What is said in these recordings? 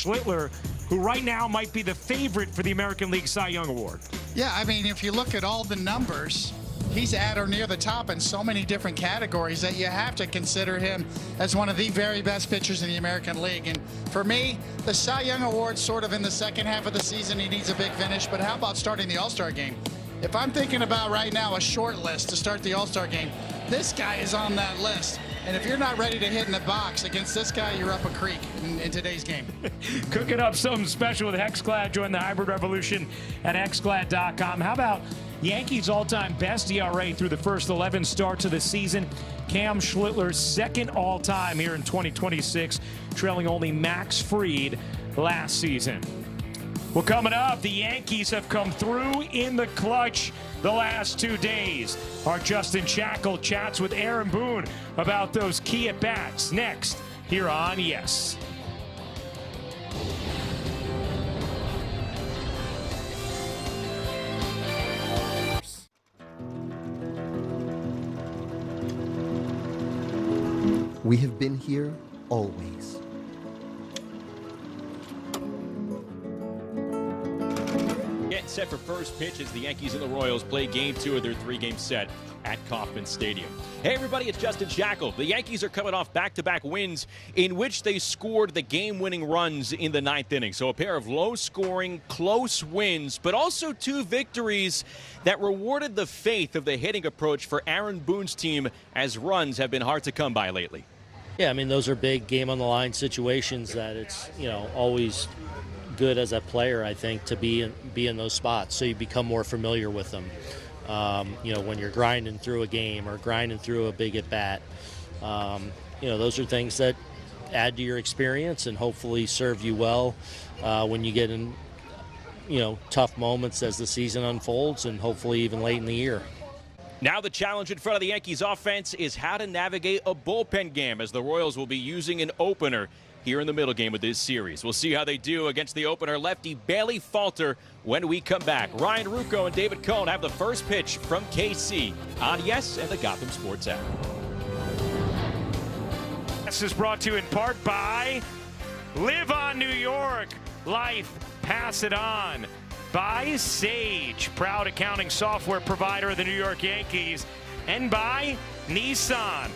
Schlittler, who right now might be the favorite for the American League Cy Young Award. Yeah, I mean, if you look at all the numbers, he's at or near the top in so many different categories that you have to consider him as one of the very best pitchers in the American League. And for me, the Cy Young Award sort of in the second half of the season, he needs a big finish. But how about starting the All-Star game? If I'm thinking about right now a short list to start the All-Star game, this guy is on that list. And if you're not ready to hit in the box against this guy, you're up a creek in today's game. Cooking up something special with Hexclad. Join the hybrid revolution at hexclad.com. How about Yankees' all-time best ERA through the first 11 starts of the season? Cam Schlittler's second all-time here in 2026, trailing only Max Fried last season. Well, coming up, the Yankees have come through in the clutch the last 2 days. Our Justin Shackle chats with Aaron Boone about those key at-bats next here on Yes. We have been here always. Getting set for first pitch as the Yankees and the Royals play Game 2 of their 3-game set at Kauffman Stadium. Hey everybody, it's Justin Shackle. The Yankees are coming off back-to-back wins in which they scored the game-winning runs in the 9th inning. So a pair of low-scoring, close wins, but also 2 victories that rewarded the faith of the hitting approach for Aaron Boone's team, as runs have been hard to come by lately. Yeah, I mean, those are big game-on-the-line situations that it's, always good as a player, I think, to be in those spots, so you become more familiar with them. When you're grinding through a game or grinding through a big at bat, those are things that add to your experience and hopefully serve you well when you get in, tough moments as the season unfolds and hopefully even late in the year. Now the challenge in front of the Yankees offense is how to navigate a bullpen game, as the Royals will be using an opener here in the middle game of this series. We'll see how they do against the opener lefty Bailey Falter when we come back. Ryan Ruocco and David Cohn have the first pitch from KC on Yes and the Gotham Sports app. This is brought to you in part by Live on New York. Life, pass it on. By Sage, proud accounting software provider of the New York Yankees. And by Nissan.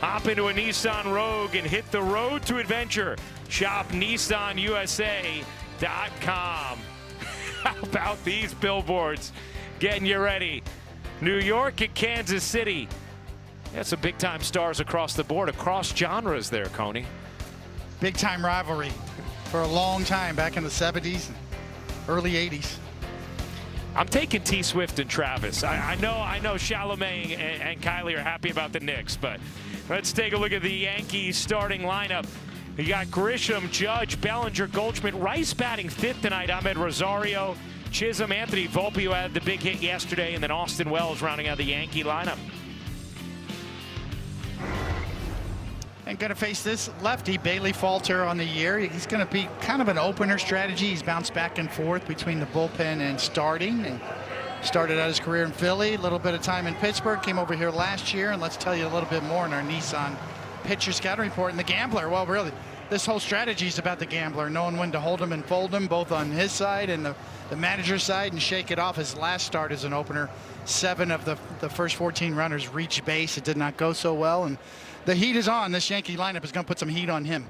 Hop into a Nissan Rogue and hit the road to adventure. Shop NissanUSA.com. How about these billboards getting you ready? New York and Kansas City. That's some big-time stars across the board, across genres there, Coney. Big-time rivalry for a long time, back in the 70s and early 80s. I'm taking T. Swift and Travis. I know Chalamet and Kylie are happy about the Knicks, but let's take a look at the Yankees starting lineup. You got Grisham, Judge, Bellinger, Goldschmidt, Rice batting 5th tonight. Ahmed Rosario, Chisholm, Anthony Volpe, who had the big hit yesterday, and then Austin Wells rounding out the Yankee lineup. And going to face this lefty, Bailey Falter, on the year. He's going to be kind of an opener strategy. He's bounced back and forth between the bullpen and starting. And started out his career in Philly, a little bit of time in Pittsburgh, came over here last year. And let's tell you a little bit more in our Nissan pitcher scouting report. And the gambler, well, really, this whole strategy is about the gambler, knowing when to hold him and fold him, both on his side and the manager's side, and shake it off. His last start as an opener, 7 of the first 14 runners reached base. It did not go so well. And the heat is on. This Yankee lineup is going to put some heat on him.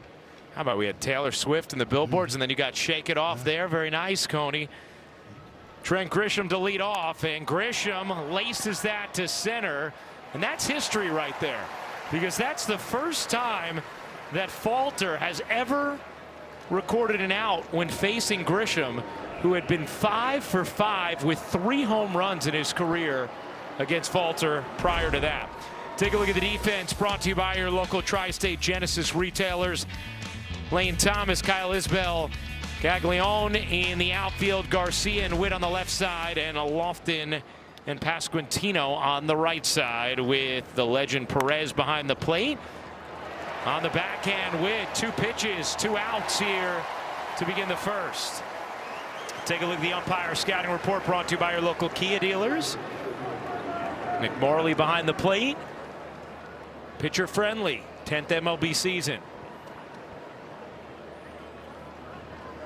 How about we had Taylor Swift in the billboards, and then you got Shake It Off there. Very nice, Coney. Trent Grisham to lead off, and Grisham laces that to center. And that's history right there, because that's the first time that Falter has ever recorded an out when facing Grisham, who had been 5 for 5 with 3 home runs in his career against Falter prior to that. Take a look at the defense, brought to you by your local Tri-State Genesis retailers. Lane Thomas, Kyle Isbell, Gaglione in the outfield, Garcia and Witt on the left side, and Lofton and Pasquantino on the right side, with the legend Perez behind the plate. On the backhand, Witt, 2 pitches, 2 outs here to begin the first. Take a look at the umpire scouting report, brought to you by your local Kia dealers. McMorley behind the plate. Pitcher friendly, 10th MLB season.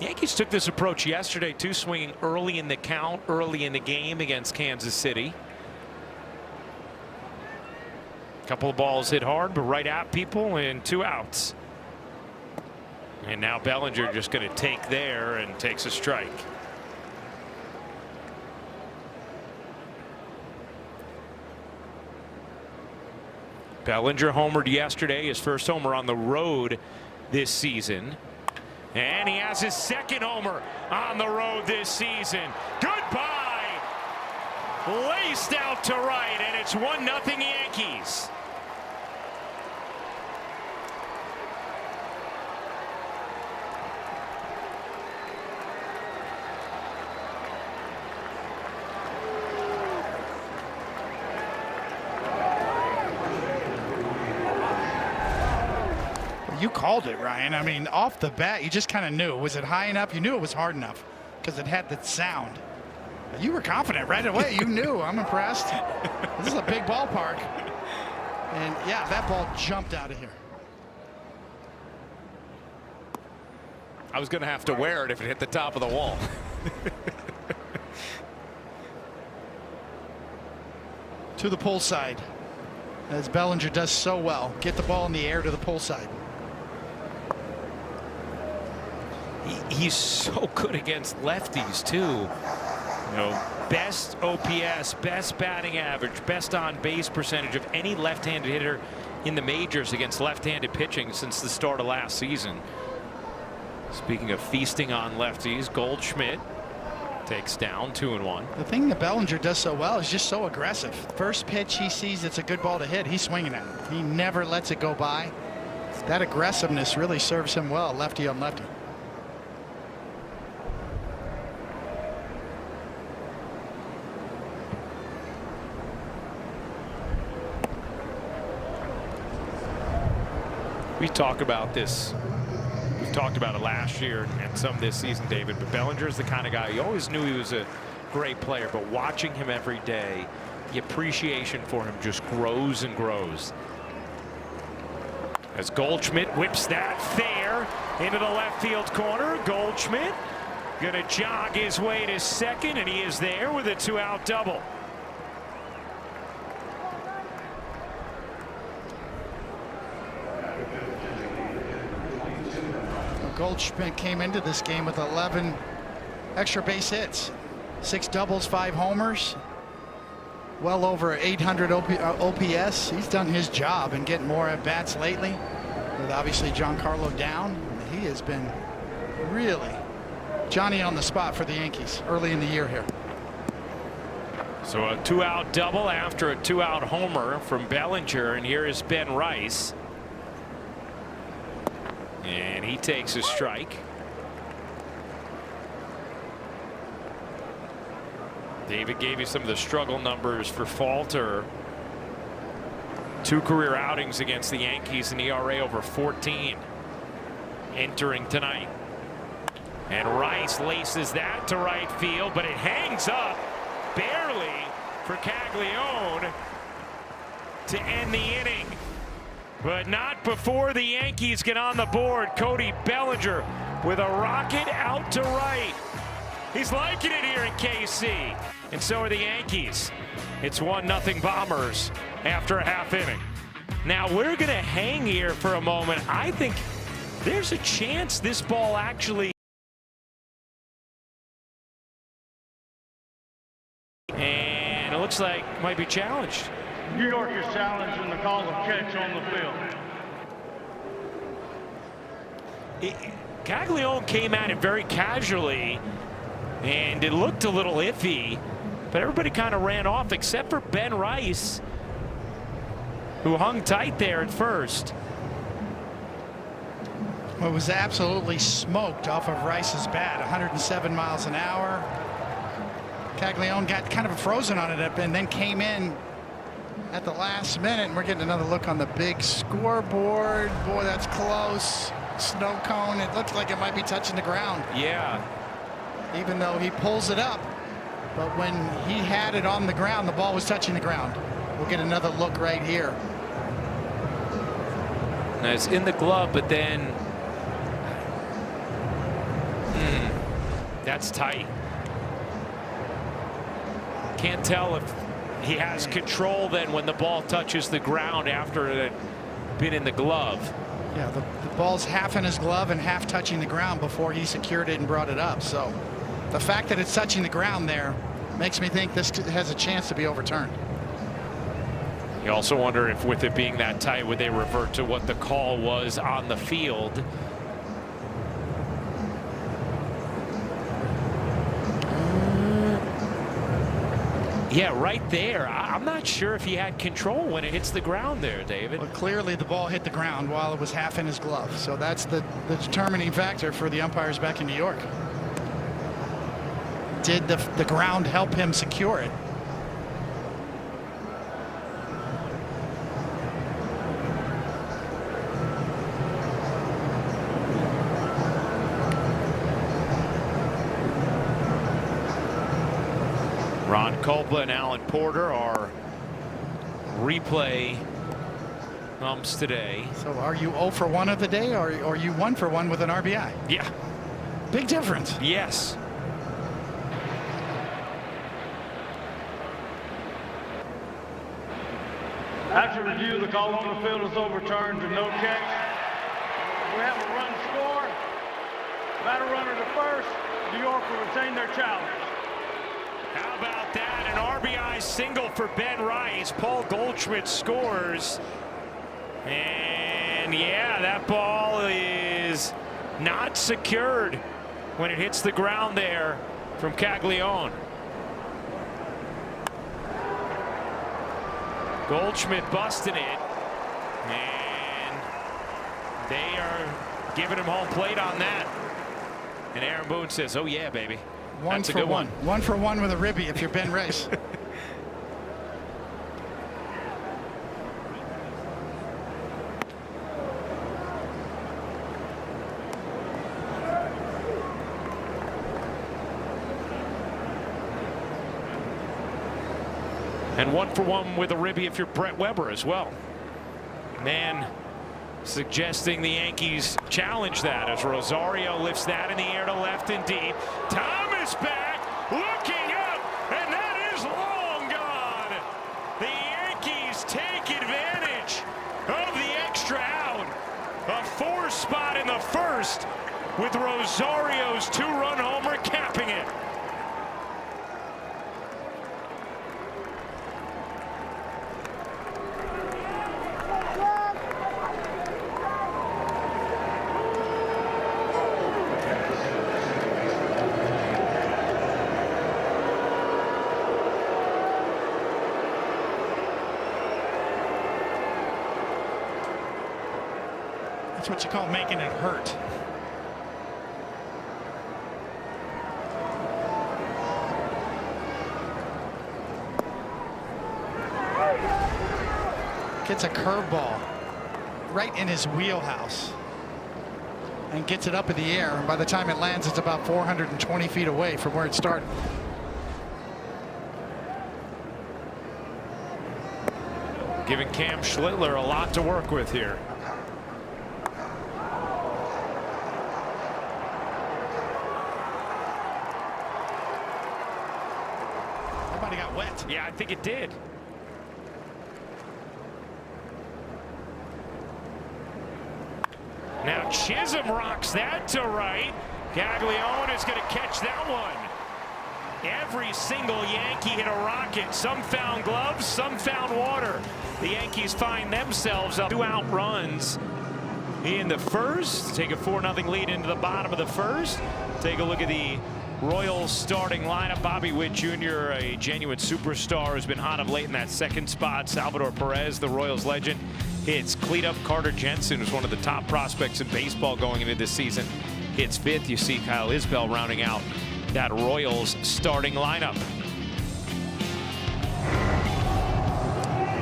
Yankees took this approach yesterday too, swinging early in the count, early in the game against Kansas City. A couple of balls hit hard, but right at people, and 2 outs. And now Bellinger just going to take there and takes a strike. Bellinger homered yesterday, his first homer on the road this season. And he has his second homer on the road this season. Goodbye! Laced out to right, and it's 1-0 Yankees. You called it, Ryan. I mean, off the bat, you just kind of knew. Was it high enough? You knew it was hard enough because it had that sound. You were confident right away. You knew. I'm impressed. This is a big ballpark. And, yeah, that ball jumped out of here. I was going to have to wear it if it hit the top of the wall. To the pull side, as Bellinger does so well. Get the ball in the air to the pull side. He's so good against lefties too. You know, best OPS, best batting average, best on base percentage of any left-handed hitter in the majors against left-handed pitching since the start of last season. Speaking of feasting on lefties, Goldschmidt takes down 2-1. The thing that Bellinger does so well is just so aggressive. First pitch he sees it's a good ball to hit, he's swinging at it. He never lets it go by. That aggressiveness really serves him well, lefty on lefty. We talk about this. We've talked about it last year and some this season, David, but Bellinger is the kind of guy, you always knew he was a great player, but watching him every day, the appreciation for him just grows and grows. As Goldschmidt whips that fair into the left field corner. Goldschmidt going to jog his way to second, and he is there with a 2-out double. Goldschmidt came into this game with 11 extra base hits, 6 doubles, 5 homers, well over 800 OPS. He's done his job and getting more at bats lately, with obviously Giancarlo down. He has been really Johnny on the spot for the Yankees early in the year here. So a 2-out double after a 2-out homer from Bellinger, and here is Ben Rice. And he takes a strike. David gave you some of the struggle numbers for Falter. 2 career outings against the Yankees, an ERA over 14 entering tonight. And Rice laces that to right field, but it hangs up barely for Caglione to end the inning. But not before the Yankees get on the board. Cody Bellinger with a rocket out to right. He's liking it here in KC, and so are the Yankees. It's 1-0 Bombers after a half inning. Now we're going to hang here for a moment. I think there's a chance this ball actually, and it looks like it might be challenged. New York is challenging the call of catch on the field. Caglione came at it very casually, and it looked a little iffy, but everybody kind of ran off except for Ben Rice, who hung tight there at first. Well, it was absolutely smoked off of Rice's bat, 107 miles an hour. Caglione got kind of frozen on it and then came in at the last minute, and we're getting another look on the big scoreboard. Boy, that's close. Snow cone. It looks like it might be touching the ground. Yeah. Even though he pulls it up, but when he had it on the ground, the ball was touching the ground. We'll get another look right here. Now it's in the glove, but then That's tight. Can't tell if he has control then when the ball touches the ground after it had been in the glove. Yeah, the ball's half in his glove and half touching the ground before he secured it and brought it up. So the fact that it's touching the ground there makes me think this has a chance to be overturned. You also wonder if, with it being that tight, would they revert to what the call was on the field? Yeah, right there. I'm not sure if he had control when it hits the ground there, David. Well, clearly the ball hit the ground while it was half in his glove. So that's the determining factor for the umpires back in New York. Did the ground help him secure it? Ron Coppola and Alan Porter are replay umps today. So are you 0 for 1 of the day, or are you 1 for 1 with an RBI? Yeah. Big difference. Yes. After review, the call on the field is overturned to no catch. We have a run score. Batter runner to first. New York will retain their challenge. How about that? An RBI single for Ben Rice. Paul Goldschmidt scores. And yeah, that ball is not secured when it hits the ground there from Caglione. Goldschmidt busting it. And they are giving him home plate on that. And Aaron Boone says, oh yeah, baby. One for one. 1 for 1 with a ribby if you're Ben Rice. And 1 for 1 with a ribby if you're Brett Weber as well. Man suggesting the Yankees challenge that as Rosario lifts that in the air to left and deep. Thomas back, looking up, and that is long gone. The Yankees take advantage of the extra out. A 4 spot in the first with Rosario's 2-run homer capping it. That's what you call making it hurt. Gets a curveball right in his wheelhouse and gets it up in the air. And by the time it lands, it's about 420 feet away from where it started. Giving Cam Schlittler a lot to work with here. Somebody got wet. Yeah, I think it did. Now Chisholm rocks that to right. Caglione is going to catch that one. Every single Yankee hit a rocket. Some found gloves, some found water. The Yankees find themselves up 2-out runs in the first. Take a 4-0 lead into the bottom of the first. Take a look at the Royals starting lineup. Bobby Witt Jr., a genuine superstar, has been hot of late in that second spot. Salvador Perez, the Royals legend, hits cleanup. Carter Jensen, who's one of the top prospects in baseball going into this season, hits 5th. You see Kyle Isbell rounding out that Royals starting lineup.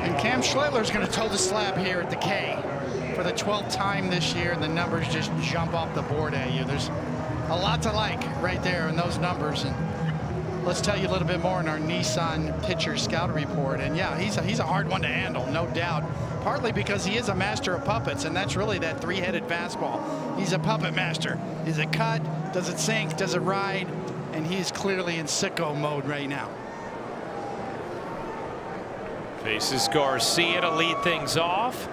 And Cam Schlittler's going to toe the slab here at the K for the 12th time this year, and the numbers just jump off the board at you. There's a lot to like right there in those numbers, and let's tell you a little bit more in our Nissan pitcher scout report. And yeah, he's a hard one to handle, no doubt. partly because he is a master of puppets, and that's really that three-headed fastball. He's a puppet master. Is it cut? Does it sink? Does it ride? And he's clearly in sicko mode right now. Faces Garcia to lead things off.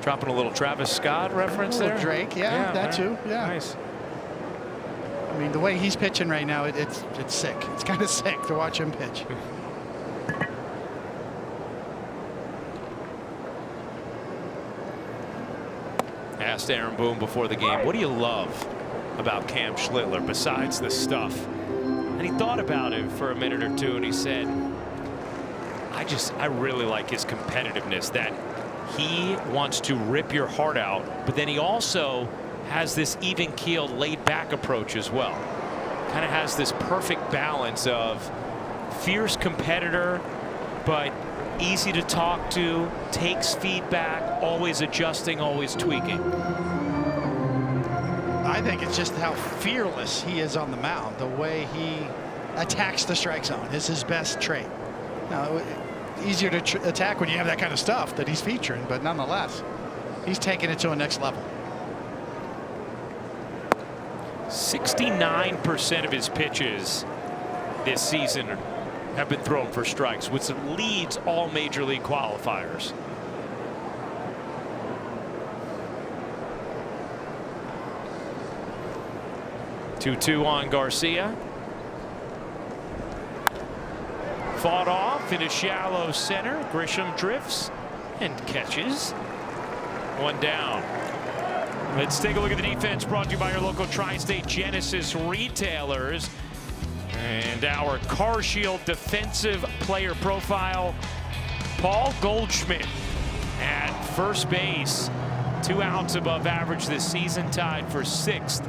Dropping a little Travis Scott reference there. Drake, yeah, that too. Yeah. Nice. I mean, the way he's pitching right now, it's sick. It's kind of sick to watch him pitch. Asked Aaron Boone before the game, what do you love about Cam Schlittler besides the stuff? And he thought about it for a minute or two, and he said, I really like his competitiveness, that he wants to rip your heart out, but then he also has this even-keeled, laid-back approach as well. Kind of has this perfect balance of fierce competitor, but easy to talk to, takes feedback, always adjusting, always tweaking. I think it's just how fearless he is on the mound. The way he attacks the strike zone is his best trait. Now, easier to attack when you have that kind of stuff that he's featuring, but nonetheless, he's taking it to a next level. 69% of his pitches this season have been thrown for strikes, which leads all major league qualifiers. Two-two on Garcia. Fought off in a shallow center. Grisham drifts and catches. One down. Let's take a look at the defense, brought to you by your local Tri-State Genesis retailers. And our Car Shield defensive player profile, Paul Goldschmidt at first base. 2 outs above average this season, tied for 6th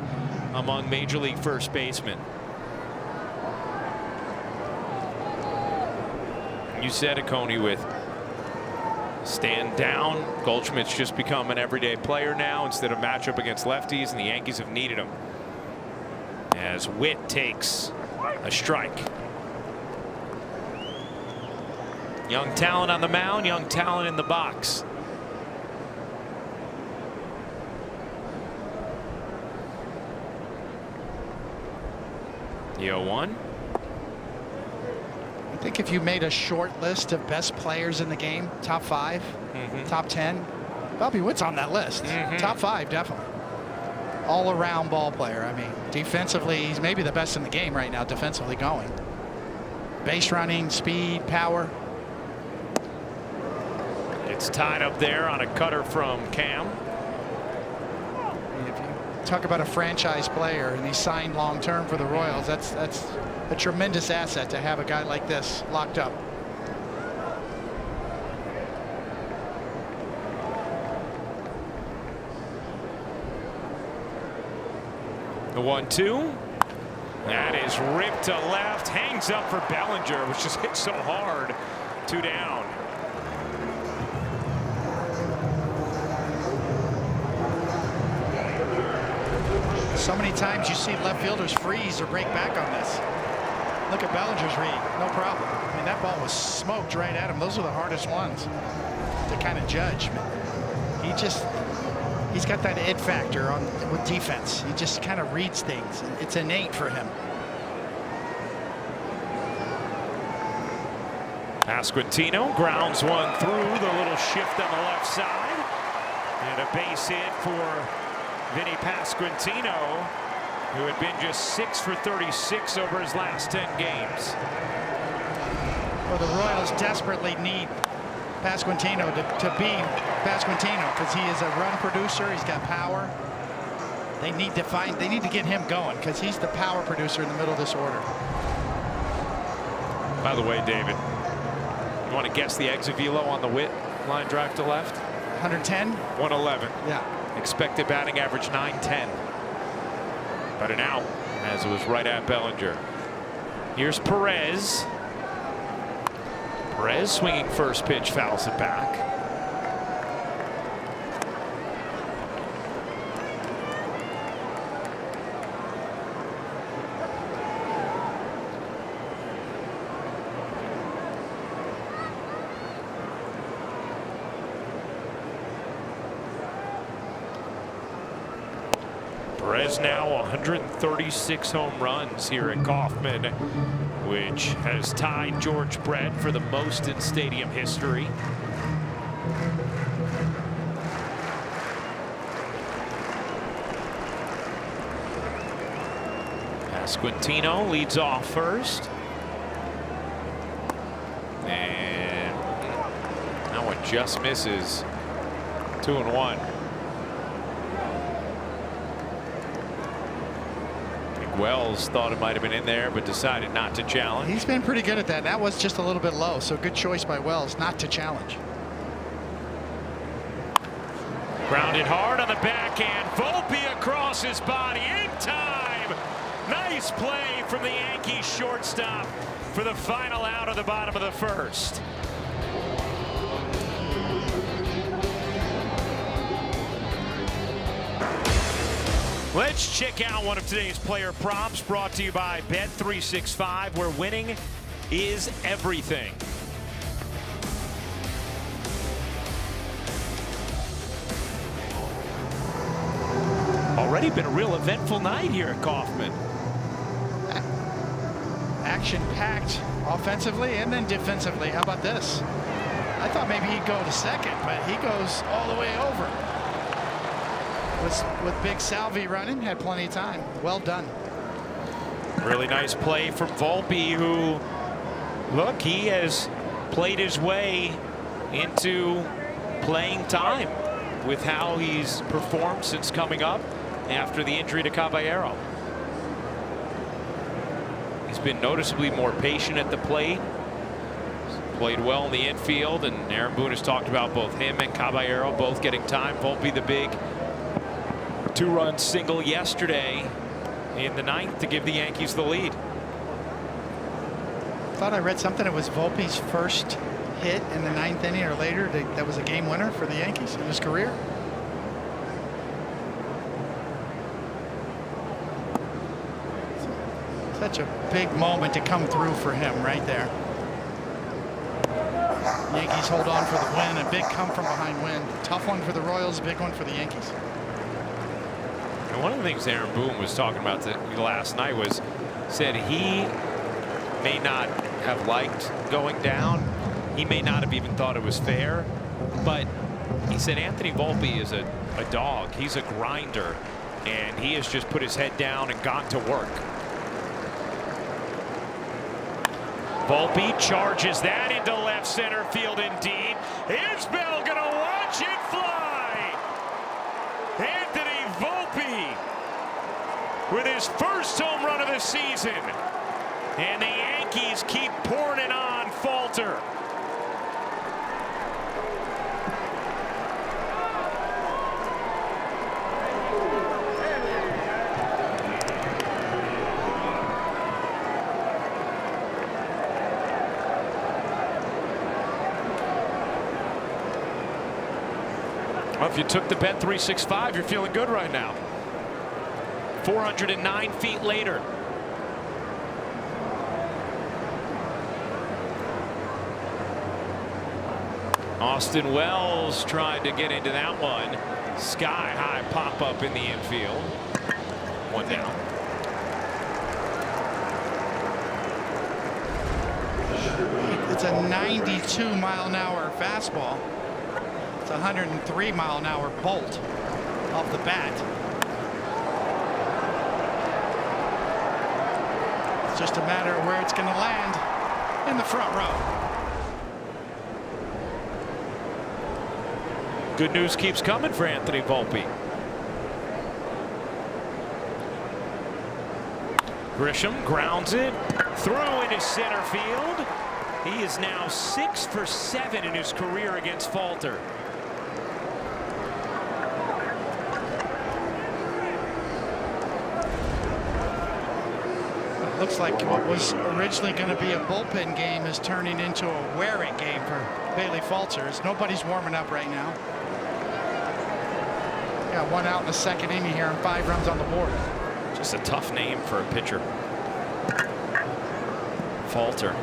among Major League first basemen. You said it, Coney, with stand down. Goldschmidt's just become an everyday player now instead of matchup against lefties, and the Yankees have needed him. As Witt takes a strike. Young talent on the mound, young talent in the box. The 0-1. I think if you made a short list of best players in the game, top 5, top 10, Bobby Witt's on that list. Top 5, definitely. All-around ball player. I mean, defensively, he's maybe the best in the game right now, defensively going. Base running, speed, power. It's tied up there on a cutter from Cam. If you talk about a franchise player and he's signed long-term for the Royals, that's a tremendous asset to have a guy like this locked up. The 1-2. That is ripped to left, hangs up for Bellinger, which just hit so hard. 2 down. So many times you see left fielders freeze or break back on this. Look at Bellinger's read, no problem. I mean, that ball was smoked right at him. Those are the hardest ones to kind of judge. He's got that it factor with defense. He just kind of reads things. It's innate for him. Pasquantino grounds one through, the little shift on the left side. And a base hit for Vinny Pasquantino, who had been just 6 for 36 over his last 10 games. Well, the Royals desperately need Pasquantino to be Pasquantino, because he is a run producer. He's got power. They need to get him going, because he's the power producer in the middle of this order. By the way, David, you want to guess the exit velo on the Witt line drive to left? 110? 111. Yeah. Expected batting average 910. But an out, as it was right at Bellinger. Here's Perez. Perez swinging first pitch, fouls it back. Perez now 136 home runs here at Kauffman, which has tied George Brett for the most in stadium history. Pasquantino leads off first. And that one just misses. 2-1. Wells thought it might have been in there, but decided not to challenge. He's been pretty good at that. That was just a little bit low, so good choice by Wells not to challenge. Grounded hard on the backhand. Volpe across his body in time. Nice play from the Yankees shortstop for the final out of the bottom of the first. Let's check out one of today's player props, brought to you by Bet365, where winning is everything. Already been a real eventful night here at Kauffman. Action-packed offensively and then defensively. How about this? I thought maybe he'd go to second, but he goes all the way over. With Big Salvi running, had plenty of time. Well done. Really nice play from Volpe, who, look, he has played his way into playing time with how he's performed since coming up after the injury to Caballero. He's been noticeably more patient at the plate. He's played well in the infield, and Aaron Boone has talked about both him and Caballero both getting time. Volpe, the big two-run single yesterday in the ninth to give the Yankees the lead. Thought I read something. It was Volpe's first hit in the ninth inning or later that was a game winner for the Yankees in his career. Such a big moment to come through for him right there. Yankees hold on for the win. A big come from behind win. Tough one for the Royals, big one for the Yankees. And one of the things Aaron Boone was talking about last night was, said he may not have liked going down. He may not have even thought it was fair, but he said Anthony Volpe is a dog. He's a grinder, and he has just put his head down and gone to work. Volpe charges that into left center field indeed. Isbell gonna watch it fly. Anthony Volpe with his first home run of the season. And the Yankees keep pouring it on Falter. Well, if you took the Bet365, you're feeling good right now. 409 feet later. Austin Wells tried to get into that one. Sky high pop up in the infield. One down. It's a 92-mile-an-hour fastball. It's a 103-mile-an-hour bolt off the bat. It's just a matter of where it's going to land in the front row. Good news keeps coming for Anthony Volpe. Grisham grounds it through into center field. He is now 6 for 7 in his career against Falter. Looks like what was originally going to be a bullpen game is turning into a wear-it game for Bailey Falter. Nobody's warming up right now. Got one out in the second inning here and 5 runs on the board. Just a tough name for a pitcher. Falter.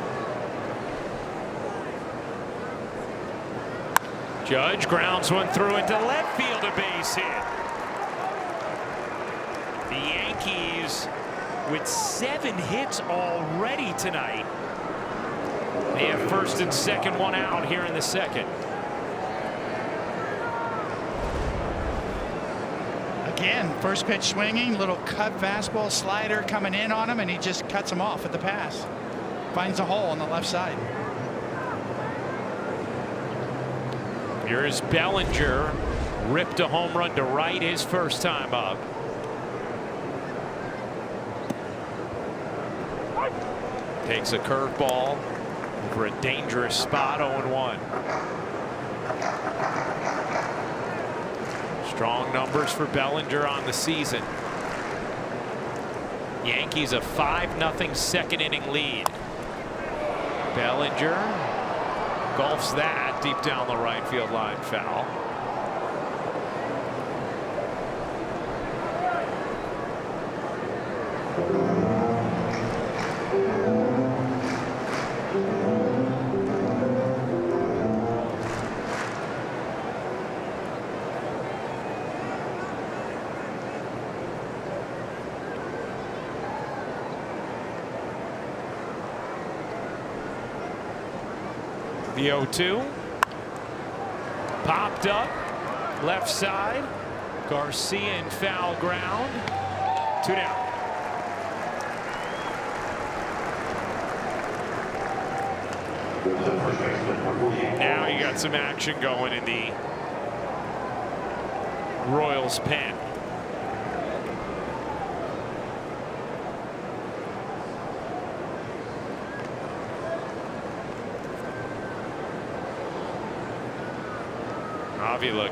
Judge grounds one through into left field, a base hit. The Yankees with 7 hits already tonight. They have first and second one out here in the second. Again, first pitch swinging, little cut fastball slider coming in on him, and he just cuts him off at the pass. Finds a hole on the left side. Here's Bellinger. Ripped a home run to right his first time up. Takes a curveball for a dangerous spot. 0-1. Strong numbers for Bellinger on the season. Yankees a 5-0 second inning lead. Bellinger golfs that deep down the right field line, foul. The 0-2. Popped up. Left side. Garcia in foul ground. 2 down. Now you got some action going in the Royals pen. Avila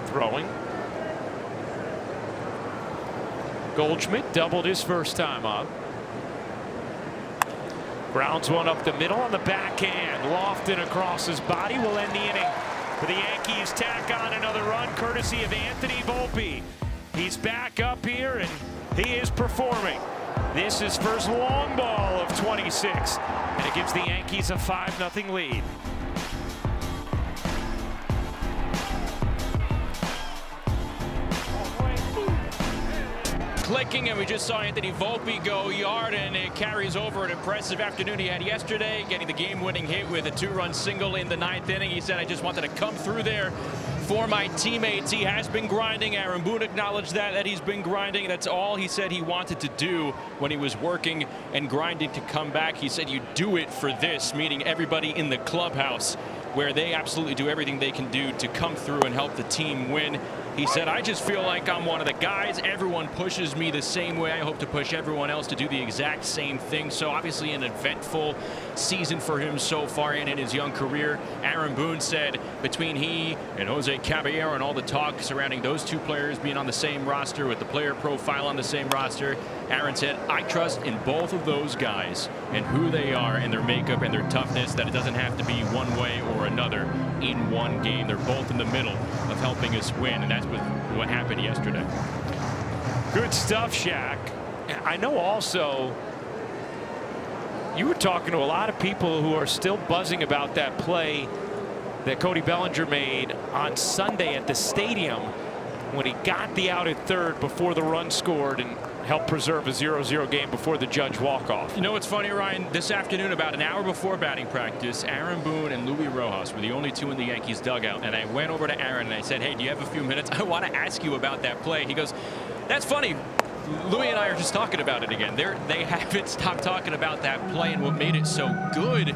throwing. Goldschmidt doubled his first time up. Grounds one up the middle on the backhand. Lofton across his body will end the inning. For the Yankees tack on another run courtesy of Anthony Volpe. He's back up here and he is performing. This is first long ball of 26 and it gives the Yankees a 5-0 lead. Clicking, and we just saw Anthony Volpe go yard, and it carries over an impressive afternoon he had yesterday, getting the game-winning hit with a 2-run single in the 9th inning. He said, I just wanted to come through there for my teammates. He has been grinding. Aaron Boone acknowledged that he's been grinding. That's all he said he wanted to do when he was working and grinding to come back. He said, you do it for this, meaning everybody in the clubhouse, where they absolutely do everything they can do to come through and help the team win. He said, I just feel like I'm one of the guys. Everyone pushes me the same way. I hope to push everyone else to do the exact same thing. So obviously an eventful season for him so far in his young career. Aaron Boone said between he and Jose Caballero and all the talk surrounding those two players being on the same roster with the player profile on the same roster, Aaron said, I trust in both of those guys and who they are and their makeup and their toughness, that it doesn't have to be one way or another in one game. They're both in the middle of helping us win, and that's what happened yesterday. Good stuff, Shaq. I know also you were talking to a lot of people who are still buzzing about that play that Cody Bellinger made on Sunday at the stadium when he got the out at third before the run scored and helped preserve a 0-0 game before the Judge walk-off. You know what's funny, Ryan? This afternoon, about an hour before batting practice, Aaron Boone and Luis Rojas were the only two in the Yankees dugout, and I went over to Aaron and I said, hey, do you have a few minutes? I want to ask you about that play. He goes, that's funny. Louis and I are just talking about it again. They haven't stopped talking about that play, and what made it so good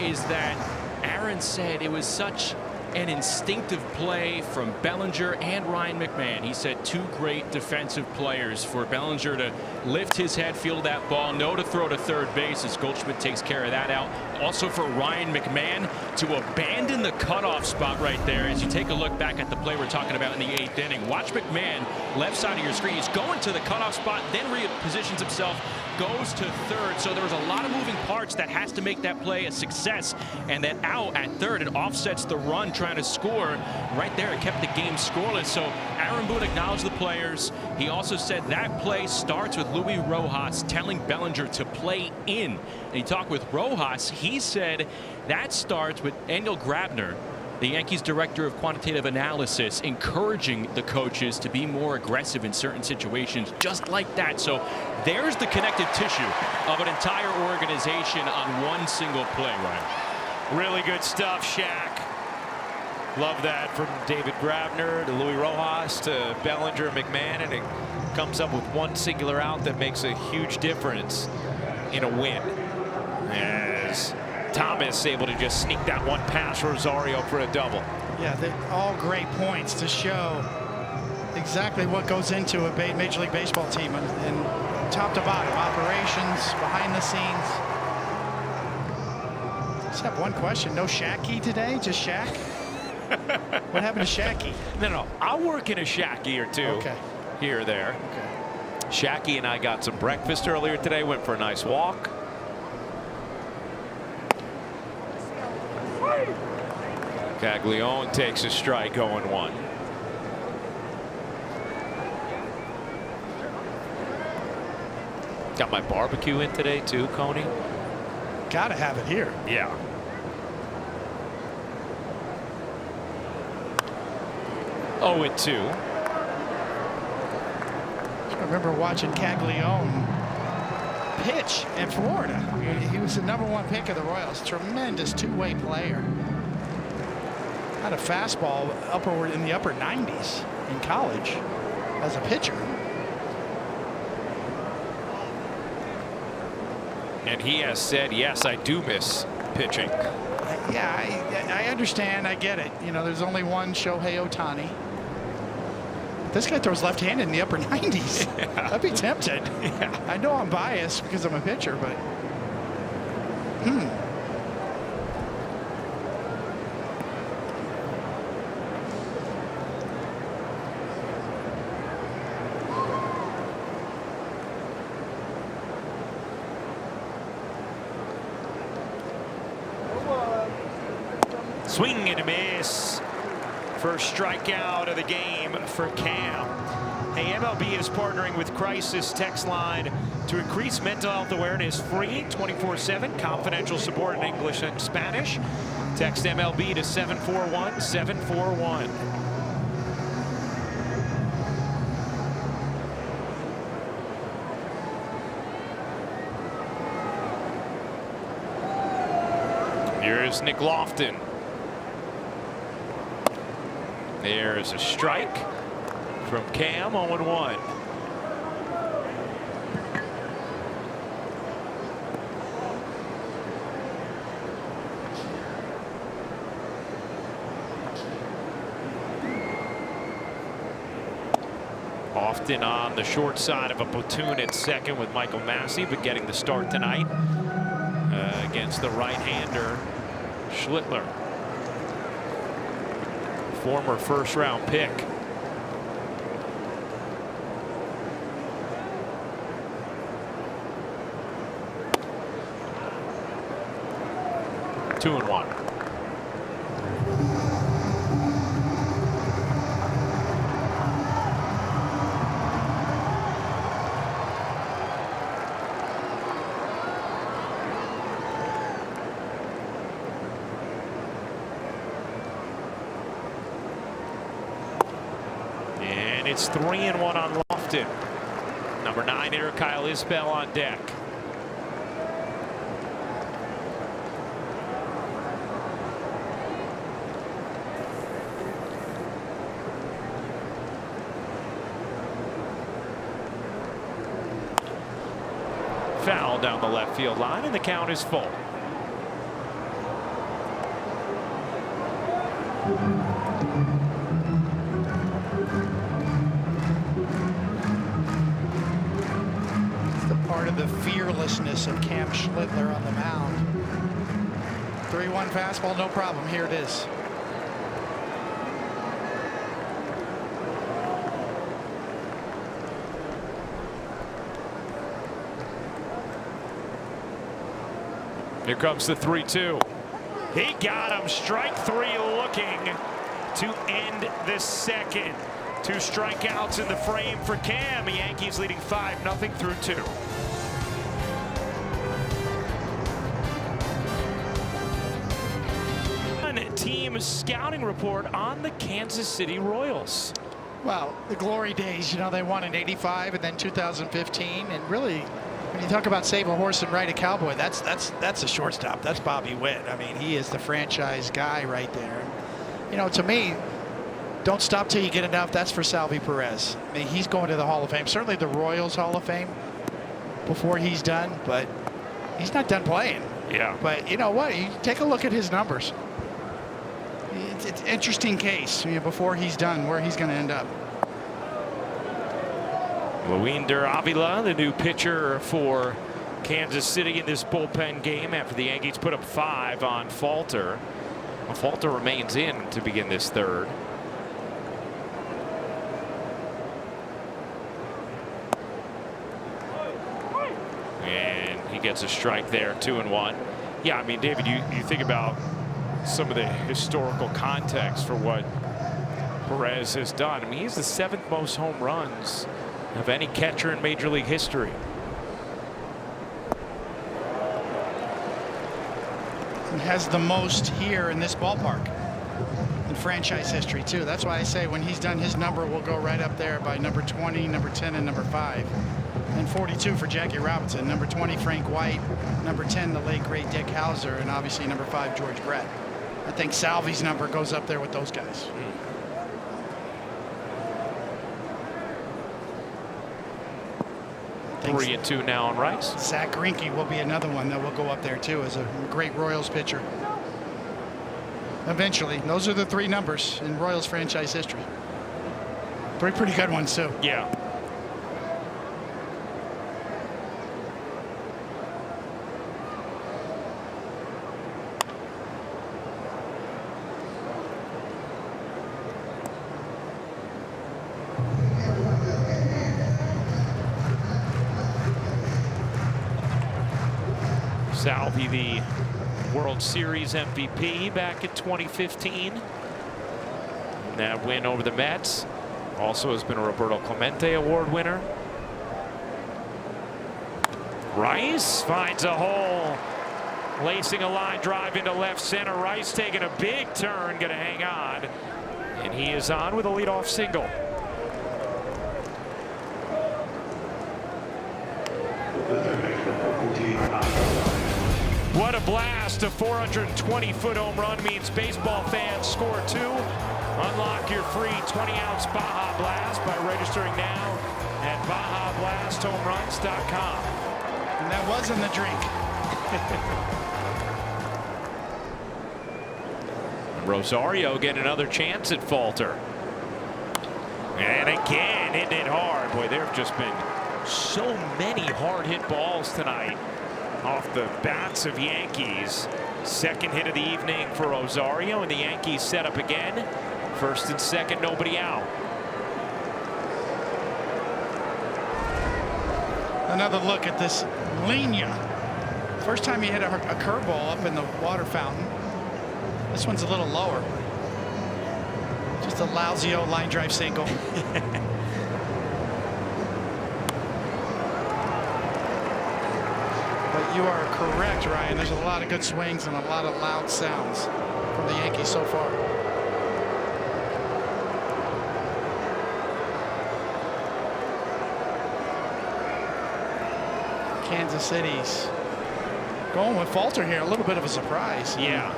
is that Aaron said it was such an instinctive play from Bellinger and Ryan McMahon. He said two great defensive players for Bellinger to lift his head, field that ball, know to throw to third base as Goldschmidt takes care of that out. Also for Ryan McMahon to abandon the cutoff spot right there. As you take a look back at the play we're talking about in the 8th inning, watch McMahon, left side of your screen. He's going to the cutoff spot, then repositions himself, goes to third. So there was a lot of moving parts that has to make that play a success. And that out at third, it offsets the run trying to score. Right there, it kept the game scoreless. So Aaron Boone acknowledged the players. He also said that play starts with Luis Rojas telling Bellinger to play in. And he talked with Rojas. He said that starts with Engel Grabner The Yankees director of quantitative analysis encouraging the coaches to be more aggressive in certain situations just like that. So there's the connective tissue of an entire organization on one single play, Ryan. Really good stuff, Shaq. Love that from David Grabner to Louis Rojas to Bellinger, McMahon, and it comes up with one singular out that makes a huge difference in a win. As Thomas able to just sneak that one past Rosario for a double. Yeah, they're all great points to show exactly what goes into a Major League Baseball team and top to bottom, operations, behind the scenes. Just have one question. No Shacky today? Just Shaq? What happened to Shacky? No. I'll work in a Shacky or two. Okay. Here or there. Okay. Shacky and I got some breakfast earlier today. Went for a nice walk. Caglione takes a strike, 0-1. Got my barbecue in today too, Coney. Gotta have it here. Yeah. Oh, and 2. I remember watching Caglione pitch in Florida. He was the #1 pick of the Royals. Tremendous two-way player. Had a fastball upward in the upper 90s in college as a pitcher. And he has said, yes, I do miss pitching. Yeah, I understand. I get it. You know, there's only one Shohei Ohtani. This guy throws left-handed in the upper 90s. Yeah. I'd be tempted. Yeah. I know I'm biased because I'm a pitcher, but Swing and a miss. First strikeout of the game for Cam. Hey, MLB is partnering with Crisis Text Line to increase mental health awareness. Free 24/7 confidential support in English and Spanish. Text MLB to 741-741. Here's Nick Lofton. There's a strike from Cam, 0-1. Often on the short side of a platoon at second with Michael Massey, but getting the start tonight against the right-hander Schlittler. Former first-round pick. Two and one. And it's 3-1 on Lofton. Number 9 hitter Kyle Isbell on deck. Foul down the left field line, and the count is full. Part of the fearlessness of Cam Schlittler on the mound. 3-1 fastball, no problem. Here it is. Here comes the 3-2. He got him. Strike 3 looking to end the second. 2 strikeouts in the frame for Cam. The Yankees leading 5-0 through 2. Team him a scouting report on the Kansas City Royals. Well, the glory days, you know, they won in '85 and then 2015, and really, when you talk about save a horse and ride a cowboy, that's a shortstop. That's Bobby Witt. I mean, he is the franchise guy right there. You know, to me, don't stop till you get enough. That's for Salvi Perez. I mean, he's going to the Hall of Fame. Certainly the Royals Hall of Fame before he's done, but he's not done playing. Yeah. But you know what? You take a look at his numbers. It's an interesting case, you know, before he's done, where he's going to end up. Luinder Avila, the new pitcher for Kansas City in this bullpen game after the Yankees put up 5 on Falter. Well, Falter remains in to begin this third. And he gets a strike there, 2-1. Yeah, I mean, David, you think about some of the historical context for what Perez has done. I mean, he's the 7th most home runs of any catcher in Major League history. And has the most here in this ballpark in franchise history too. That's why I say when he's done, his number will go right up there by number 20, number 10, and number 5. And 42 for Jackie Robinson, number 20 Frank White, number 10 the late great Dick Hauser, and obviously number 5 George Brett. I think Salvi's number goes up there with those guys. 3-2 now on Rice. Zach Greinke will be another one that will go up there too as a great Royals pitcher. Eventually, those are the 3 numbers in Royals franchise history. 3 pretty good ones too. Yeah. Salvi, the World Series MVP back in 2015. And that win over the Mets. Also has been a Roberto Clemente Award winner. Rice finds a hole. Lacing a line drive into left center. Rice taking a big turn, going to hang on. And he is on with a leadoff single. What a blast. A 420-foot home run means baseball fans score 2. Unlock your free 20-ounce Baja Blast by registering now at BajaBlastHomeRuns.com. And that was in the drink. Rosario getting another chance at Falter. And again, hitting it hard. Boy, there have just been so many hard hit balls tonight off the bats of Yankees. Second hit of the evening for Rosario, and the Yankees set up again. First and second, nobody out. Another look at this Lina. First time he hit a curveball up in the water fountain. This one's a little lower. Just a lousy old line drive single. But you are correct, Ryan. There's a lot of good swings and a lot of loud sounds from the Yankees so far. Kansas City's going with Falter here. A little bit of a surprise. Yeah.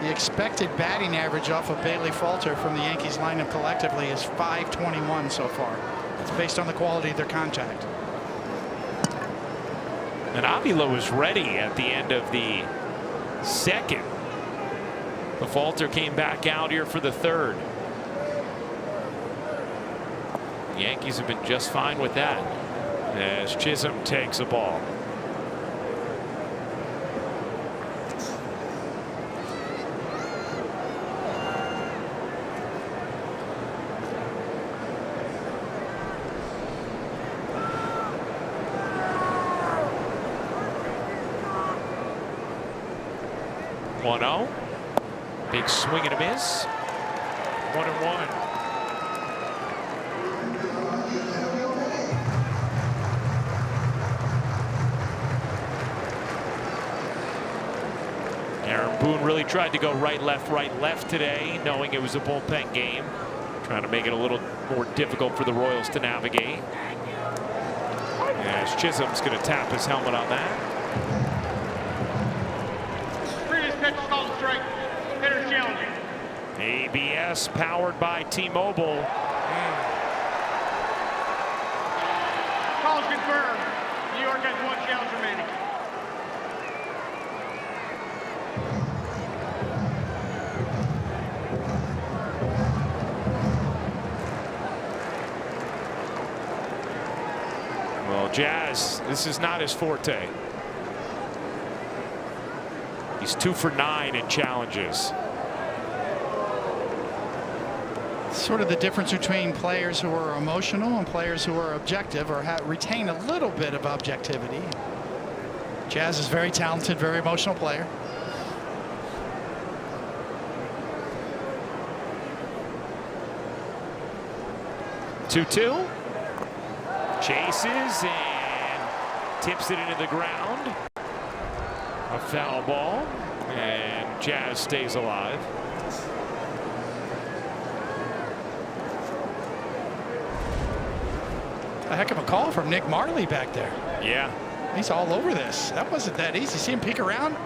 The expected batting average off of Bailey Falter from the Yankees lineup collectively is .521 so far. It's based on the quality of their contact. And Avila was ready at the end of the second. The Falter came back out here for the third. The Yankees have been just fine with that as Chisholm takes a ball. Big swing and a miss. 1-1. Aaron Boone really tried to go right, left today, knowing it was a bullpen game. Trying to make it a little more difficult for the Royals to navigate. As Chisholm's going to tap his helmet on that. Previous pitch is called a strike. Hitter's challenging. ABS powered by T-Mobile. Call is confirmed. New York has 1 challenge remaining. Well, Jazz, this is not his forte. He's 2 for 9 in challenges. Sort of the difference between players who are emotional and players who are objective or retain a little bit of objectivity. Jazz is very talented, very emotional player. Two. Chases and tips it into the ground. A foul ball, and Jazz stays alive. A heck of a call from Nick Marley back there. Yeah. He's all over this. That wasn't that easy. See him peek around?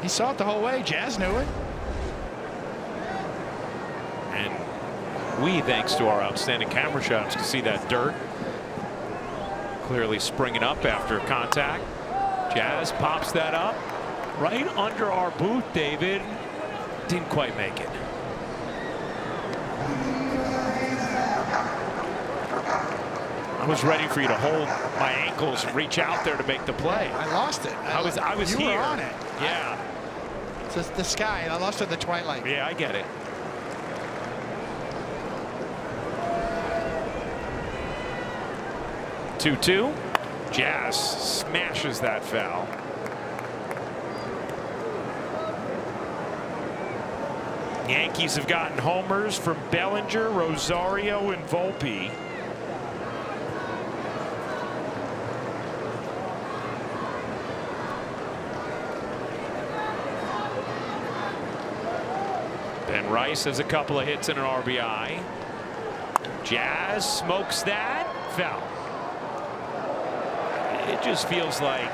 He saw it the whole way. Jazz knew it. And we, thanks to our outstanding camera shots, can see that dirt clearly springing up after contact. Jazz pops that up right under our booth, David. Didn't quite make it. I was ready for you to hold my ankles and reach out there to make the play. I lost it. I was you here. Were on it. Yeah. It's just the sky. I lost it in the twilight. Yeah, I get it. Two. Jazz smashes that foul. Yankees have gotten homers from Bellinger, Rosario, and Volpe. Ben Rice has a couple of hits and an RBI. Jazz smokes that. Foul. It just feels like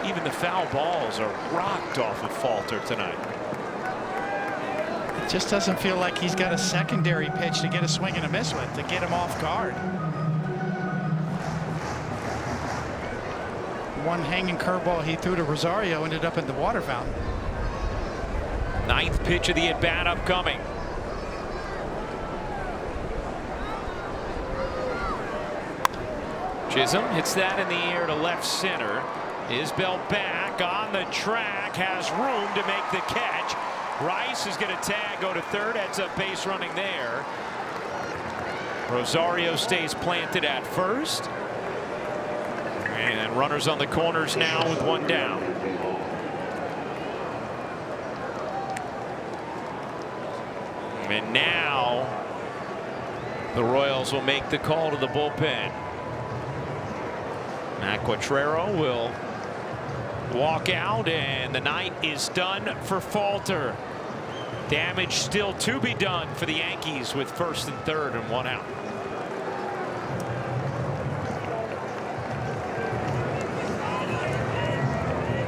even the foul balls are rocked off of Falter tonight. It just doesn't feel like he's got a secondary pitch to get a swing and a miss with, to get him off guard. One hanging curveball he threw to Rosario ended up in the water fountain. 9th pitch of the at-bat upcoming. Chisholm hits that in the air to left center. Isbell back on the track, has room to make the catch. Rice is going to tag, go to third, heads up base running there. Rosario stays planted at first. And runners on the corners now with 1 down. And now the Royals will make the call to the bullpen. Matt Quatrero will walk out, and the night is done for Falter. Damage still to be done for the Yankees with 1st and 3rd and 1 out.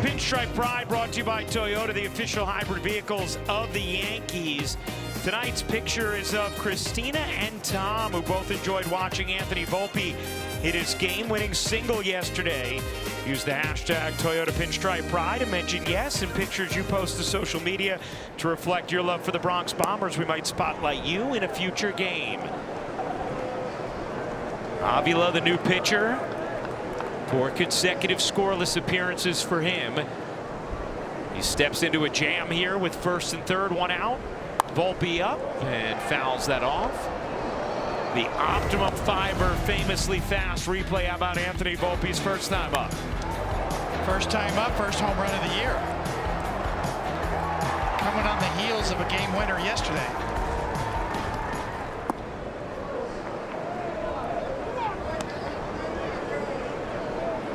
Pinstripe Pride brought to you by Toyota, the official hybrid vehicles of the Yankees. Tonight's picture is of Christina and Tom, who both enjoyed watching Anthony Volpe hit his game-winning single yesterday. Use the hashtag Toyota Pinstripe Pride and mention yes in pictures you post to social media to reflect your love for the Bronx Bombers. We might spotlight you in a future game. Avila, the new pitcher. 4 consecutive scoreless appearances for him. He steps into a jam here with 1st and 3rd, 1 out. Volpe up and fouls that off. The Optimum Fiber famously fast replay. How about Anthony Volpe's first time up? First time up, first home run of the year. Coming on the heels of a game winner yesterday.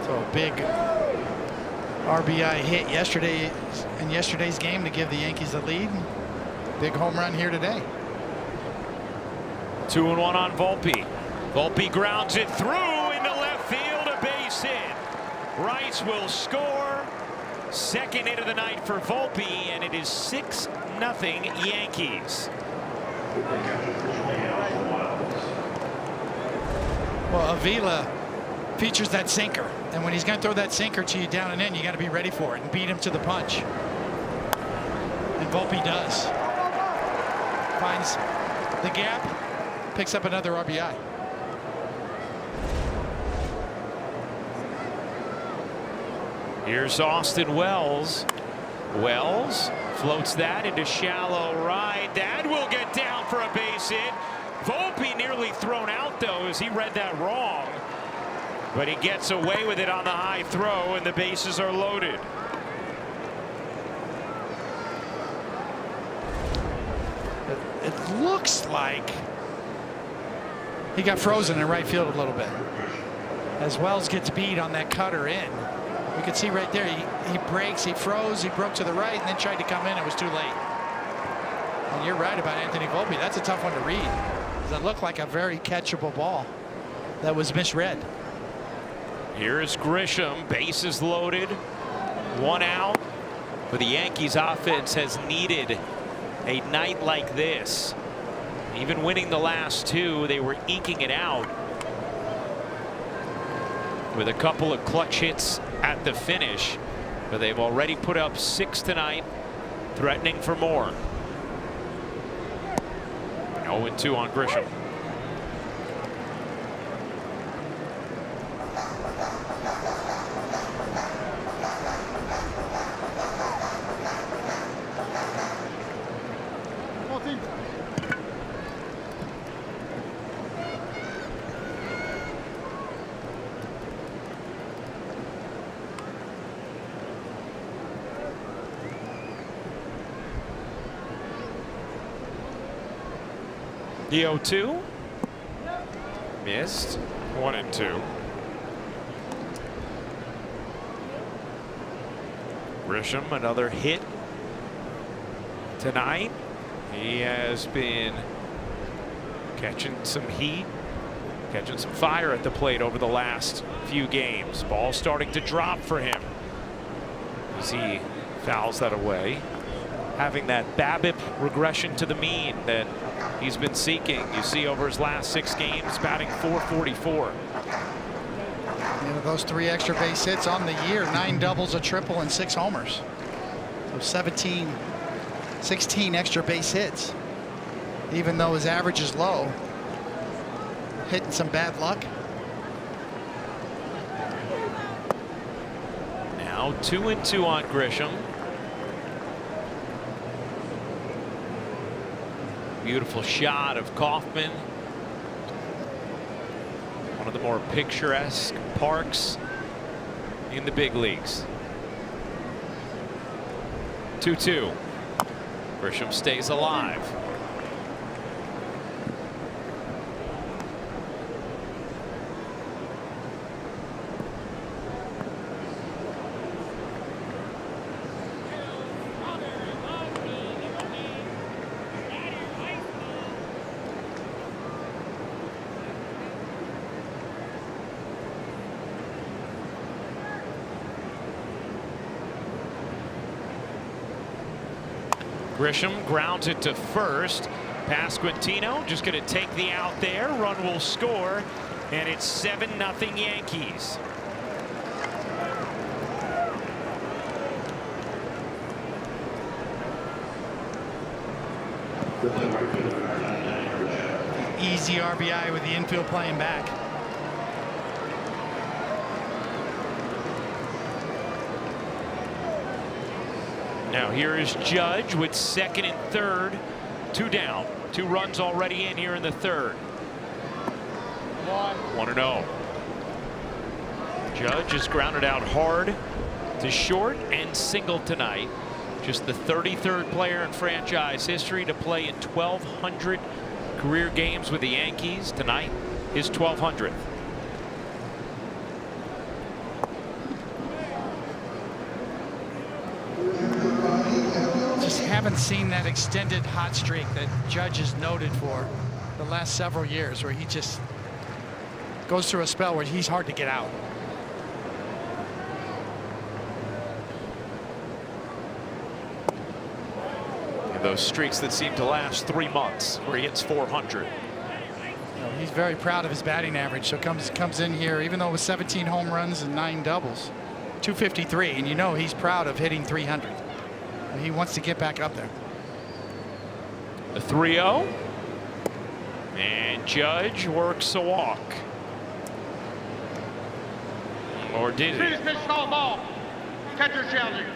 So a big RBI hit yesterday in yesterday's game to give the Yankees the lead. Big home run here today. 2-1 on Volpe. Volpe grounds it through into left field, a base hit. Rice will score. Second hit of the night for Volpe, and it is 6-0 Yankees. Well, Avila features that sinker, and when he's going to throw that sinker to you down and in, you got to be ready for it and beat him to the punch. And Volpe does. Finds the gap, picks up another RBI. Here's Austin Wells. Wells floats that into shallow right. That will get down for a base hit. Volpe nearly thrown out, though, as he read that wrong. But he gets away with it on the high throw, and the bases are loaded. It looks like he got frozen in right field a little bit as Wells gets beat on that cutter in. You can see right there, he breaks, he froze, he broke to the right, and then tried to come in. It was too late. And you're right about Anthony Volpe. That's a tough one to read. It looked like a very catchable ball that was misread. Here's Grisham, bases loaded, 1 out. But the Yankees offense has needed a night like this. Even winning the last 2, they were eking it out with a couple of clutch hits at the finish, but they've already put up 6 tonight, threatening for more. 0-2 on Grisham. The 0-2 missed. 1-2. Grisham, another hit tonight. He has been catching some heat, catching some fire at the plate over the last few games. Ball starting to drop for him as he fouls that away, having that BABIP regression to the mean that he's been seeking. You see over his last 6 games, batting .444. You know, those 3 extra base hits on the year, 9 doubles, a triple, and 6 homers. So 16 extra base hits. Even though his average is low, hitting some bad luck. Now 2-2 on Grisham. Beautiful shot of Kaufman. One of the more picturesque parks in the big leagues. 2-2. Grisham stays alive. Grisham grounds it to first. Pasquantino just going to take the out there. Run will score, and it's 7-0 Yankees. Easy RBI with the infield playing back. Now here is Judge with second and third. 2 down. 2 runs already in here in the third. 1-0. Judge is grounded out hard to short and single tonight. Just the 33rd player in franchise history to play in 1,200 career games with the Yankees. Tonight, his 1,200th. haven't seen that extended hot streak that Judge is noted for the last several years, where he just goes through a spell where he's hard to get out. And those streaks that seem to last 3 months, where he hits 400. He's very proud of his batting average, so comes in here, even though it was 17 home runs and 9 doubles, 253, and you know he's proud of hitting 300. And he wants to get back up there. The 3-0. And Judge works a walk. Or did he? Pitch called ball. Catcher challenging.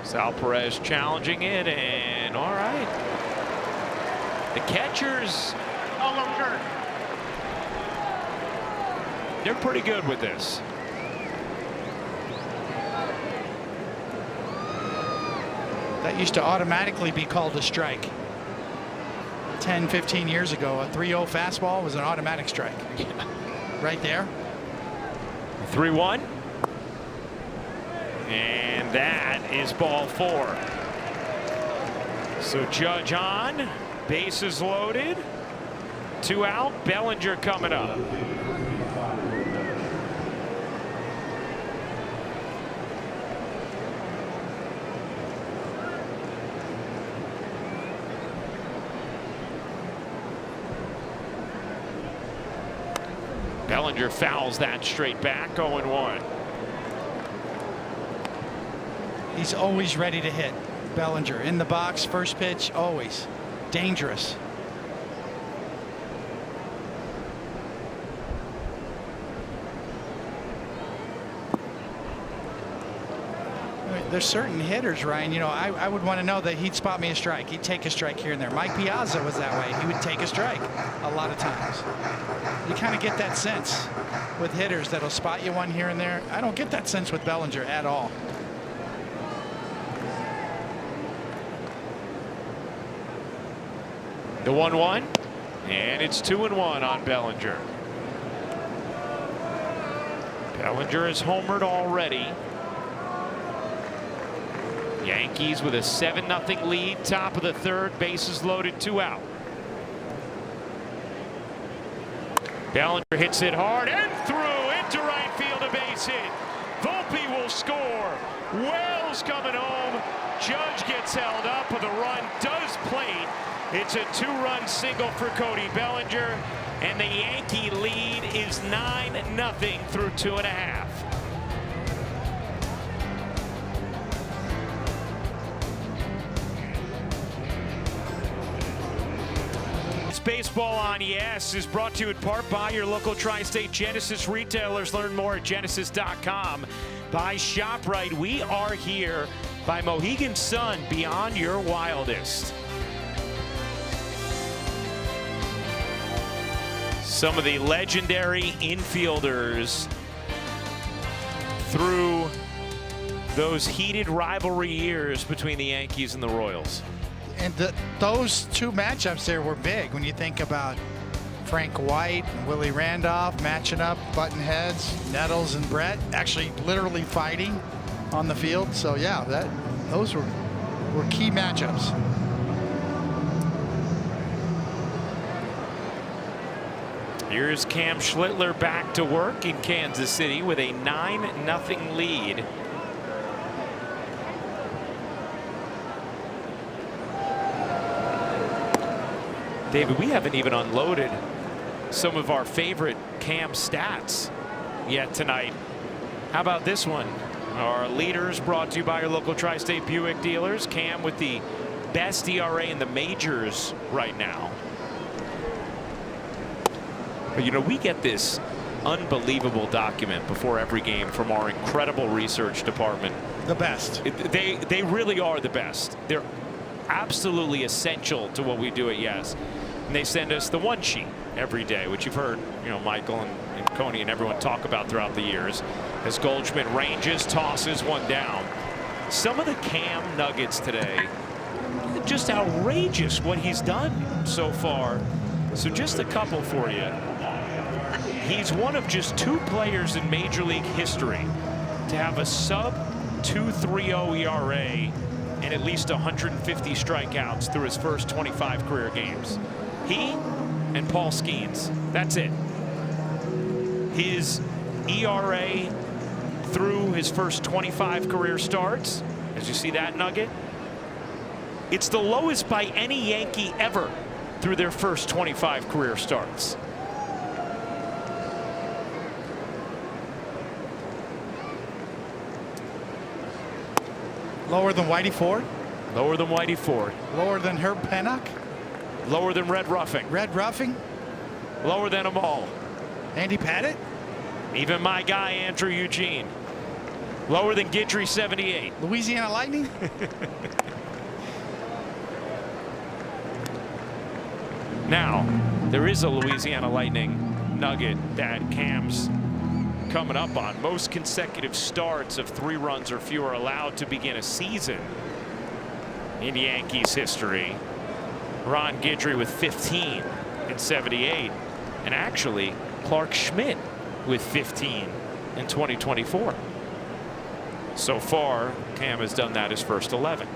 Sal Perez challenging it, and all right. The catchers, they're pretty good with this. That used to automatically be called a strike. 10, 15 years ago, a 3-0 fastball was an automatic strike. Right there. 3-1. And that is ball 4. So Judge on, bases loaded, 2 out, Bellinger coming up. Bellinger fouls that straight back, 0-1. He's always ready to hit. Bellinger in the box, first pitch, always dangerous. There's certain hitters, Ryan, you know, I would want to know that he'd spot me a strike. He'd take a strike here and there. Mike Piazza was that way. He would take a strike a lot of times. You kind of get that sense with hitters that'll spot you one here and there. I don't get that sense with Bellinger at all. The 1-1, and it's 2-1 on Bellinger. Bellinger is homered already. Yankees with a 7-0 lead, top of the 3rd, bases loaded, 2 out. Bellinger hits it hard and through into right field, a base hit. Volpe will score. Wells coming home. Judge gets held up, but the run does plate. It's a 2-run single for Cody Bellinger, and the Yankee lead is 9-0 through 2.5. Baseball on Yes is brought to you in part by your local Tri-State Genesis retailers. Learn more at genesis.com. By ShopRite, we are here. By Mohegan Sun, beyond your wildest. Some of the legendary infielders through those heated rivalry years between the Yankees and the Royals. And those 2 matchups there were big when you think about Frank White and Willie Randolph matching up, button heads, Nettles and Brett actually literally fighting on the field. So yeah, those were key matchups. Here's Cam Schlittler back to work in Kansas City with a 9-0 lead. David, we haven't even unloaded some of our favorite Cam stats yet tonight. How about this one? Our leaders brought to you by your local Tri-State Buick dealers. Cam with the best ERA in the majors right now. But you know, we get this unbelievable document before every game from our incredible research department. The best. They really are the best. They're absolutely essential to what we do at Yes. And they send us the 1 sheet every day, which you've heard, you know, Michael and Coney and everyone talk about throughout the years. As Goldschmidt ranges, tosses one down. Some of the Cam nuggets today, just outrageous what he's done so far. So just a couple for you. He's one of just 2 players in Major League history to have a sub 2.30 ERA and at least 150 strikeouts through his first 25 career games. He and Paul Skeens. That's it. His ERA through his first 25 career starts, as you see that nugget, it's the lowest by any Yankee ever through their first 25 career starts. Lower than Whitey Ford? Lower than Whitey Ford. Lower than Herb Pennock? Lower than Red Ruffing. Red Ruffing? Lower than them all. Andy Pettitte? Even my guy, Andrew Eugene. Lower than Guidry 78. Louisiana Lightning? Now, there is a Louisiana Lightning nugget that Cam's coming up on. Most consecutive starts of 3 runs or fewer allowed to begin a season in Yankees history. Ron Guidry with 15 in 78, and actually Clark Schmidt with 15 in 2024. So far, Cam has done that his first 11.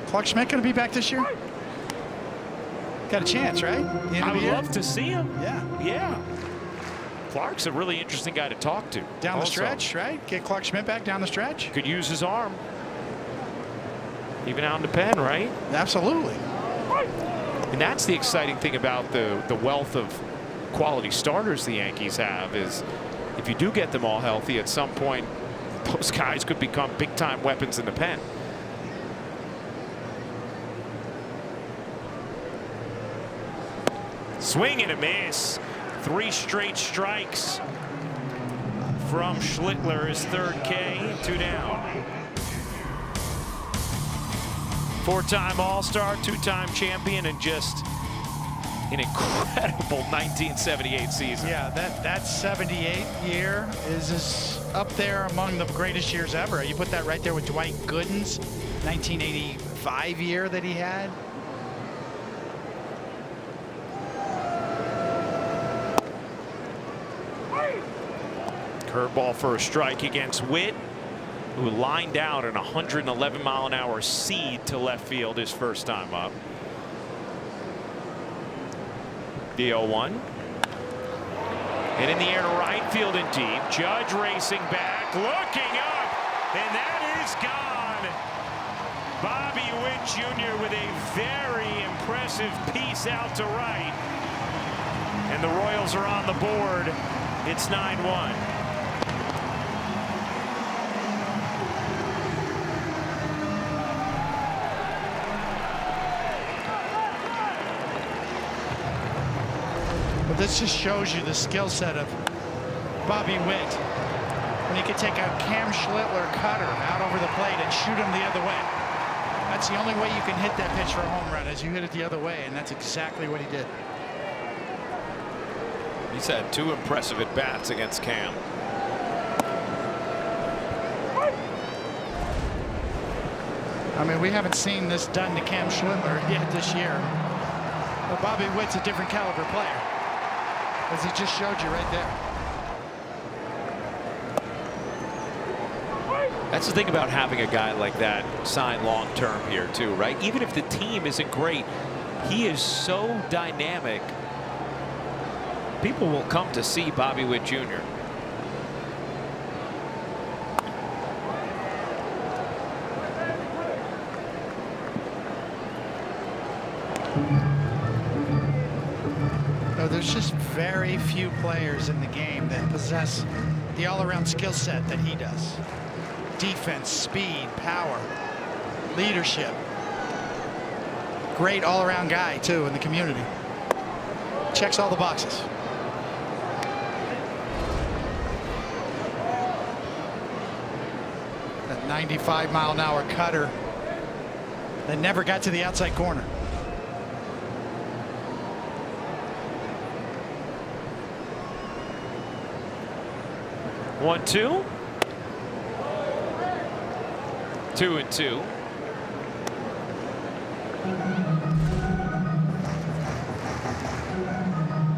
Clark Schmidt going to be back this year? Got a chance, right? I would love to see him. Yeah. Yeah. Clark's a really interesting guy to talk to. Down the also. stretch, right? Get Clark Schmidt back down the stretch. Could use his arm. Even out in the pen, right? Absolutely. And that's the exciting thing about the wealth of quality starters the Yankees have, is if you do get them all healthy, at some point those guys could become big-time weapons in the pen. Swing and a miss. 3 straight strikes from Schlittler, his 3rd K, 2 down. 4-time All-Star, 2-time champion, and just an incredible 1978 season. Yeah, that 78 year is up there among the greatest years ever. You put that right there with Dwight Gooden's 1985 year that he had. Curveball for a strike against Witt, who lined out an 111-mile-an-hour seed to left field his first time up. The 0-1. And in the air to right field and deep. Judge racing back, looking up, and that is gone. Bobby Witt Jr. with a very impressive piece out to right. And the Royals are on the board. It's 9-1. But this just shows you the skill set of Bobby Witt. When he could take a Cam Schlittler cutter out over the plate and shoot him the other way. That's the only way you can hit that pitch for a home run, is you hit it the other way, and that's exactly what he did. He's had 2 impressive at-bats against Cam. I mean, we haven't seen this done to Cam Schlittler yet this year. But Bobby Witt's a different caliber player, as he just showed you right there. That's the thing about having a guy like that sign long-term here too, right? Even if the team isn't great, he is so dynamic. People will come to see Bobby Witt Jr. No, there's just very few players in the game that possess the all-around skill set that he does. Defense, speed, power, leadership. Great all-around guy too in the community. Checks all the boxes. That 95-mile-an-hour cutter that never got to the outside corner. One, 2. 2-2.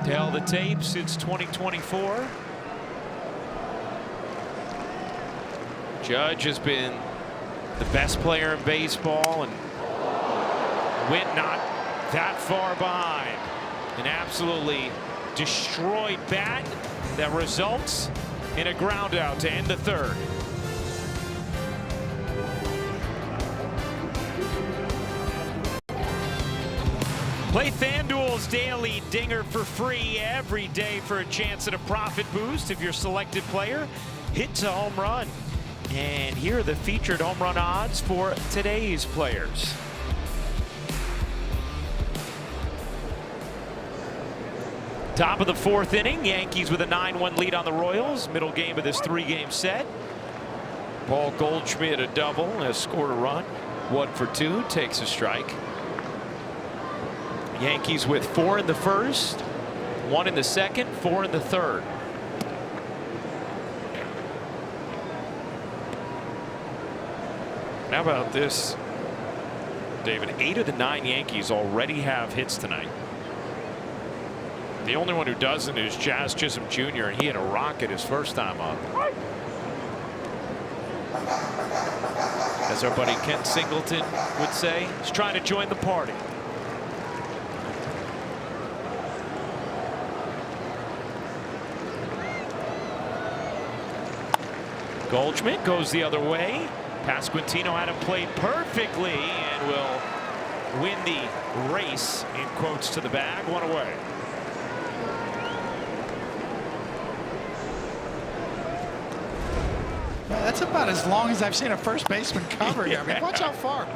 Tell the tape since 2024. Judge has been the best player in baseball, and Witt not that far behind. An absolutely destroyed bat that results in a ground out to end the third. Play FanDuel's daily dinger for free every day for a chance at a profit boost if your selected player hits a home run. And here are the featured home run odds for today's players. Top of the fourth inning, Yankees with a 9-1 lead on the Royals. Middle game of this 3-game set. Paul Goldschmidt a double, has scored a run. 1 for 2, takes a strike. Yankees with 4 in the first, 1 in the second, 4 in the third. How about this, David? 8 of the 9 Yankees already have hits tonight. The only one who doesn't is Jazz Chisholm Jr., and he had a rocket his first time up. As our buddy Ken Singleton would say, he's trying to join the party. Goldschmidt goes the other way. Pasquantino had him played perfectly and will win the race, in quotes, to the bag. 1 away. That's about as long as I've seen a first baseman cover here. I mean, watch how far.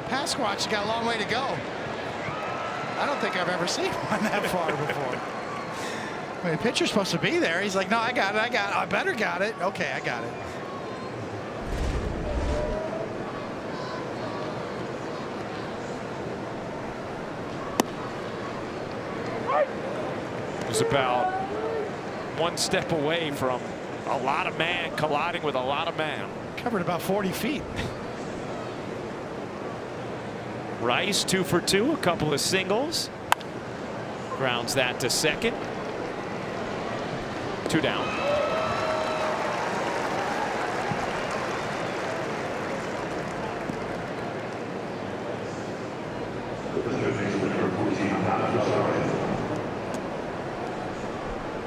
Pasquatch got a long way to go. I don't think I've ever seen one that far before. I mean, the pitcher's supposed to be there. He's like, no, I got it. I better got it. Okay, I got it. It was about 1 step away from a lot of man colliding with a lot of man. Covered about 40 feet. Rice 2 for 2, a couple of singles. Grounds that to second. 2 down.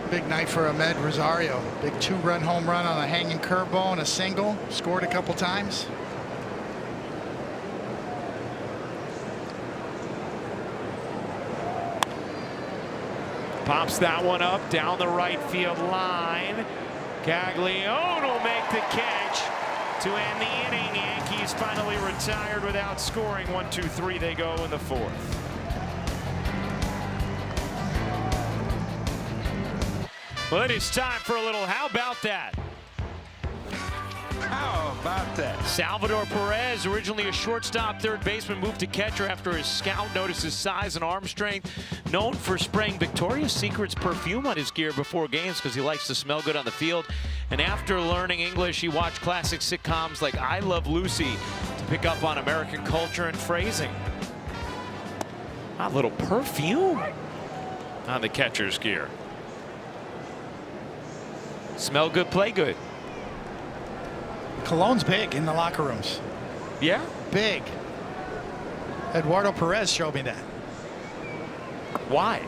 Big night for Ahmed Rosario. Big 2-run home run on a hanging curveball and a single. Scored a couple times. Pops that one up down the right field line. Caglione will make the catch to end the inning. Yankees finally retired without scoring. 1-2-3 they go in the fourth. Well, it is time for a little how about that? How about that? Salvador Perez, originally a shortstop, third baseman, moved to catcher after his scout noticed his size and arm strength. Known for spraying Victoria's Secret's perfume on his gear before games because he likes to smell good on the field. And after learning English, he watched classic sitcoms like I Love Lucy to pick up on American culture and phrasing. A little perfume on the catcher's gear. Smell good, play good. Cologne's big in the locker rooms. Yeah? Big. Eduardo Perez showed me that. Why?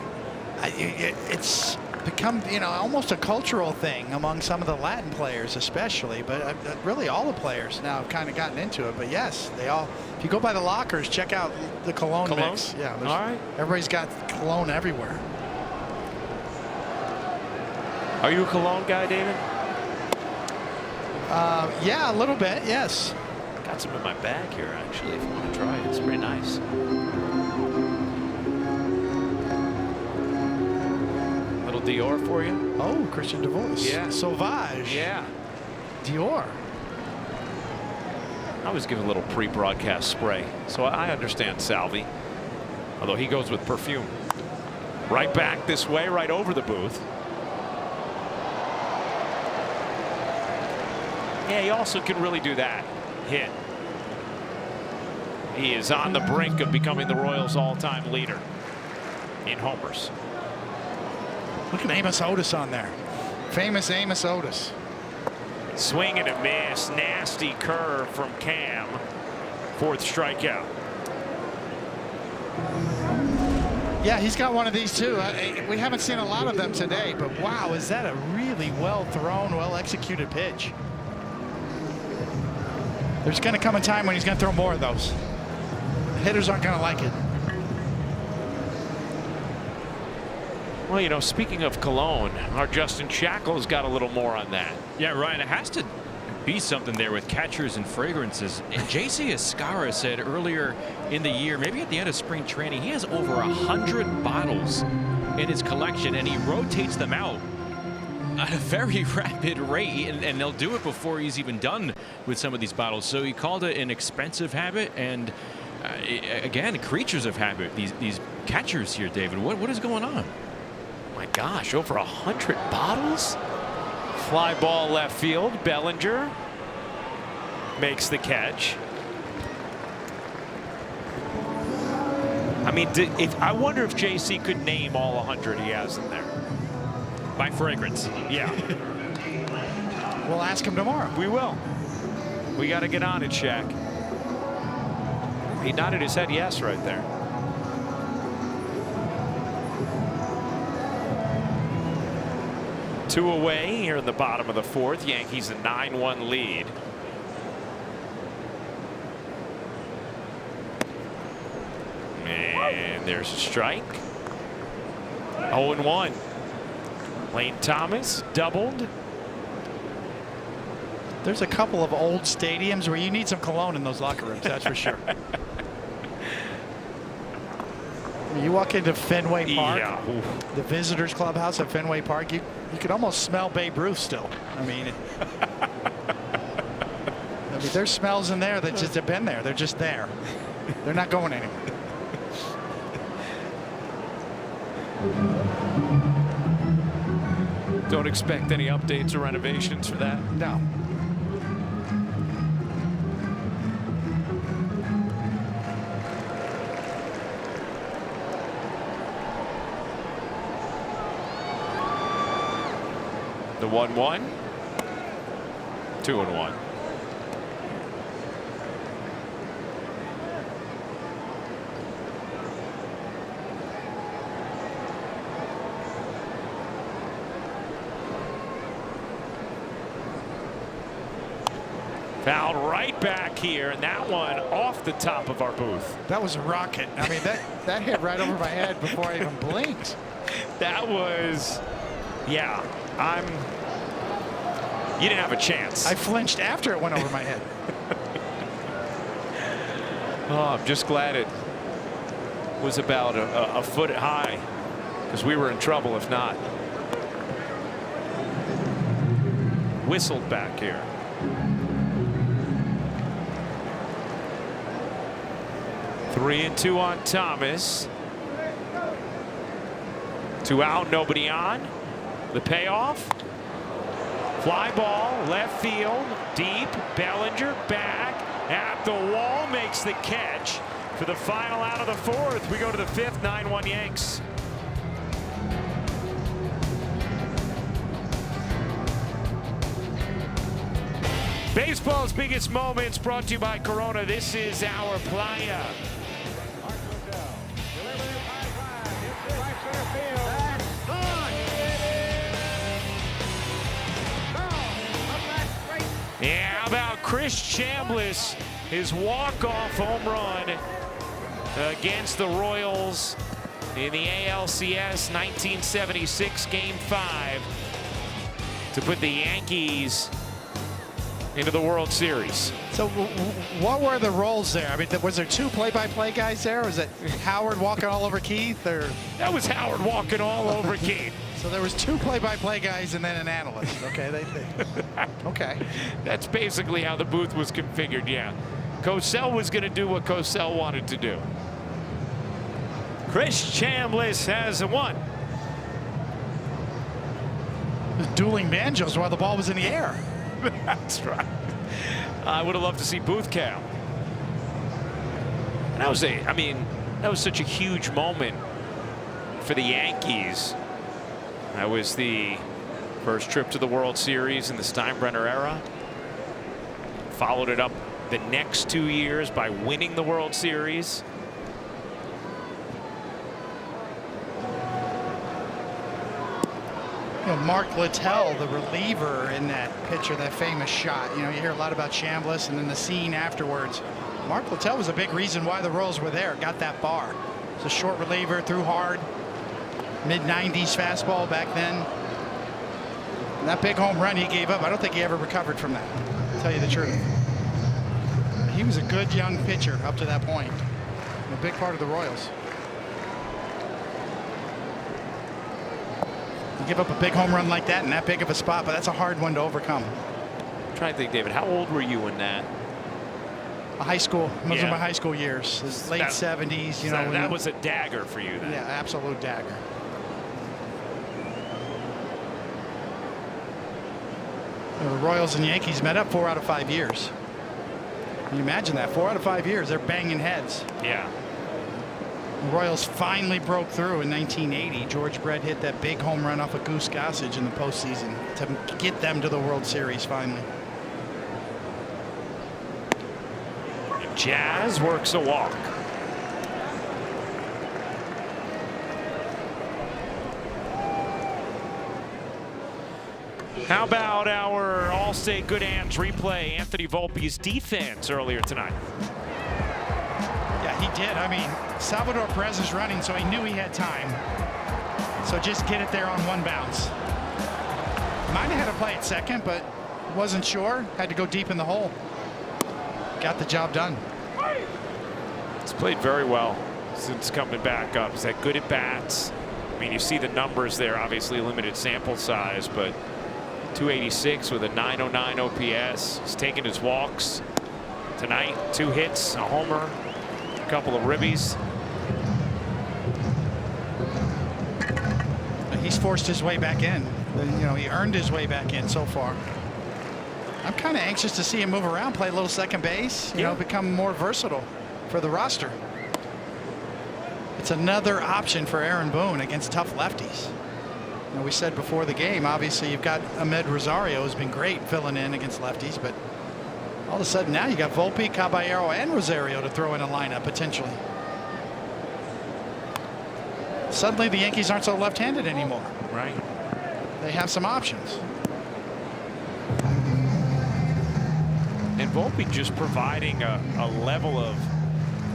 It's become, you know, almost a cultural thing among some of the Latin players especially, but really all the players now have kind of gotten into it. But yes, they all, if you go by the lockers, check out the cologne mix. Yeah, all right. Everybody's got cologne everywhere. Are you a cologne guy, David? Yeah, a little bit, yes. Got some in my bag here, actually, if you want to try it. It's pretty nice. Little Dior for you. Oh, Christian DeVos. Yeah. Sauvage. Yeah. Dior. I always give a little pre-broadcast spray, so I understand Salvi. Although he goes with perfume. Right back this way, right over the booth. Yeah, he also can really do that. Hit. He is on the brink of becoming the Royals' all-time leader in homers. Look at Amos Otis on there. Famous Amos Otis. Swing and a miss. Nasty curve from Cam. 4th strikeout. Yeah, he's got one of these too. We haven't seen a lot of them today, but wow, is that a really well thrown, well executed pitch? There's going to come a time when he's going to throw more of those. Hitters aren't going to like it. Well, you know, speaking of cologne, our Justin Shackle's got a little more on that. Yeah, Ryan, it has to be something there with catchers and fragrances. And J.C. Escara said earlier in the year, maybe at the end of spring training, he has over 100 bottles in his collection, and he rotates them out at a very rapid rate, and they'll do it before he's even done with some of these bottles. So he called it an expensive habit, and again, creatures of habit. These catchers here, David. What is going on? My gosh, over 100 bottles. Fly ball left field. Bellinger makes the catch. I mean, I wonder if JC could name all 100 he has in there. By fragrance. Yeah. We'll ask him tomorrow. We will. We got to get on it, Shaq. He nodded his head yes right there. Two away here in the bottom of the 4th. Yankees a 9-1 lead. And there's a strike. 0-1. Lane Thomas doubled. There's a couple of old stadiums where you need some cologne in those locker rooms, that's for sure. You walk into Fenway Park, the visitors clubhouse at Fenway Park, you could almost smell Babe Ruth still. I mean, there's smells in there that just have been there. They're just there. They're not going anywhere. Don't expect any updates or renovations for that. No. The 1-1. 2-1. Fouled right back here, and that one off the top of our booth. That was a rocket. I mean, that hit right over my head before I even blinked. That was, yeah, you didn't have a chance. I flinched after it went over my head. Oh, I'm just glad it was about a foot high, because we were in trouble if not. Whistled back here. Three and two on Thomas. 2 out, nobody on. The payoff. Fly ball, left field, deep. Bellinger back at the wall, makes the catch for the final out of the 4th. We go to the 5th, 9-1 Yanks. Baseball's biggest moments brought to you by Corona. This is our playa. Yeah, how about Chris Chambliss, his walk-off home run against the Royals in the ALCS 1976 Game 5 to put the Yankees into the World Series. So what were the roles there? I mean, was there 2 play-by-play guys there? Was it Howard walking all over Keith? Or that was Howard walking all over Keith. So there was 2 play-by-play guys and then an analyst. Okay, okay. That's basically how the booth was configured. Yeah, Cosell was going to do what Cosell wanted to do. Chris Chambliss has a 1. Dueling banjos while the ball was in the air. That's right. I would have loved to see booth cam. And that was that was such a huge moment for the Yankees. That was the First trip to the World Series in the Steinbrenner era. Followed it up the next 2 years by winning the World Series. You know, Mark Littell, the reliever in that picture, that famous shot. You know, you hear a lot about Chambliss and then the scene afterwards. Mark Littell was a big reason why the Royals were there, got that bar. It's a short reliever, threw hard, mid-90s fastball back then. And that big home run he gave up, I don't think he ever recovered from that, to tell you the truth. He was a good young pitcher up to that point. A big part of the Royals. You give up a big home run like that in that big of a spot, but that's a hard one to overcome. I'm trying to think, David, how old were you in that? High school. Those Yeah. are my high school years. Late 70s. You know, that was a dagger for you then. Yeah, absolute dagger. You know, the Royals and Yankees met up 4 out of 5 years. Can you imagine that? 4 out of 5 years, they're banging heads. Yeah. The Royals finally broke through in 1980. George Brett hit that big home run off of Goose Gossage in the postseason to get them to the World Series finally. Jazz works a walk. How about our All-State Good Hands replay? Anthony Volpe's defense earlier tonight. Yeah, he did. I mean, Salvador Perez is running, so he knew he had time. So just get it there on one bounce. Might have had to play at second, but wasn't sure. Had to go deep in the hole. Got the job done. He's played very well since coming back up. He's had good at bats. I mean, you see the numbers there, obviously limited sample size, but 286 with a 909 OPS. He's taken his walks tonight. 2 hits, a homer, a couple of ribbies. He's forced his way back in. You know, he earned his way back in so far. I'm kind of anxious to see him move around, play a little second base, you know, become more versatile for the roster. It's another option for Aaron Boone against tough lefties. You know, we said before the game, obviously you've got Ahmed Rosario, who's been great filling in against lefties, but all of a sudden now you got Volpe, Caballero, and Rosario to throw in a lineup potentially. Suddenly the Yankees aren't so left-handed anymore. Right. They have some options. And Volpe just providing a level of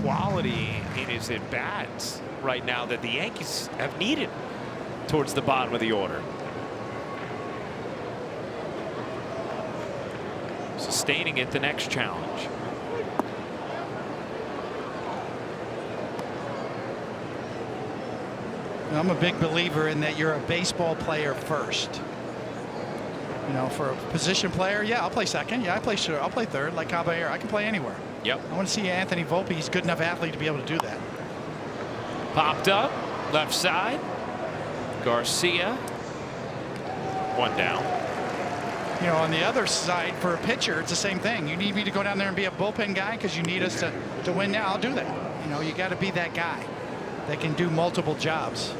quality in his at-bats right now that the Yankees have needed towards the bottom of the order. Sustaining it the next challenge. I'm a big believer in that you're a baseball player first. You know, for a position player, yeah, I'll play second. Yeah, I'll play third, like Caballero. I can play anywhere. Yep. I want to see Anthony Volpe. He's a good enough athlete to be able to do that. Popped up, left side. Garcia. 1 down. You know, on the other side, for a pitcher, it's the same thing. You need me to go down there and be a bullpen guy because you need us to win now. I'll do that. You know, you got to be that guy that can do multiple jobs.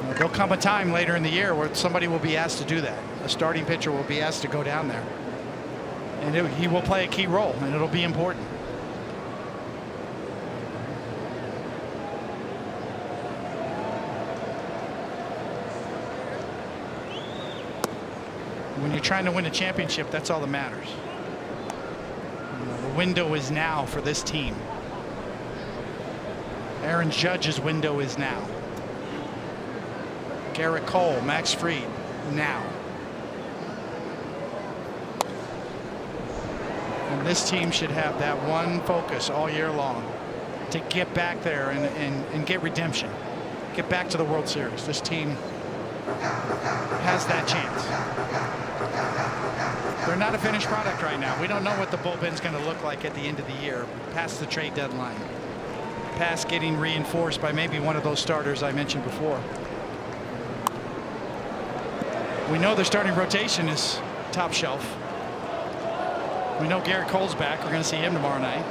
You know, there'll come a time later in the year where somebody will be asked to do that. A starting pitcher will be asked to go down there. And he will play a key role, and it'll be important. When you're trying to win a championship, that's all that matters. You know, the window is now for this team. Aaron Judge's window is now. Garrett Cole, Max Fried, now. And this team should have that one focus all year long to get back there and get redemption. Get back to the World Series. This team has that chance. They're not a finished product right now. We don't know what the bullpen's going to look like at the end of the year, past the trade deadline, past getting reinforced by maybe one of those starters I mentioned before. We know their starting rotation is top shelf. We know Garrett Cole's back. We're going to see him tomorrow night.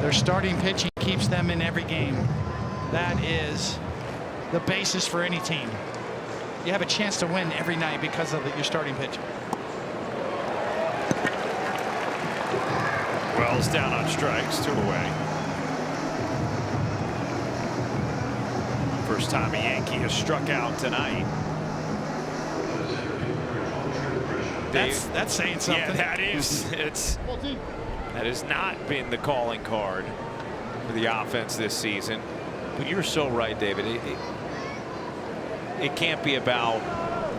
Their starting pitching keeps them in every game. That is the basis for any team. You have a chance to win every night because of your starting pitcher. Wells down on strikes, 2 away. First time a Yankee has struck out tonight. That's saying something. Yeah, that is. That has not been the calling card for the offense this season. But you're so right, David. It can't be about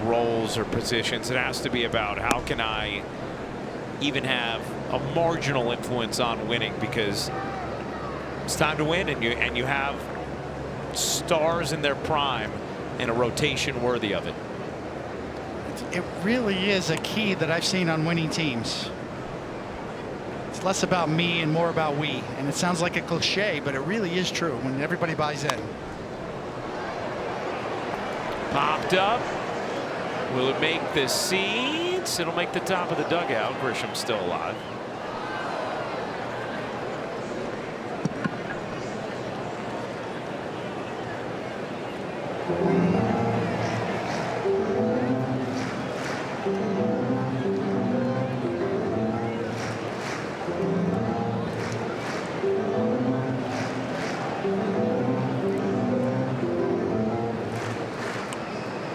roles or positions. It has to be about how can I even have a marginal influence on winning, because it's time to win, and you have stars in their prime and a rotation worthy of it. It really is a key that I've seen on winning teams. It's less about me and more about we. And it sounds like a cliche, but it really is true when everybody buys in. Popped up. Will it make the seats? It'll make the top of the dugout. Grisham's still alive.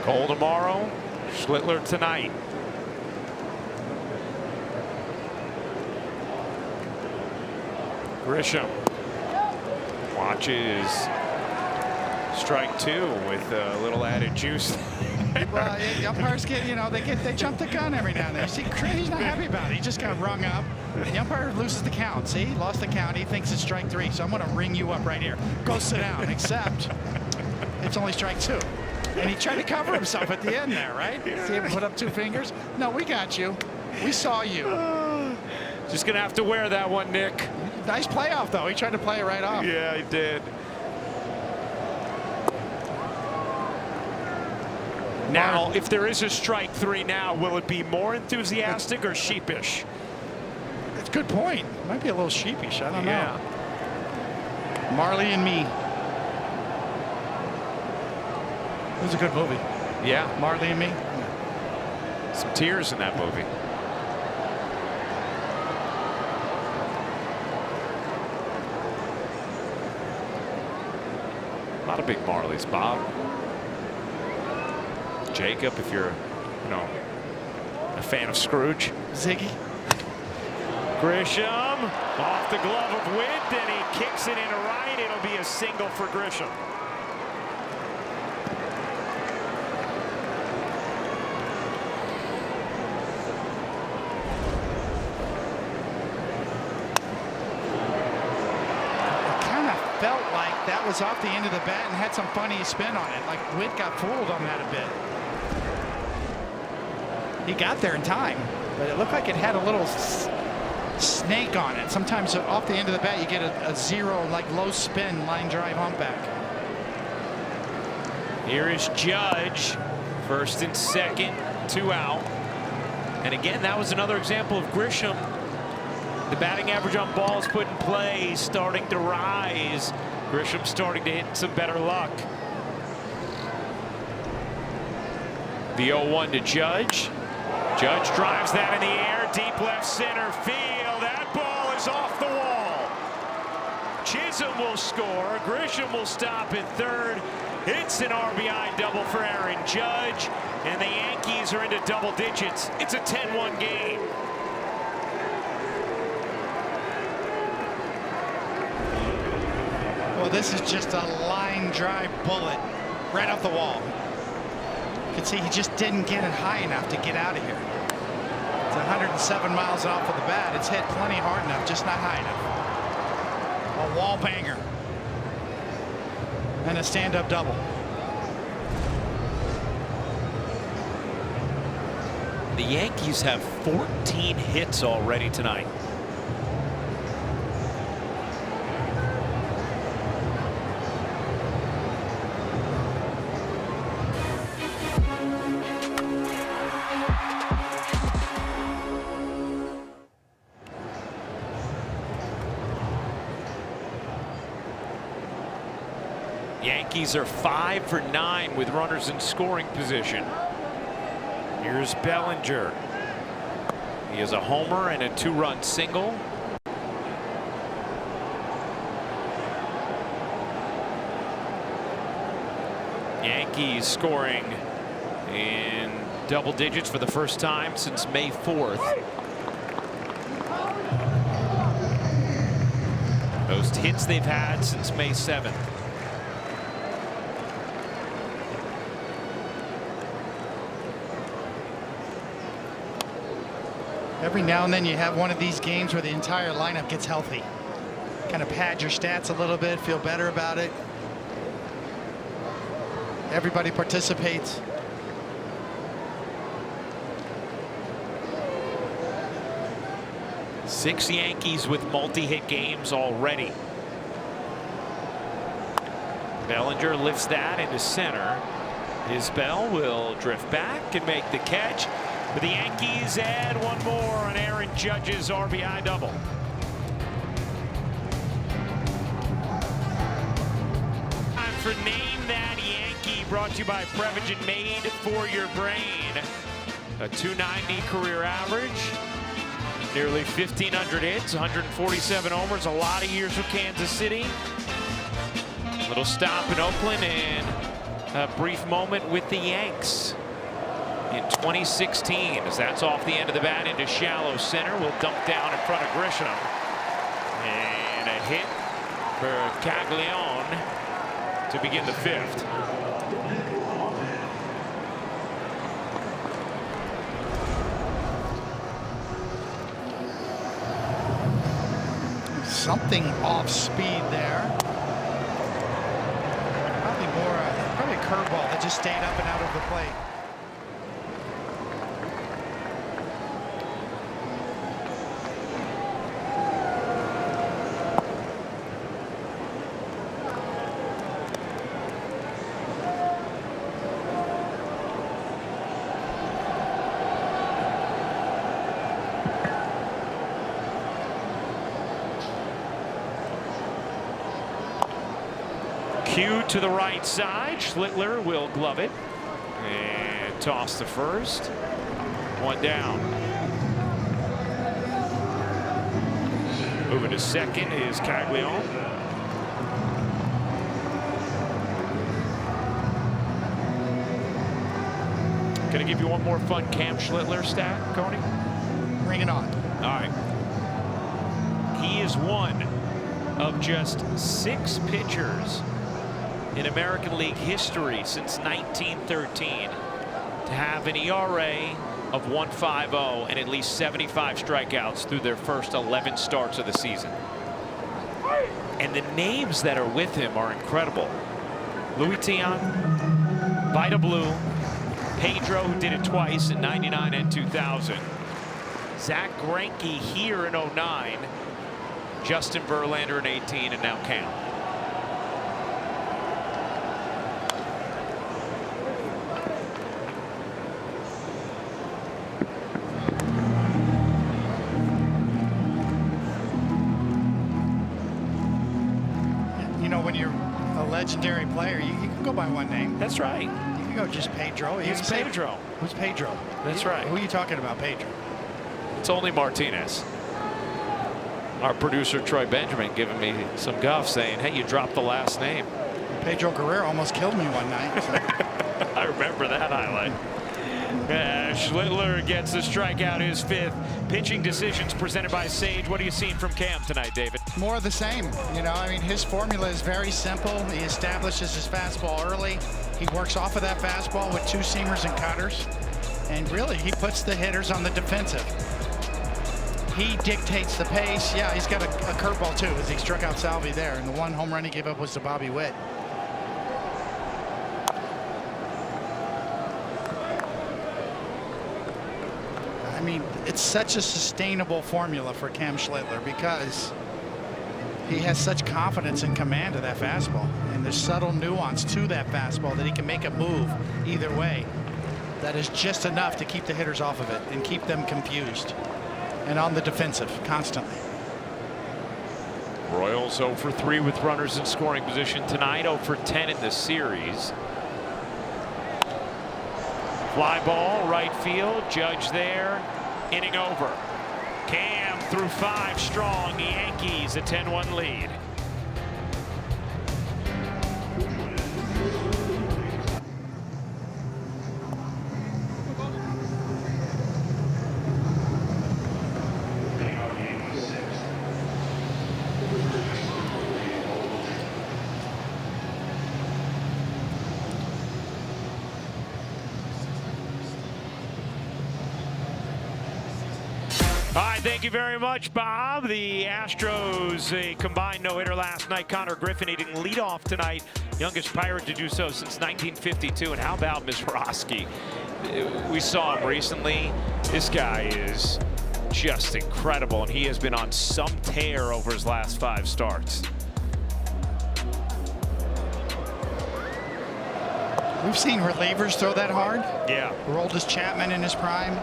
Cole tomorrow, Schlittler tonight. Grisham watches strike 2 with a little added juice. Well, the umpires get, they jump the gun every now and then. See, he's not happy about it. He just got rung up. The umpire loses the count. See, he lost the count. He thinks it's strike 3, so I'm going to ring you up right here. Go sit down. Except it's only strike 2. And he tried to cover himself at the end there, right? See him put up 2 fingers? No, we got you. We saw you. Just going to have to wear that one, Nick. Nice playoff, though. He tried to play it right off. Yeah, he did. Now, if there is a strike 3 now, will it be more enthusiastic or sheepish? That's a good point. Might be a little sheepish. I don't know. Marley and Me. It was a good movie. Yeah. Marley and Me. Some tears in that movie. A lot of big Marleys, Bob. Jacob, if you're, a fan of Scrooge. Ziggy. Grisham off the glove of Witt, and he kicks it into right. It'll be a single for Grisham. Felt like that was off the end of the bat and had some funny spin on it. Like Witt got fooled on that a bit. He got there in time, but it looked like it had a little snake on it. Sometimes off the end of the bat you get a zero, like low spin line drive hump back. Here is Judge, first and second, 2 out. And again, that was another example of Grisham. The batting average on balls put in play starting to rise. Grisham starting to hit some better luck. The 0-1 to Judge. Judge drives that in the air, deep left center field. That ball is off the wall. Chisholm will score. Grisham will stop at third. It's an RBI double for Aaron Judge, and the Yankees are into double digits. It's a 10-1 game. Well, this is just a line drive bullet right off the wall. You can see he just didn't get it high enough to get out of here. It's 107 miles off of the bat. It's hit plenty hard enough, just not high enough. A wall banger. And a stand-up double. The Yankees have 14 hits already tonight. Yankees are 5 for 9 with runners in scoring position. Here's Bellinger. He has a homer and a 2-run single. Yankees scoring in double digits for the first time since May 4th. Most hits they've had since May 7th. Every now and then you have one of these games where the entire lineup gets healthy. Kind of pad your stats a little bit, feel better about it. Everybody participates. Six Yankees with multi-hit games already. Bellinger lifts that into center. Isbell will drift back and make the catch. But the Yankees add one more on Aaron Judge's RBI double. Time for Name That Yankee, brought to you by Prevagen, made for your brain. A .290 career average. Nearly 1,500 hits, 147 homers, a lot of years with Kansas City. Little stop in Oakland and a brief moment with the Yanks in 2016, as that's off the end of the bat into shallow center. Will dump down in front of Grisham. And a hit for Caglione to begin the 5th. Something off speed there. Probably a curveball that just stayed up and out of the plate. Cue to the right side. Schlittler will glove it and toss to first. One down. Moving to second is Caglione. Gonna give you one more fun Cam Schlittler stat, Coney. Bring it on. All right. He is one of just 6 pitchers in American League history since 1913 to have an ERA of 1.50 and at least 75 strikeouts through their first 11 starts of the season. And the names that are with him are incredible. Louis Tiant, Vida Blue, Pedro, who did it twice in '99 and 2000, Zach Greinke here in '09, Justin Verlander in '18, and now Cam. When you're a legendary player, you can go by one name. That's right. You can go just Pedro. It's Pedro. Who's Pedro? That's right. Who are you talking about, Pedro? It's only Martinez. Our producer Troy Benjamin giving me some guff, saying, "Hey, you dropped the last name." Pedro Guerrero almost killed me one night. So. I remember that highlight. Schlittler gets the strikeout, his 5th. Pitching decisions presented by Sage. What are you seeing from Cam tonight, David? More of the same. You know, I mean, his formula is very simple. He establishes his fastball early. He works off of that fastball with 2 seamers and cutters. And really, he puts the hitters on the defensive. He dictates the pace. Yeah, he's got a curveball too, as he struck out Salvi there. And the one home run he gave up was to Bobby Witt. I mean, it's such a sustainable formula for Cam Schlittler because he has such confidence and command of that fastball. And there's subtle nuance to that fastball that he can make a move either way. That is just enough to keep the hitters off of it and keep them confused and on the defensive constantly. Royals 0 for 3 with runners in scoring position tonight, 0 for 10 in the series. Fly ball, right field, Judge there, inning over. Cam through 5 strong, the Yankees a 10-1 lead. All right, thank you very much, Bob. The Astros, a combined no-hitter last night. Connor Griffin hitting leadoff tonight. Youngest Pirate to do so since 1952. And how about Mizrachi? We saw him recently. This guy is just incredible, and he has been on some tear over his last 5 starts. We've seen relievers throw that hard. Yeah. Aroldis Chapman in his prime.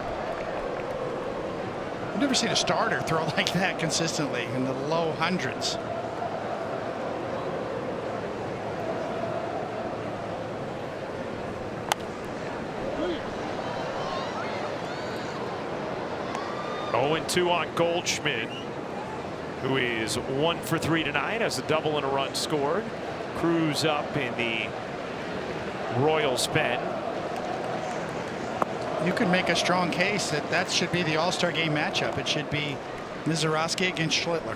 I've never seen a starter throw like that consistently in the low hundreds. Oh, 2 on Goldschmidt, who is 1 for 3 tonight, has a double and a run scored. Cruz up in the Royals pen. You could make a strong case that that should be the All-Star Game matchup. It should be Mizrachi against Schlittler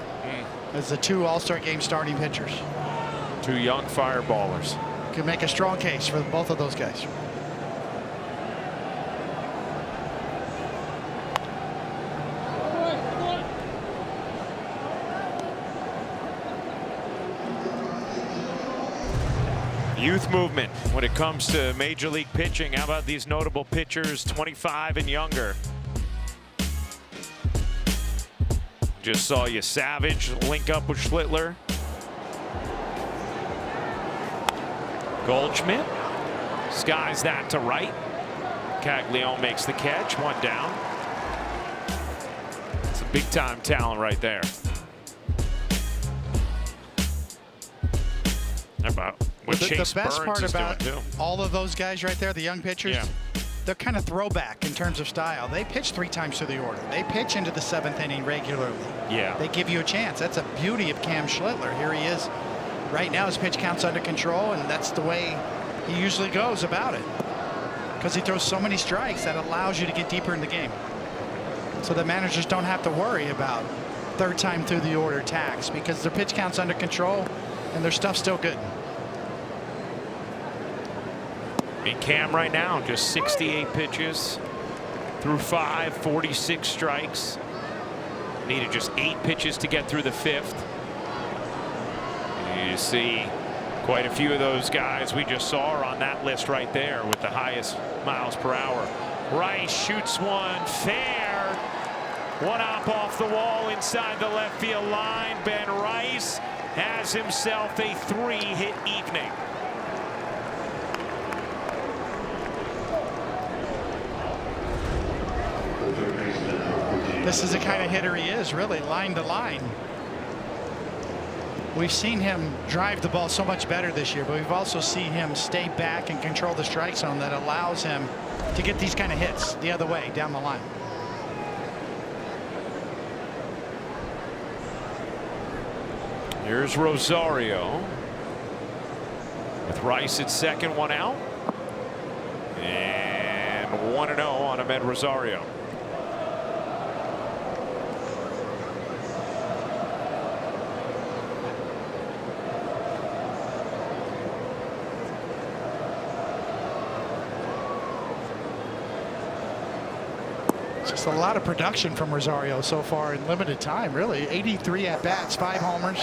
as the 2 All-Star Game starting pitchers. 2 young fireballers. You could make a strong case for both of those guys. Youth movement when it comes to Major League pitching. How about these notable pitchers 25 and younger? Just saw you Savage link up with Schlittler. Goldschmidt skies that to right. Caglione makes the catch, 1 down. It's a big time talent right there. How about what Chase the best Burns part is about doing too. all of those guys right there, the young pitchers, they're kind of throwback in terms of style. They pitch 3 times through the order. They pitch into the 7th inning regularly. Yeah. They give you a chance. That's a beauty of Cam Schlittler. Here he is. Right now his pitch count's under control, and that's the way he usually goes about it. Because he throws so many strikes that allows you to get deeper in the game. So the managers don't have to worry about 3rd time through the order tax because their pitch count's under control and their stuff's still good. In Cam right now, just 68 pitches through 5, 46 strikes. Needed just 8 pitches to get through the 5th. You see quite a few of those guys we just saw are on that list right there with the highest miles per hour. Rice shoots one fair. 1 hop off the wall inside the left field line. Ben Rice has himself a 3-hit evening. This is the kind of hitter he is, really, line to line. We've seen him drive the ball so much better this year, but we've also seen him stay back and control the strike zone that allows him to get these kind of hits the other way down the line. Here's Rosario with Rice at second, 1 out, and 1-0 on Ahmed Rosario. Just a lot of production from Rosario so far in limited time, really. 83 at-bats, 5 homers,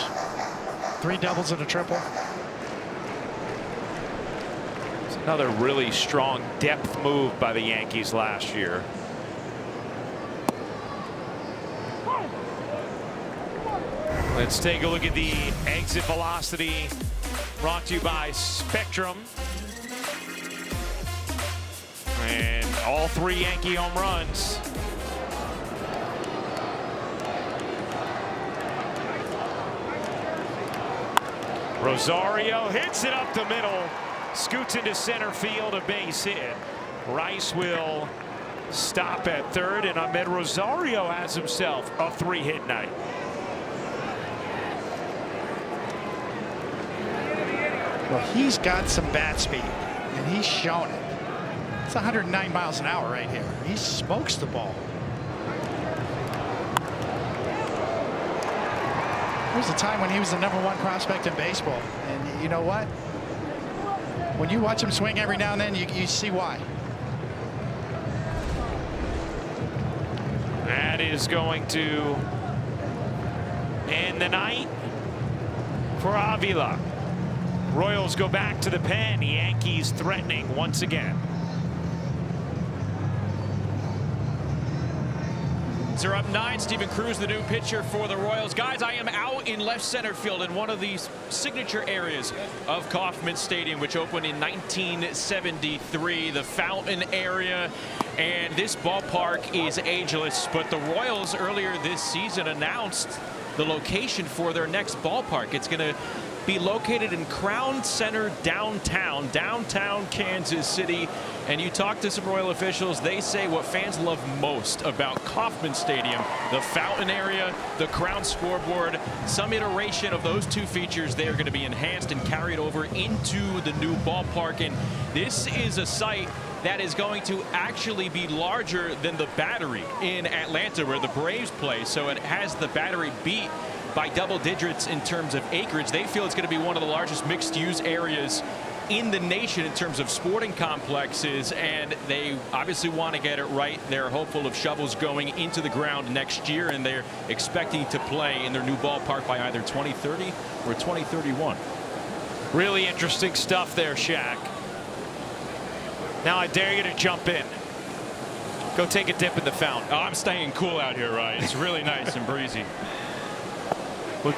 3 doubles and a triple. It's another really strong depth move by the Yankees last year. Let's take a look at the exit velocity brought to you by Spectrum. And all 3 Yankee home runs. Rosario hits it up the middle, scoots into center field, a base hit. Rice will stop at third, and Ahmed Rosario has himself a 3-hit night. Well, he's got some bat speed, and he's shown it. It's 109 miles an hour right here. He smokes the ball. There's a time when he was the #1 prospect in baseball, and you know what? When you watch him swing every now and then, you see why. That is going to end the night for Avila. Royals go back to the pen. Yankees threatening once again. They're up 9. Steven Cruz, the new pitcher for the Royals. Guys, I am out in left center field in one of these signature areas of Kauffman Stadium, which opened in 1973, the Fountain area. And this ballpark is ageless, but the Royals earlier this season announced the location for their next ballpark. It's going to be located in Crown Center downtown Kansas City. And you talk to some Royal officials, they say what fans love most about Kauffman Stadium, the fountain area, the Crown scoreboard, some iteration of those two features, they are going to be enhanced and carried over into the new ballpark. And this is a site that is going to actually be larger than the Battery in Atlanta, where the Braves play. So it has the Battery beat by double digits in terms of acreage. They feel it's going to be one of the largest mixed-use areas in the nation in terms of sporting complexes, and they obviously want to get it right. They're hopeful of shovels going into the ground next year, and they're expecting to play in their new ballpark by either 2030 or 2031. Really interesting stuff there, Shaq. Now I dare you to jump in. Go take a dip in the fountain. Oh, I'm staying cool out here, right? It's really nice and breezy. Well,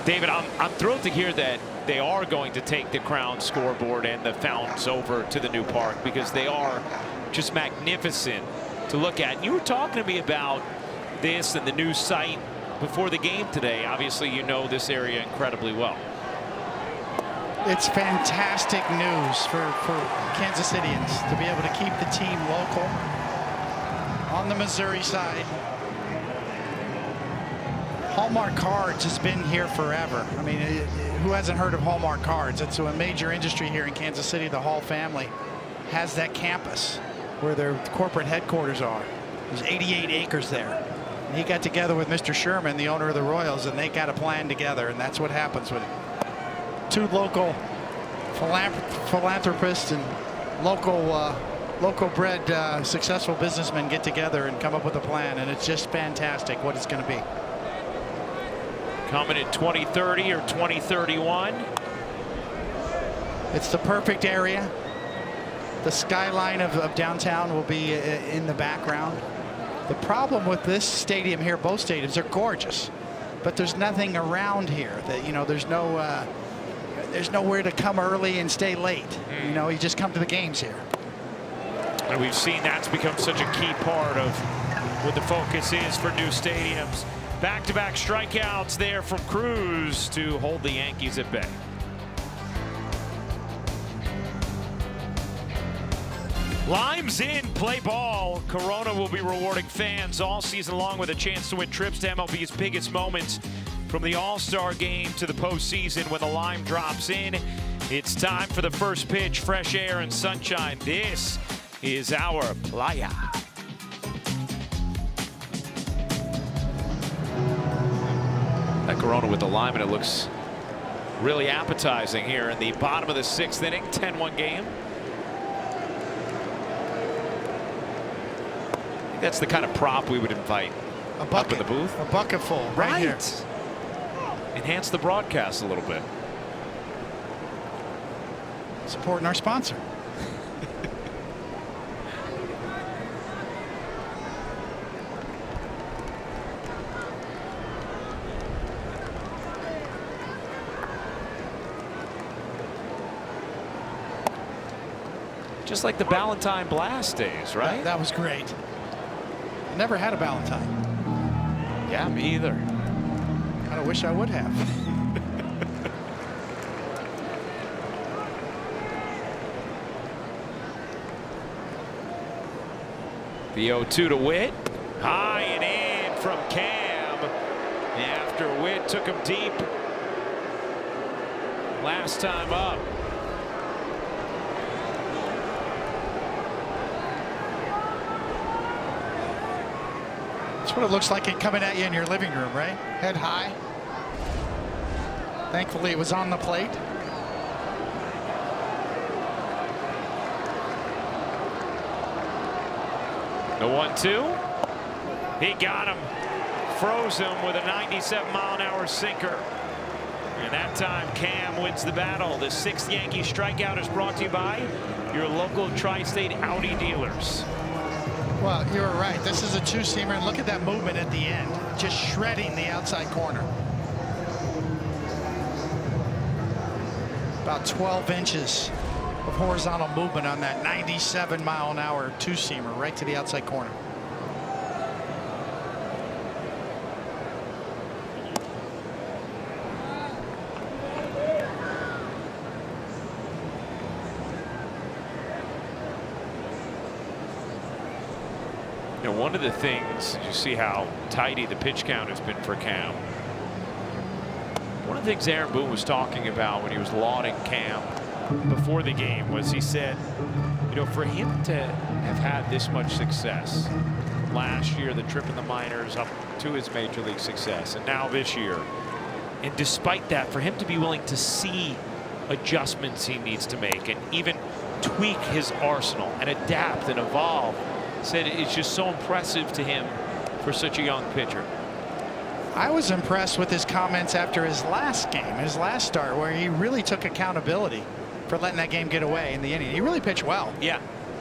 David, I'm thrilled to hear that they are going to take the Crown scoreboard and the fountains over to the new park, because they are just magnificent to look at. You were talking to me about this and the new site before the game today. Obviously, you know this area incredibly well. It's fantastic news for Kansas Cityans to be able to keep the team local on the Missouri side. Hallmark Cards has been here forever. I mean, who hasn't heard of Hallmark Cards? It's a major industry here in Kansas City. The Hall family has that campus where their corporate headquarters are. There's 88 acres there. And he got together with Mr. Sherman, the owner of the Royals, and they got a plan together, and that's what happens when two local philanthropists and local bred successful businessmen get together and come up with a plan, and it's just fantastic what it's going to be. Coming in 2030 or 2031. It's the perfect area. The skyline of downtown will be in the background. The problem with this stadium here, both stadiums are gorgeous, but there's nothing around here. That, you know, there's nowhere to come early and stay late. You know, you just come to the games here. And we've seen that's become such a key part of what the focus is for new stadiums. Back-to-back strikeouts there from Cruz to hold the Yankees at bay. Lime's in, play ball. Corona will be rewarding fans all season long with a chance to win trips to MLB's biggest moments, from the All-Star game to the postseason. When the Lime drops in, it's time for the first pitch, fresh air and sunshine. This is our playa. That Corona with the lime, and it looks really appetizing here in the bottom of the 6th inning, 10-1 game. I think that's the kind of prop we would invite up in the booth. A bucket full right here. Enhance the broadcast a little bit. Supporting our sponsor. Just like the Ballantine Blast days, right? That was great. Never had a Ballantine. Yeah, me either. Kind of wish I would have. The 0-2 to Witt. High and in from Cam. After Witt took him deep last time up. That's what it looks like it coming at you in your living room, right? Head high. Thankfully, it was on the plate. The 1-2. He got him. Froze him with a 97-mile-an-hour sinker. And that time, Cam wins the battle. The 6th Yankee strikeout is brought to you by your local tri-state Audi dealers. Well, you're right. This is a two-seamer, and look at that movement at the end. Just shredding the outside corner. About 12 inches of horizontal movement on that 97-mile-an-hour two-seamer right to the outside corner. You know, one of the things, you see how tidy the pitch count has been for Cam. One of the things Aaron Boone was talking about when he was lauding Cam before the game was he said, you know, for him to have had this much success last year, the trip in the minors up to his major league success, and now this year, and despite that, for him to be willing to see adjustments he needs to make and even tweak his arsenal and adapt and evolve, said it's just so impressive to him for such a young pitcher. I was impressed with his comments after his last game, his last start, where he really took accountability for letting that game get away in the inning. He really pitched well. Yeah.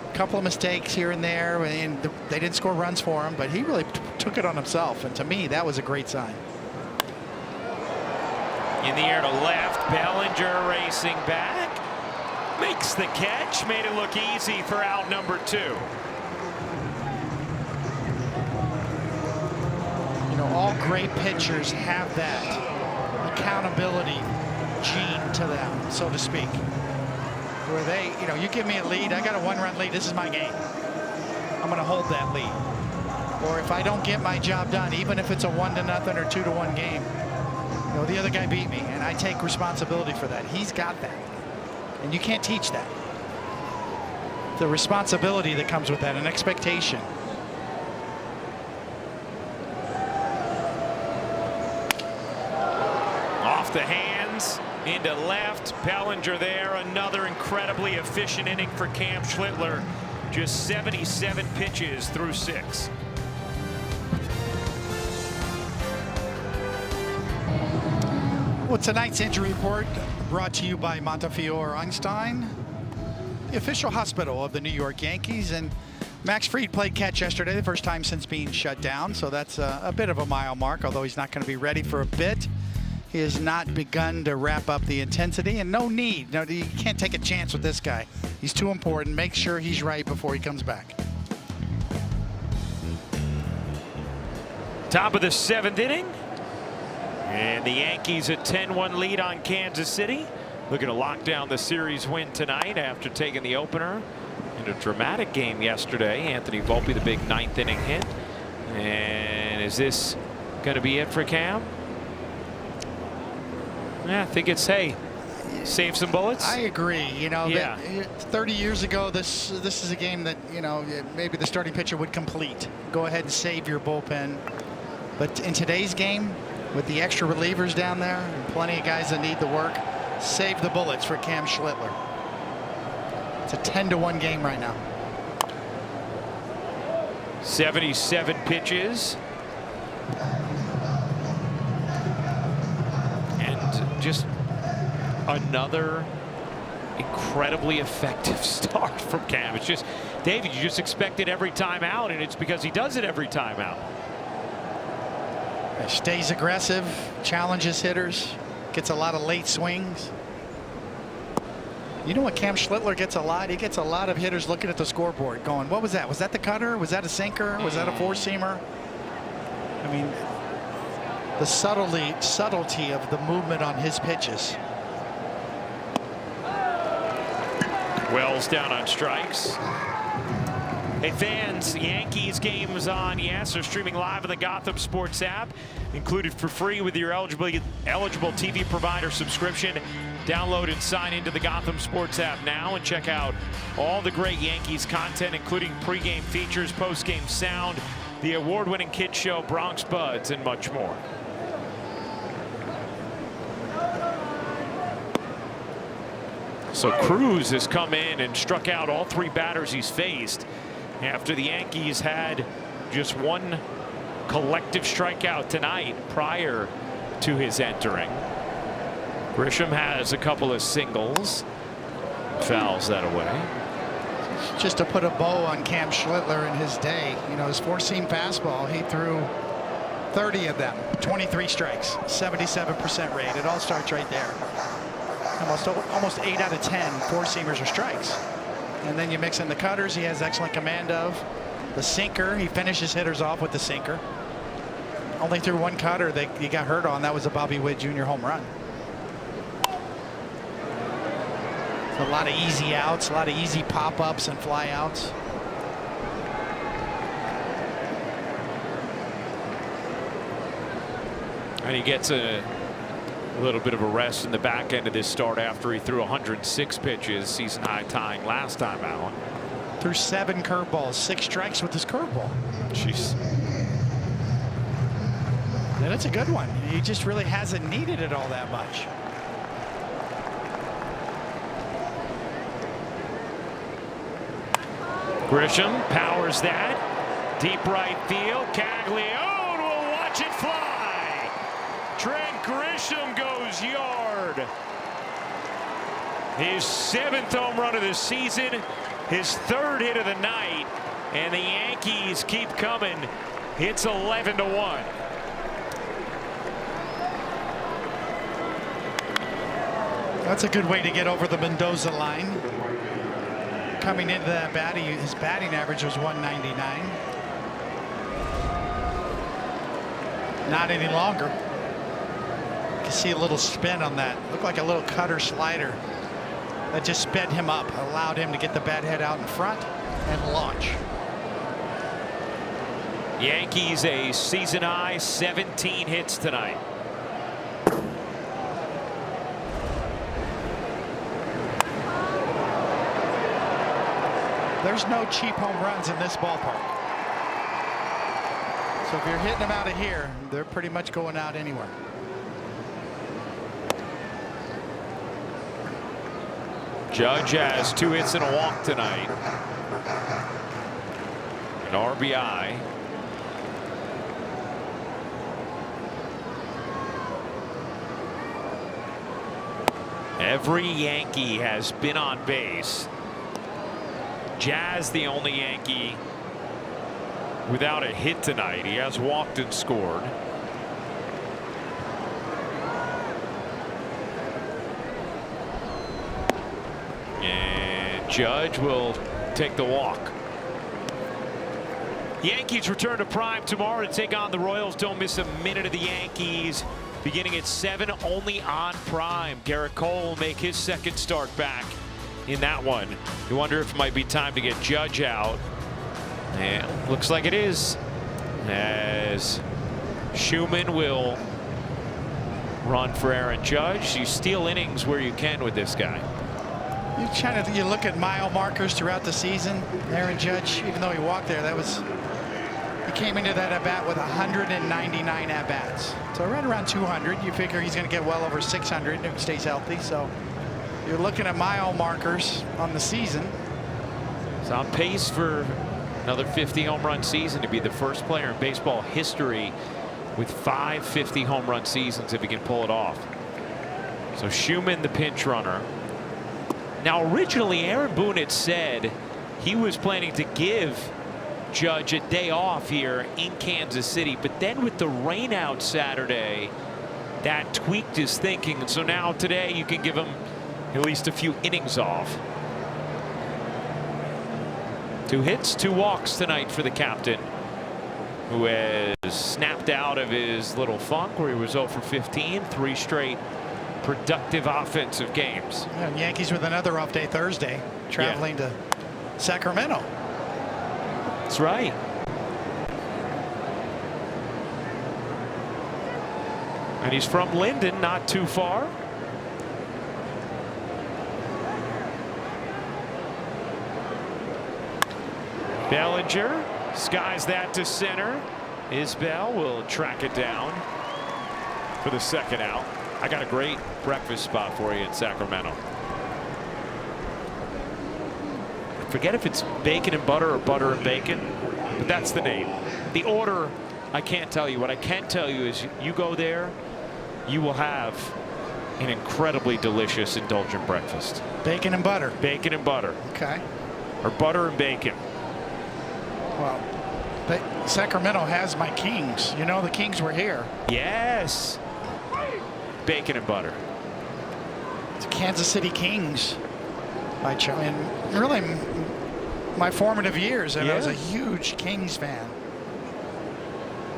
A couple of mistakes here and there, and they didn't score runs for him, but he really took it on himself, and to me, that was a great sign. In the air to left, Bellinger racing back, makes the catch, made it look easy for out number 2. You know, all great pitchers have that accountability gene to them, so to speak, where they, you know, you give me a lead, I got a 1-run lead, this is my game. I'm going to hold that lead. Or if I don't get my job done, even if it's a 1-0 or 2-1 game, you know, the other guy beat me, and I take responsibility for that. He's got that, and you can't teach that. The responsibility that comes with that, an expectation. Off the hands, into left, Bellinger there. Another incredibly efficient inning for Cam Schlittler. Just 77 pitches through 6. Well, tonight's injury report brought to you by Montefiore Einstein, the official hospital of the New York Yankees. And Max Fried played catch yesterday, the first time since being shut down, so that's a bit of a mile mark, although he's not going to be ready for a bit. He has not begun to wrap up the intensity, and no need. No, you can't take a chance with this guy. He's too important. Make sure he's right before he comes back. Top of the 7th inning. And the Yankees a 10-1 lead on Kansas City. Looking to lock down the series win tonight after taking the opener in a dramatic game yesterday. Anthony Volpe, the big 9th inning hit. And is this going to be it for Cam? Yeah, I think it's, hey, save some bullets. I agree. You know, yeah. 30 years ago, this is a game that, you know, maybe the starting pitcher would complete. Go ahead and save your bullpen. But in today's game, with the extra relievers down there and plenty of guys that need the work, save the bullets for Cam Schlittler. It's a 10-1 game right now. 77 pitches. And just another incredibly effective start from Cam. It's just, David, you just expect it every time out, and it's because he does it every time out. Stays aggressive, challenges hitters, gets a lot of late swings. You know what Cam Schlittler gets a lot? He gets a lot of hitters looking at the scoreboard going, what was that? Was that the cutter? Was that a sinker? Was that a four-seamer? I mean, the subtlety of the movement on his pitches. Wells down on strikes. Hey fans, Yankees games on, yes, are streaming live on the Gotham Sports app, included for free with your eligible TV provider subscription. Download and sign into the Gotham Sports app now and check out all the great Yankees content, including pregame features, postgame sound, the award-winning kids show Bronx Buds, and much more. So Cruz has come in and struck out all 3 batters he's faced after the Yankees had just 1 collective strikeout tonight prior to his entering. Grisham has a couple of singles, fouls that away. Just to put a bow on Cam Schlittler in his day, you know, his 4-seam fastball, he threw 30 of them, 23 strikes, 77% rate. It all starts right there. Almost 8 out of 10 4-seamers are strikes. And then you mix in the cutters he has excellent command of. The sinker, he finishes hitters off with the sinker. Only threw 1 cutter that he got hurt on. That was a Bobby Witt Jr. home run. A lot of easy outs, a lot of easy pop-ups and fly-outs. And he gets a little bit of a rest in the back end of this start after he threw 106 pitches, season high tying last time out. Threw 7 curveballs, 6 strikes with his curveball. Jeez. Yeah, that's a good one. He just really hasn't needed it all that much. Grisham powers that. Deep right field. Caglione will watch it fly. Trent Grisham goes yard. His 7th home run of the season, his 3rd hit of the night, and the Yankees keep coming. It's 11-1. That's a good way to get over the Mendoza line. Coming into that his batting average was 199. Not any longer. You can see a little spin on that. Looked like a little cutter slider that just sped him up, allowed him to get the bat head out in front and launch. Yankees a season high 17 hits tonight. There's no cheap home runs in this ballpark. So if you're hitting them out of here, they're pretty much going out anywhere. Judge has 2 hits and a walk tonight. An RBI. Every Yankee has been on base. Jazz the only Yankee without a hit tonight. He has walked and scored. And Judge will take the walk. Yankees return to Prime tomorrow to take on the Royals. Don't miss a minute of the Yankees. Beginning at 7, only on Prime. Garrett Cole will make his 2nd start back in that one. You wonder if it might be time to get Judge out. And looks like it is, as Schumann will run for Aaron Judge. You steal innings where you can with this guy. You look at mile markers throughout the season. Aaron Judge, even though he walked there, he came into that at bat with 199 at bats. So right around 200. You figure he's going to get well over 600 if he stays healthy. So you're looking at mile markers on the season. He's on pace for another 50 home run season to be the first player in baseball history with 5 50 home run seasons if he can pull it off. So Schumann, the pinch runner. Now originally Aaron Boone had said he was planning to give Judge a day off here in Kansas City, but then with the rain out Saturday, that tweaked his thinking, and so now today you can give him at least a few innings off. 2 hits, 2 walks tonight for the captain, who has snapped out of his little funk where he was 0 for 15, 3 straight productive offensive games. And Yankees with another off day Thursday, traveling to Sacramento. That's right. And he's from Linden, not too far. Bellinger skies that to center. Isbell will track it down for the second out. I got a great breakfast spot for you in Sacramento. Forget if it's bacon and butter or butter and bacon, but that's the name. The order, I can't tell you. What I can tell you is you go there, you will have an incredibly delicious, indulgent breakfast. Bacon and butter. Bacon and butter. Okay. Or butter and bacon. Well, Sacramento has my Kings. You know the Kings were here. Yes. Bacon and butter. It's Kansas City Kings. And really, my formative years, and I was a huge Kings fan.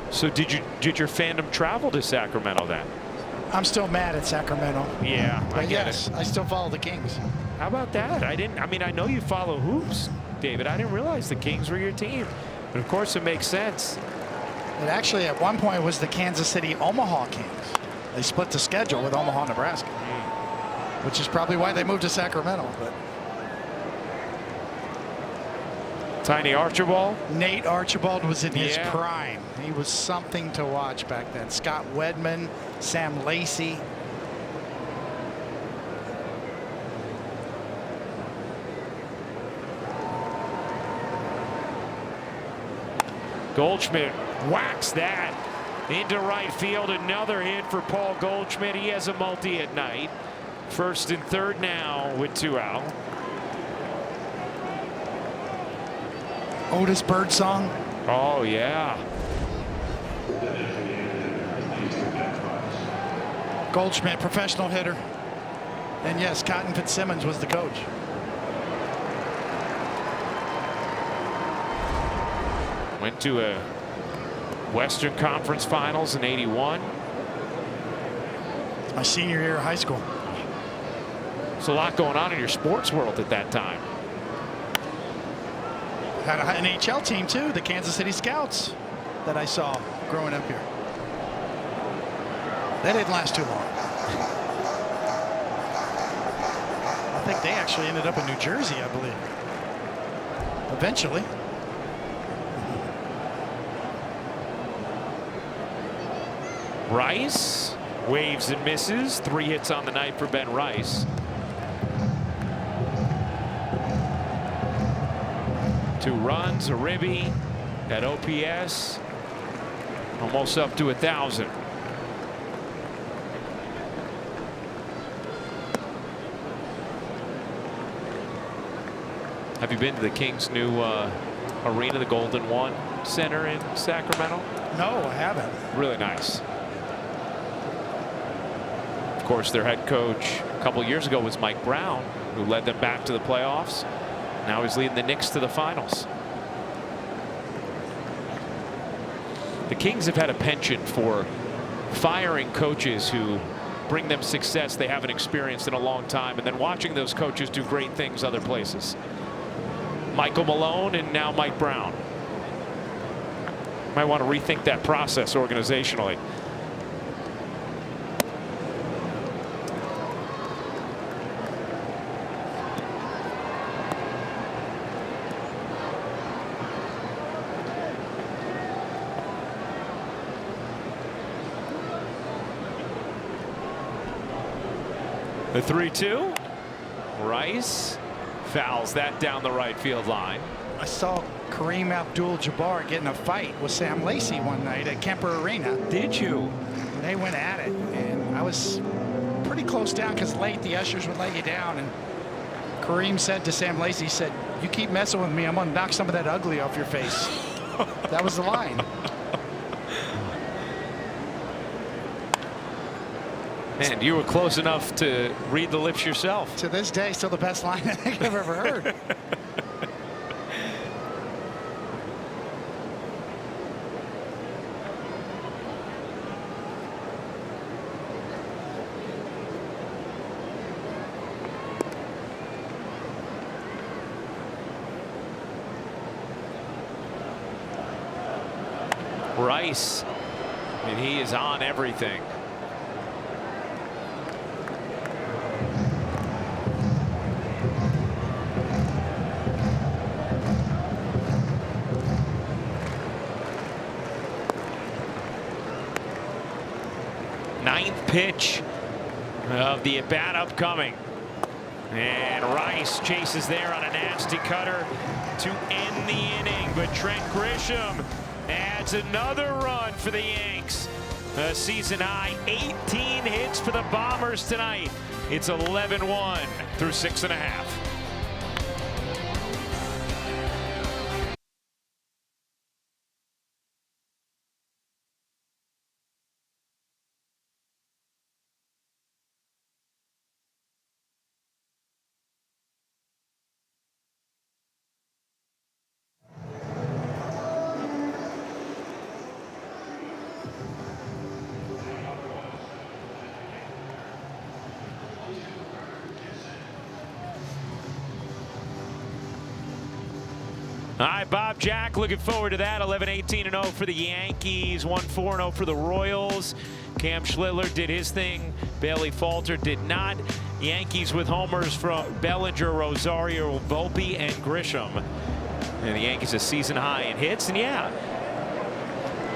So did your fandom travel to Sacramento then? I'm still mad at Sacramento. Yeah, I get it. I still follow the Kings. How about that? I mean, I know you follow hoops, David. I didn't realize the Kings were your team. But of course, it makes sense. It actually, at one point, was the Kansas City Omaha Kings. They split the schedule with Omaha, Nebraska, which is probably why they moved to Sacramento. But Tiny Archibald. Nate Archibald was in his prime. He was something to watch back then. Scott Wedman, Sam Lacey. Goldschmidt whacks that into right field. Another hit for Paul Goldschmidt. He has a multi at night. First and third now with 2 out. Otis Birdsong. Oh, yeah. Goldschmidt, professional hitter. And yes, Cotton Fitzsimmons was the coach. Went to a Western Conference Finals in '81. My senior year of high school. There's a lot going on in your sports world at that time. Had an NHL team too, the Kansas City Scouts, that I saw growing up here. They didn't last too long. I think they actually ended up in New Jersey, I believe. Eventually. Rice waves and misses. 3 hits on the night for Ben Rice. 2 runs, a ribby, that OPS almost up to 1,000. Have you been to the Kings' new arena, the Golden One Center in Sacramento? No, I haven't. Really nice. Of course, their head coach a couple years ago was Mike Brown, who led them back to the playoffs. Now he's leading the Knicks to the finals. The Kings have had a penchant for firing coaches who bring them success they haven't experienced in a long time, and then watching those coaches do great things other places. Michael Malone and now Mike Brown. Might want to rethink that process organizationally. The 3-2. Rice fouls that down the right field line. I saw Kareem Abdul-Jabbar get in a fight with Sam Lacey one night at Kemper Arena. Did you? They went at it, and I was pretty close down because late the ushers would lay you down, and Kareem said to Sam Lacey, he said, "You keep messing with me, I'm gonna knock some of that ugly off your face." That was the line. Man, you were close enough to read the lips yourself. To this day, still the best line I think I've ever heard. Rice, and he is on everything. Ninth pitch of the at-bat upcoming. And Rice chases there on a nasty cutter to end the inning. But Trent Grisham adds another run for the Yanks. A season high 18 hits for the Bombers tonight. It's 11-1 through 6.5. All right, Bob Jack, looking forward to that. 11-18-0 for the Yankees, 1-4-0 for the Royals. Cam Schlittler did his thing. Bailey Falter did not. Yankees with homers from Bellinger, Rosario, Volpe, and Grisham. And the Yankees a season high in hits. And yeah,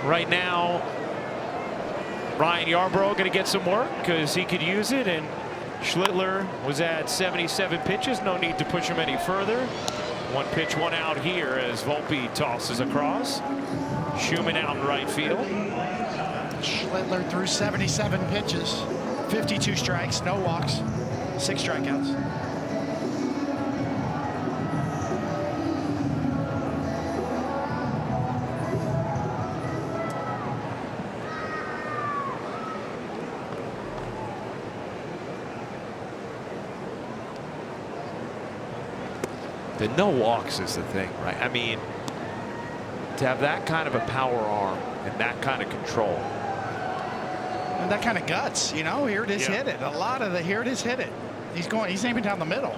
right now, Ryan Yarbrough going to get some work because he could use it. And Schlittler was at 77 pitches. No need to push him any further. One pitch, one out here as Volpe tosses across. Schumann out in right field. Schlittler threw 77 pitches, 52 strikes, no walks, 6 strikeouts. The no walks is the thing, right? I mean, to have that kind of a power arm and that kind of control. And that kind of guts, you know, here it is, hit it. A lot of the here it is, hit it. He's aiming down the middle.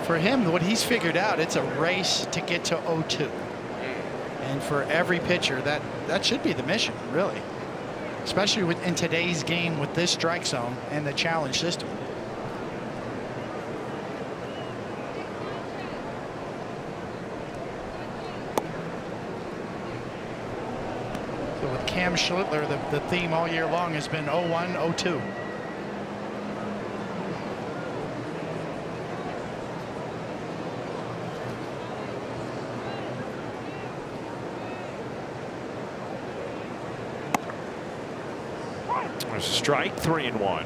For him, what he's figured out, it's a race to get to 0-2. And for every pitcher, that should be the mission, really. Especially in today's game with this strike zone and the challenge system. With Cam Schlittler, the theme all year long has been 0-1, 0-2. There's a strike, 3-1.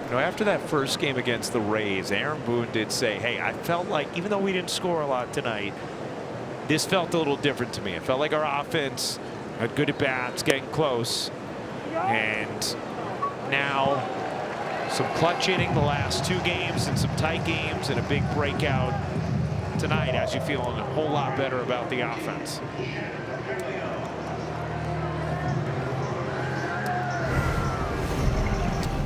You know, after that first game against the Rays, Aaron Boone did say, hey, I felt like even though we didn't score a lot tonight, this felt a little different to me. It felt like our offense had good at bats, getting close. And now some clutch hitting the last 2 games and some tight games and a big breakout tonight as you feeling a whole lot better about the offense.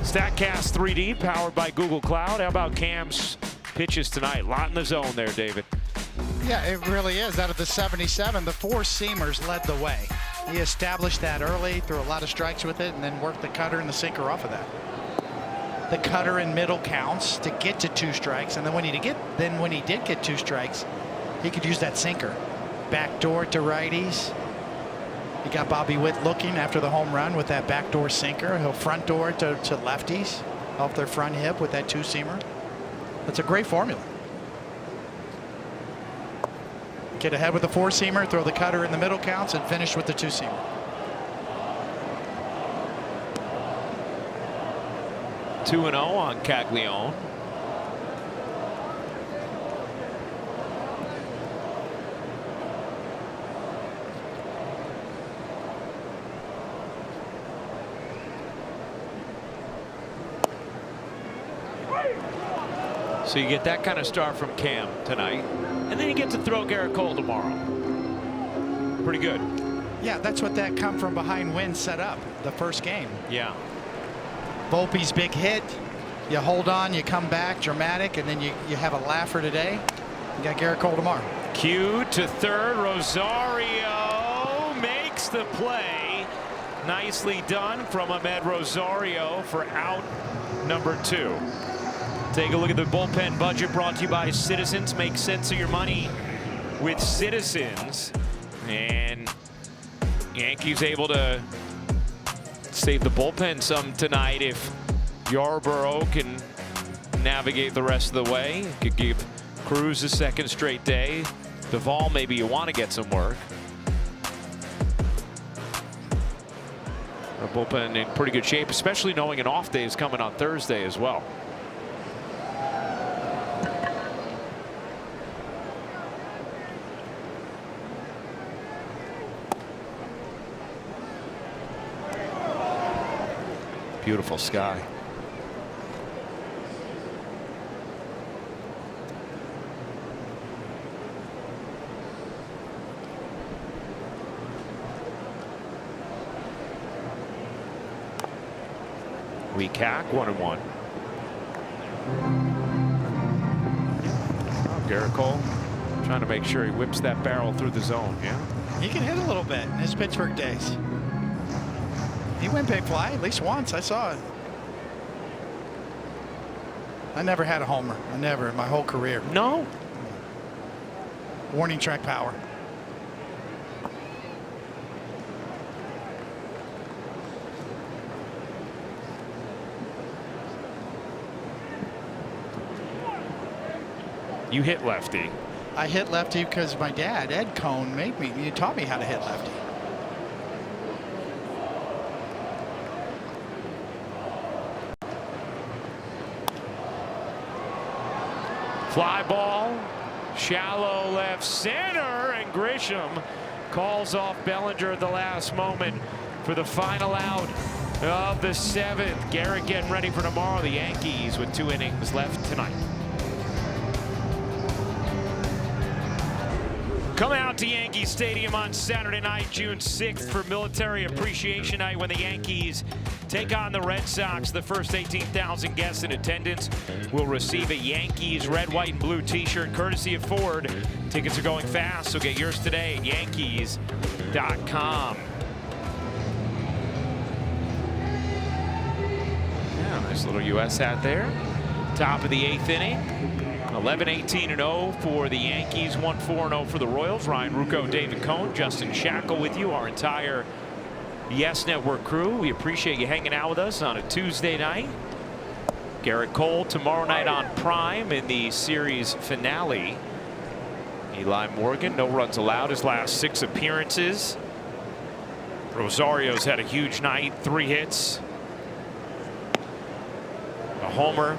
StatCast 3D powered by Google Cloud. How about Cam's pitches tonight? A lot in the zone there, David. Yeah, it really is. Out of the 77, the 4-seamers led the way. He established that early, threw a lot of strikes with it, and then worked the cutter and the sinker off of that. The cutter in middle counts to get to 2 strikes, and then when he did get 2 strikes, he could use that sinker. Backdoor to righties. He got Bobby Witt looking after the home run with that backdoor sinker. He'll front door to lefties off their front hip with that 2-seamer. That's a great formula. Get ahead with the 4-seamer, throw the cutter in the middle counts, and finish with the 2-seamer. Two 2-0 on Caglione. So you get that kind of start from Cam tonight. And then you get to throw Garrett Cole tomorrow. Pretty good. Yeah, that's what that come from behind win set up the first game. Yeah. Volpe's big hit. You hold on, you come back, dramatic, and then you have a laugher today. You got Garrett Cole tomorrow. Q to third. Rosario makes the play. Nicely done from Ahmed Rosario for out number 2. Take a look at the bullpen budget brought to you by Citizens. Make sense of your money with Citizens. And Yankees able to save the bullpen some tonight if Yarborough can navigate the rest of the way. Could give Cruz a second straight day. Duvall, maybe you want to get some work. The bullpen in pretty good shape, especially knowing an off day is coming on Thursday as well. Beautiful sky. Weak hack, 1-1. Oh, Garrett Cole trying to make sure he whips that barrel through the zone. Yeah, He can hit a little bit in his Pittsburgh days. He went big fly at least once. I saw it. I never had a homer. I never in my whole career. no. Warning track power. You hit lefty. I hit lefty because my dad, Ed Cohn, he taught me how to hit lefty. Fly ball, shallow left center, and Grisham calls off Bellinger at the last moment for the final out of the 7th. Garrett getting ready for tomorrow. The Yankees with 2 innings left tonight. Come out to Yankee Stadium on Saturday night, June 6th for Military Appreciation Night when the Yankees take on the Red Sox. The first 18,000 guests in attendance will receive a Yankees red, white, and blue t-shirt courtesy of Ford. Tickets are going fast, so get yours today at Yankees.com. Yeah, nice little U.S. hat there. Top of the 8th inning. 11-18-0 for the Yankees, 1-4-0 for the Royals. Ryan Rucco, David Cohn, Justin Shackle with you, our entire Yes Network crew. We appreciate you hanging out with us on a Tuesday night. Garrett Cole tomorrow night on Prime in the series finale. Eli Morgan, no runs allowed his last 6 appearances. Rosario's had a huge night, 3 hits, a homer.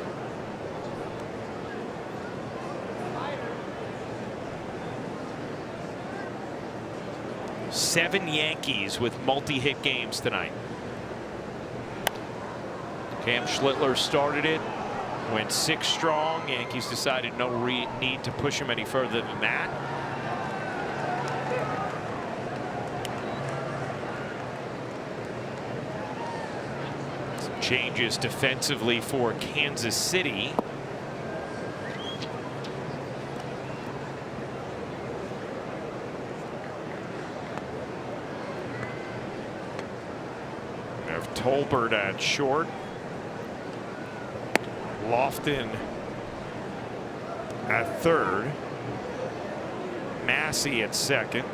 Seven Yankees with multi-hit games tonight. Cam Schlittler started it, went 6 strong. Yankees decided no need to push him any further than that. Some changes defensively for Kansas City. Tolbert at short. Lofton at third. Massey at second.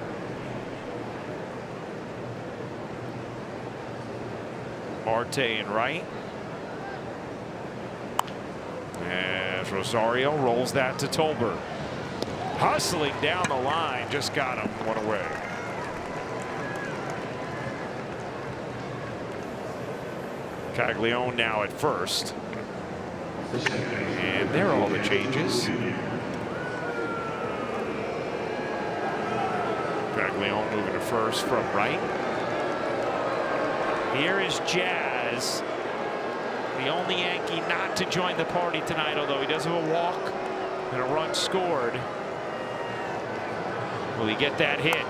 Marte in right. As Rosario rolls that to Tolbert. Hustling down the line, just got him one away. Caglione now at first. And there are all the changes. Caglione moving to first from right. Here is Jazz, the only Yankee not to join the party tonight, although he does have a walk and a run scored. Will he get that hit?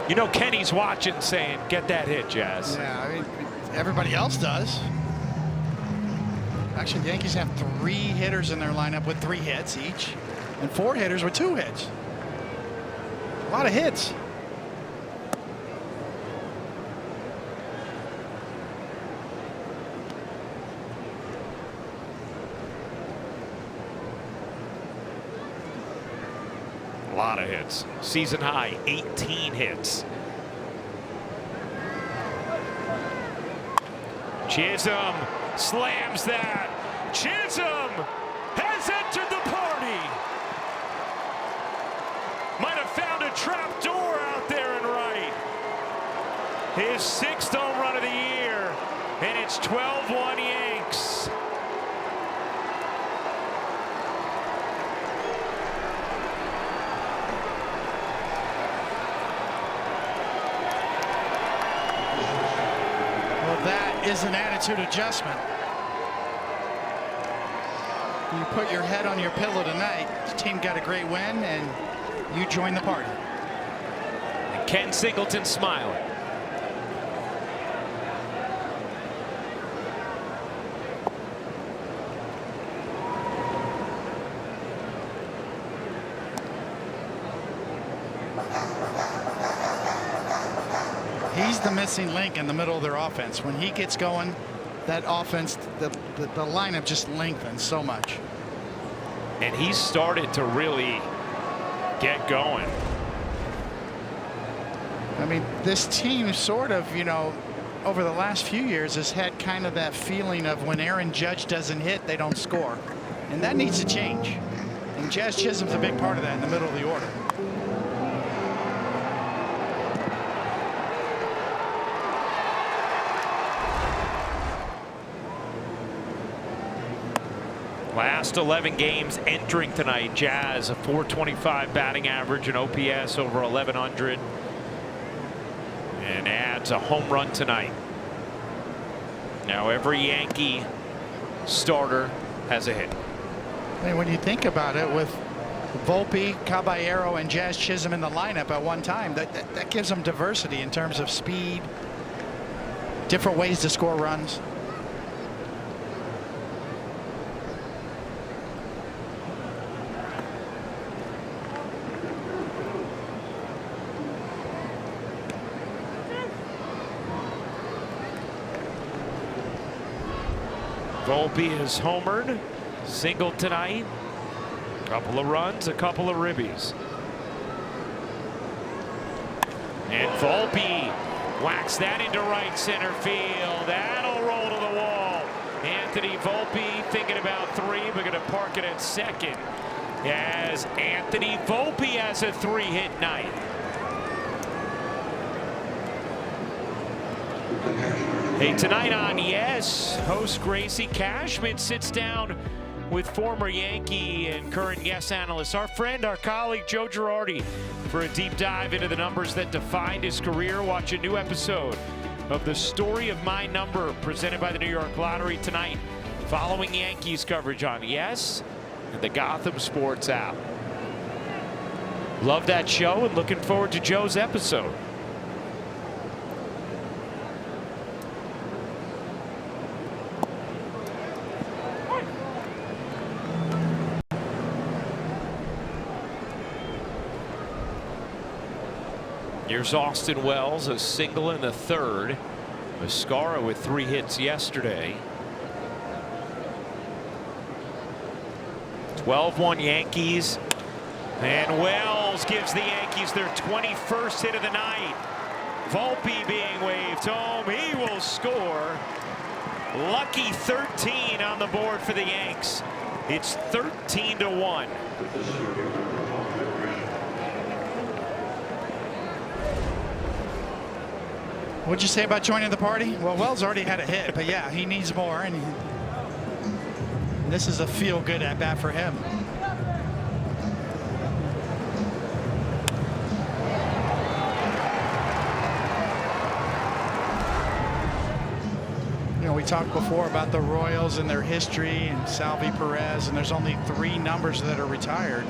You know, Kenny's watching saying, get that hit, Jazz. Yeah, I mean, everybody else does. Actually, the Yankees have 3 hitters in their lineup with 3 hits each, and 4 hitters with 2 hits. A lot of hits. A lot of hits. Season high, 18 hits. Chisholm slams that. Chisholm has entered the party. Might have found a trap door out there in right. His 6th home run of the year, and it's 12-1 Yanks. That is an attitude adjustment. You put your head on your pillow tonight. The team got a great win, and you join the party. And Ken Singleton smiling. He's the missing link in the middle of their offense. When he gets going, that offense, the lineup just lengthens so much. And he started to really get going. I mean, this team sort of, you know, over the last few years has had kind of that feeling of when Aaron Judge doesn't hit, they don't score. And that needs to change. And Jazz Chisholm's a big part of that in the middle of the order. Last 11 games entering tonight, Jazz a .425 batting average, an OPS over 1100, and adds a home run tonight. Now every Yankee starter has a hit. I mean, when you think about it, with Volpe, Caballero, and Jazz Chisholm in the lineup at one time, that gives them diversity in terms of speed, different ways to score runs. Volpe is homered, single tonight, couple of runs, a couple of ribbies. And Volpe whacks that into right center field. That'll roll to the wall. Anthony Volpe thinking about 3, but going to park it at second as Anthony Volpe has a 3-hit night. Hey, tonight on Yes, host Gracie Cashman sits down with former Yankee and current Yes analyst, our friend, our colleague Joe Girardi, for a deep dive into the numbers that defined his career. Watch a new episode of The Story of My Number presented by the New York Lottery tonight, following Yankees coverage on Yes and the Gotham Sports app. Love that show and looking forward to Joe's episode. Here's Austin Wells, a single in the 3rd. Mascara with 3 hits yesterday. 12-1 Yankees. And Wells gives the Yankees their 21st hit of the night. Volpe being waved home. He will score. Lucky 13 on the board for the Yanks. It's 13-1. What'd you say about joining the party? Well, Wells already had a hit, but yeah, he needs more, and this is a feel-good at-bat for him. You know, we talked before about the Royals and their history and Salvi Perez, and there's only 3 numbers that are retired.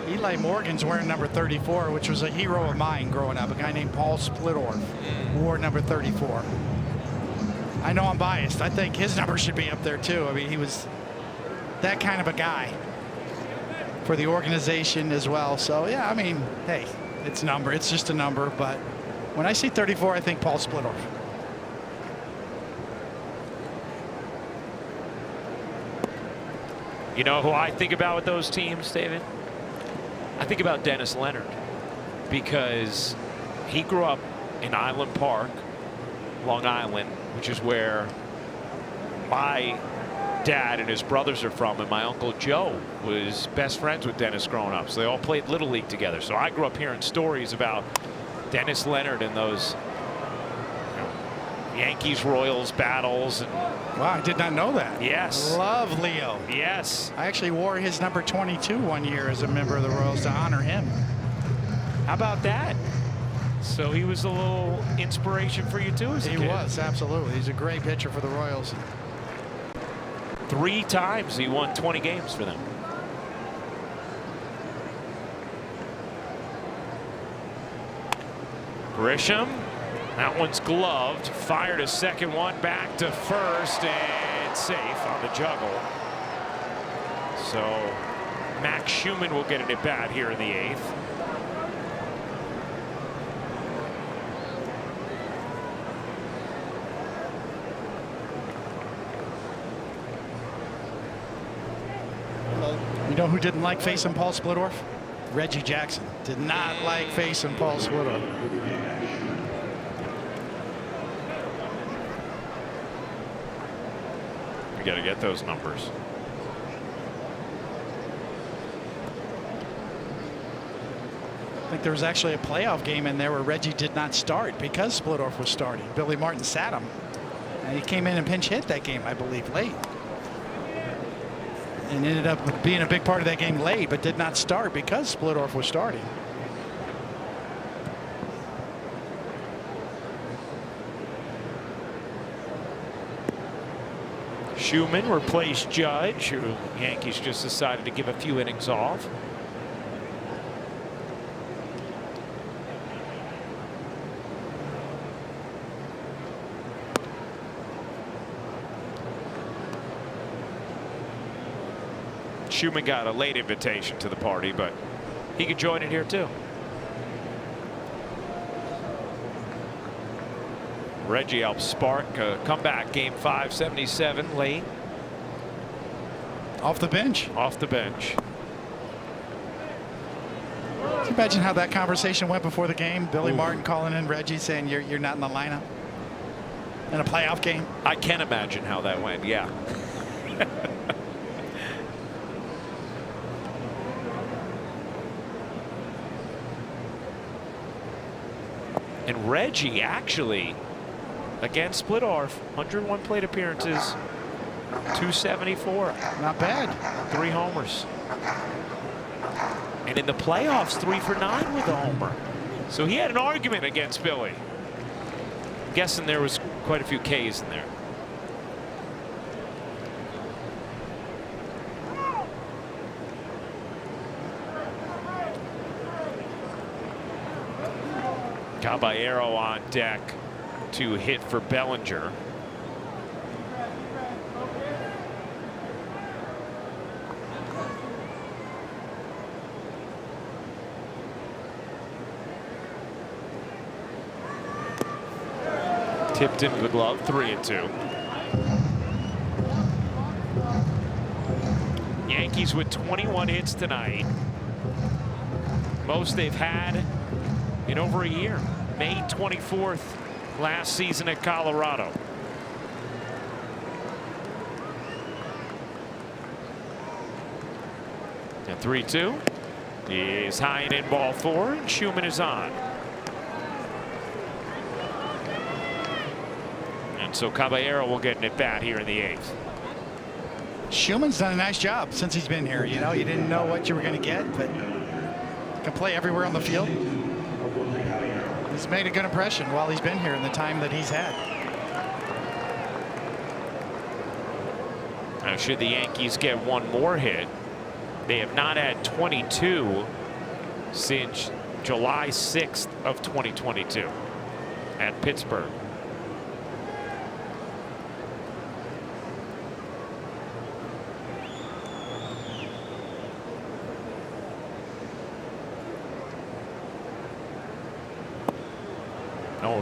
Eli Morgan's wearing number 34, which was a hero of mine growing up, a guy named Paul Splittorff, wore number 34. I know I'm biased. I think his number should be up there too. I mean, he was that kind of a guy for the organization as well. So yeah, I mean, hey, it's number. It's just a number. But when I see 34, I think Paul Splittorff. You know who I think about with those teams, David? I think about Dennis Leonard, because he grew up in Island Park, Long Island, which is where my dad and his brothers are from, and my Uncle Joe was best friends with Dennis growing up. So they all played Little League together. So I grew up hearing stories about Dennis Leonard and those Yankees Royals battles. And wow, I did not know that. Yes. Love Leo. Yes. I actually wore his number 22 one year as a member of the Royals to honor him. How about that? So he was a little inspiration for you too as a kid. He was, absolutely. He's a great pitcher for the Royals. 3 times he won 20 games for them. Grisham, that one's gloved, fired a second one back to first, and safe on the juggle. So Max Schumann will get an at bat here in the 8th. You know who didn't like facing Paul Splittorff? Reggie Jackson. Did not like facing Paul Splittorff. We got to get those numbers. I think there was actually a playoff game in there where Reggie did not start because Splittorff was starting. Billy Martin sat him. And he came in and pinch hit that game, I believe, late. And ended up being a big part of that game late, but did not start because Splittorff was starting. Schumann replaced Judge, who Yankees just decided to give a few innings off. Schumann got a late invitation to the party, but he could join it here too. Reggie helped spark a comeback, game 5, 77 late. Off the bench. Off the bench. Can you imagine how that conversation went before the game? Billy Martin calling in Reggie saying you're not in the lineup in a playoff game. I can imagine how that went. Yeah. And Reggie actually against Splittorff, 101 plate appearances, 274. Not bad. 3 homers. And in the playoffs, 3 for 9 with a homer. So he had an argument against Billy. I'm guessing there was quite a few Ks in there. Caballero on deck to hit for Bellinger. Tipped into the glove, 3-2. Yankees with 21 hits tonight. Most they've had in over a year. May 24th last season at Colorado. And 3-2 is high and in, ball 4, and Schumann is on. And so Caballero will get an at bat here in the 8th. Schumann's done a nice job since he's been here. You know, you didn't know what you were going to get, but can play everywhere on the field. He's made a good impression while he's been here in the time that he's had. Now, should the Yankees get one more hit, they have not had 22 since July 6th of 2022 at Pittsburgh.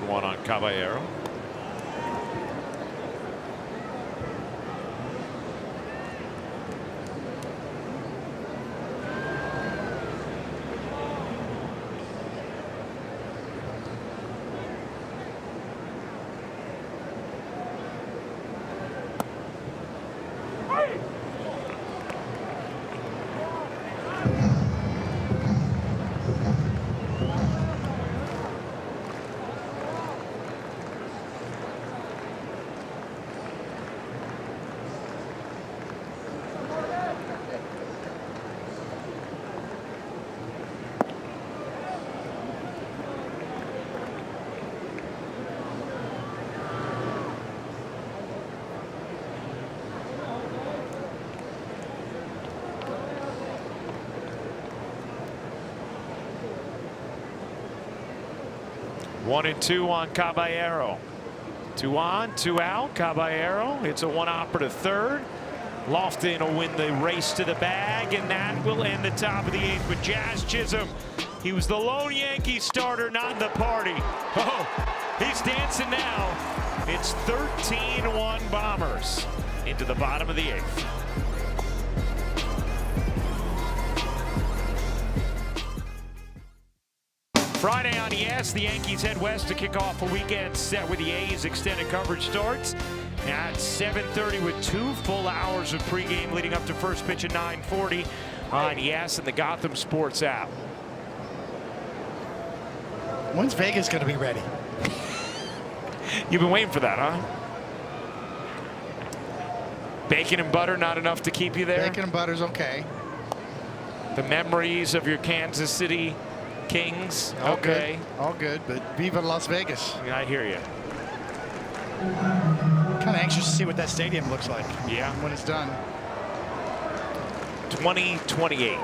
0-1 on Caballero. One and two on Caballero. 2 on, 2 out. Caballero. It's a 1-hopper to third. Lofton will win the race to the bag, and that will end the top of the 8th with Jazz Chisholm. He was the lone Yankee starter, not in the party. Oh, he's dancing now. It's 13-1 Bombers into the bottom of the 8th. Friday on ES, the Yankees head west to kick off a weekend set with the A's. Extended coverage starts at 7:30 with 2 full hours of pregame leading up to first pitch at 9:40 on ES and the Gotham Sports app. When's Vegas going to be ready? You've been waiting for that, huh? Bacon and butter not enough to keep you there? Bacon and butter's okay. The memories of your Kansas City Kings. All okay. Good. All good, but Viva Las Vegas. I hear you. Kind of anxious to see what that stadium looks like. Yeah. When it's done. 2028.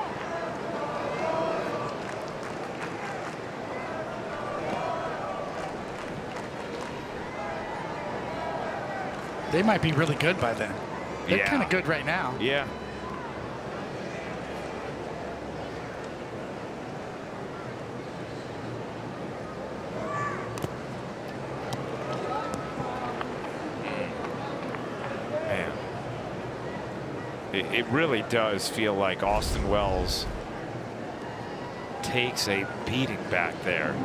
They might be really good by then. They're kind of good right now. Yeah. It really does feel like Austin Wells takes a beating back there.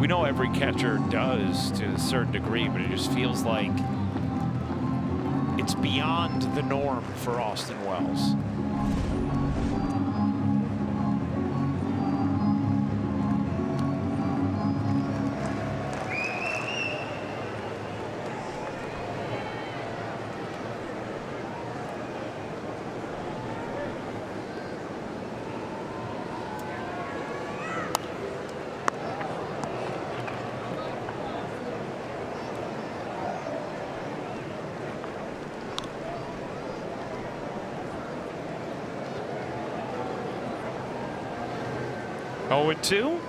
We know every catcher does to a certain degree, but it just feels like it's beyond the norm for Austin Wells. Oh, and 2.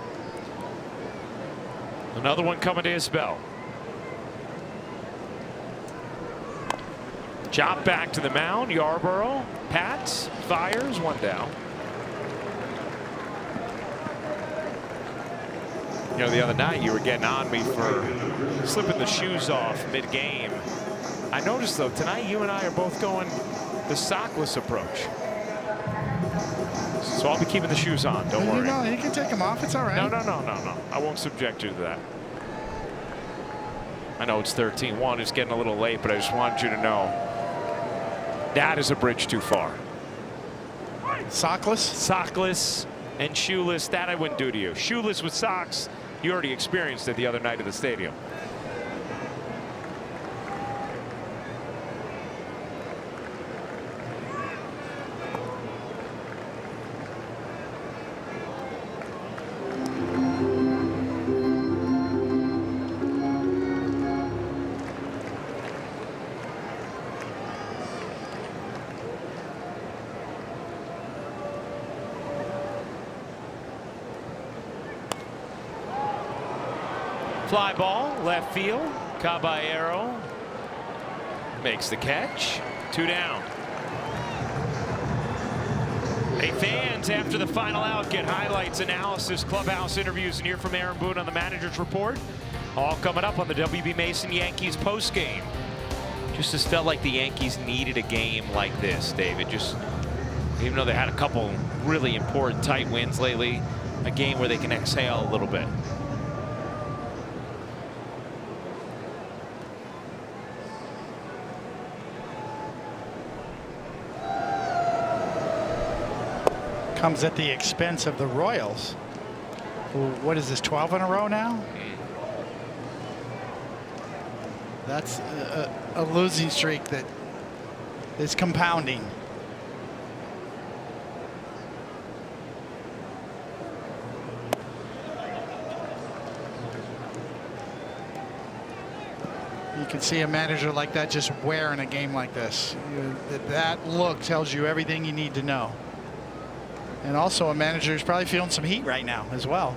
Another one coming to his belt. Chop back to the mound. Yarborough pats, fires, 1 down. You know, the other night you were getting on me for slipping the shoes off mid-game. I noticed though tonight you and I are both going the sockless approach. So I'll be keeping the shoes on. Don't worry. No, you can take them off. It's all right. No. I won't subject you to that. I know it's 13-1. It's getting a little late, but I just wanted you to know that is a bridge too far. Sockless? Sockless and shoeless, that I wouldn't do to you. Shoeless with socks, you already experienced it the other night at the stadium. Fly ball, left field. Caballero makes the catch. 2 down. Hey, fans, after the final out, get highlights, analysis, clubhouse interviews, and hear from Aaron Boone on the manager's report. All coming up on the WB Mason Yankees postgame. Just felt like the Yankees needed a game like this, David. Just even though they had a couple really important tight wins lately, a game where they can exhale a little bit. Comes at the expense of the Royals. What is this, 12 in a row now? That's a losing streak that is compounding. You can see a manager like that just wearing a game like this. That look tells you everything you need to know. And also a manager who's probably feeling some heat right now as well.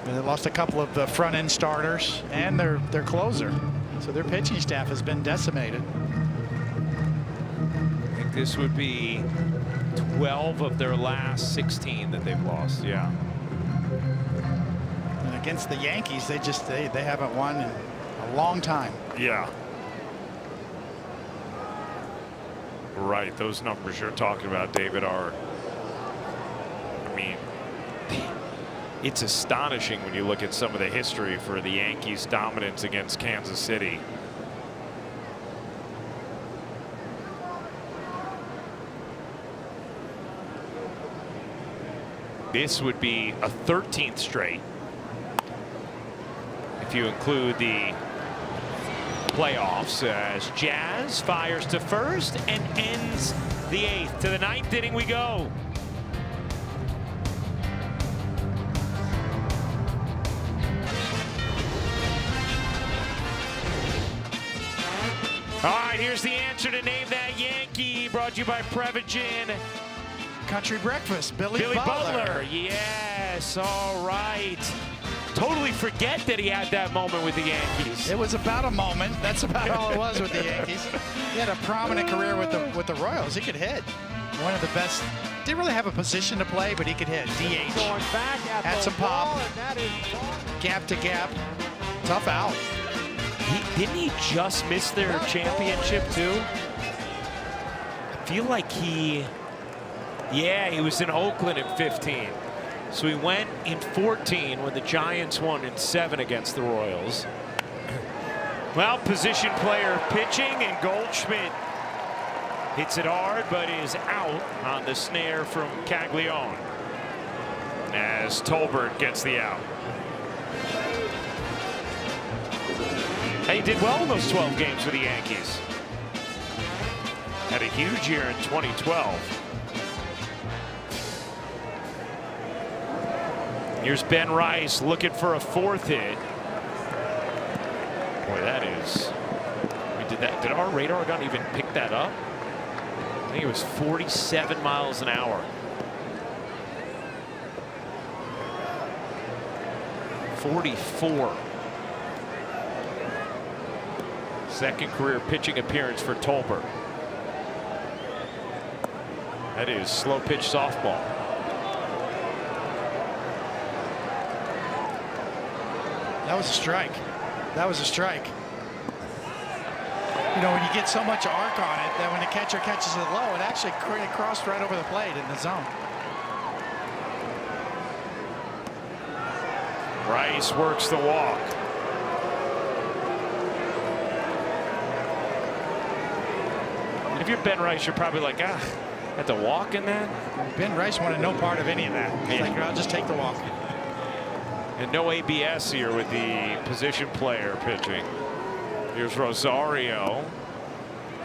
They lost a couple of the front end starters and their closer. So their pitching staff has been decimated. I think this would be 12 of their last 16 that they've lost. Yeah. And against the Yankees, they haven't won in a long time. Yeah. Right. Those numbers you're talking about, David, are, I mean, it's astonishing when you look at some of the history for the Yankees' dominance against Kansas City. This would be a 13th straight if you include the playoffs, as Jazz fires to first and ends the 8th. To the 9th inning we go. All right, here's the answer to Name That Yankee, brought to you by Prevagen. Country Breakfast, Billy Butler. Yes, all right. Totally forget that he had that moment with the Yankees. It was about a moment. That's about all it was with the Yankees. He had a prominent career with the Royals. He could hit. One of the best. Didn't really have a position to play, but he could hit. DH. Going back at had some pop. and that is gap to gap. Tough out. Didn't he just miss their championship too? I feel like he was in Oakland in 15. So he went in 14 when the Giants won in 7 against the Royals. Well, position player pitching, and Goldschmidt hits it hard but is out on the snare from Caglione as Tolbert gets the out. He did well in those 12 games for the Yankees. Had a huge year in 2012. Here's Ben Rice looking for a 4th hit. Boy, that is. Did our radar gun even pick that up? I think it was 47 miles an hour. 44. Second career pitching appearance for Tolbert. That is slow pitch softball. That was a strike. That was a strike. You know, when you get so much arc on it that when the catcher catches it low, it actually crossed right over the plate in the zone. Rice works the walk. If you're Ben Rice, you're probably like, had to walk in that? Ben Rice wanted no part of any of that. He's like, I'll just take the walk. And no ABS here with the position player pitching. Here's Rosario,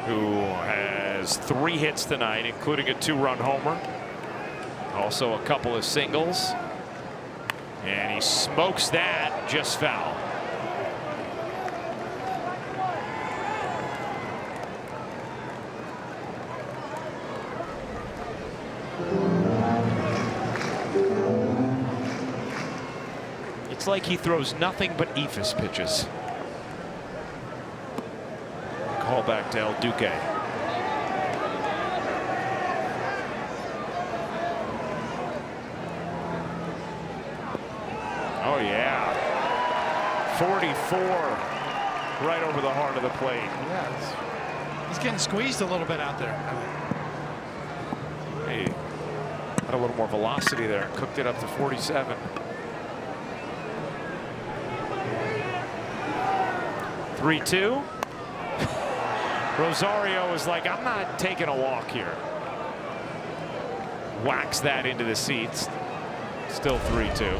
who has 3 hits tonight, including a 2-run homer. Also a couple of singles. And he smokes that, just foul. It's like he throws nothing but eephus pitches. Call back to El Duque. Oh, yeah. 44 right over the heart of the plate. Yeah, he's getting squeezed a little bit out there. Hey, got a little more velocity there. Cooked it up to 47. 3-2. Rosario is like, I'm not taking a walk here. Whacks that into the seats. Still 3-2.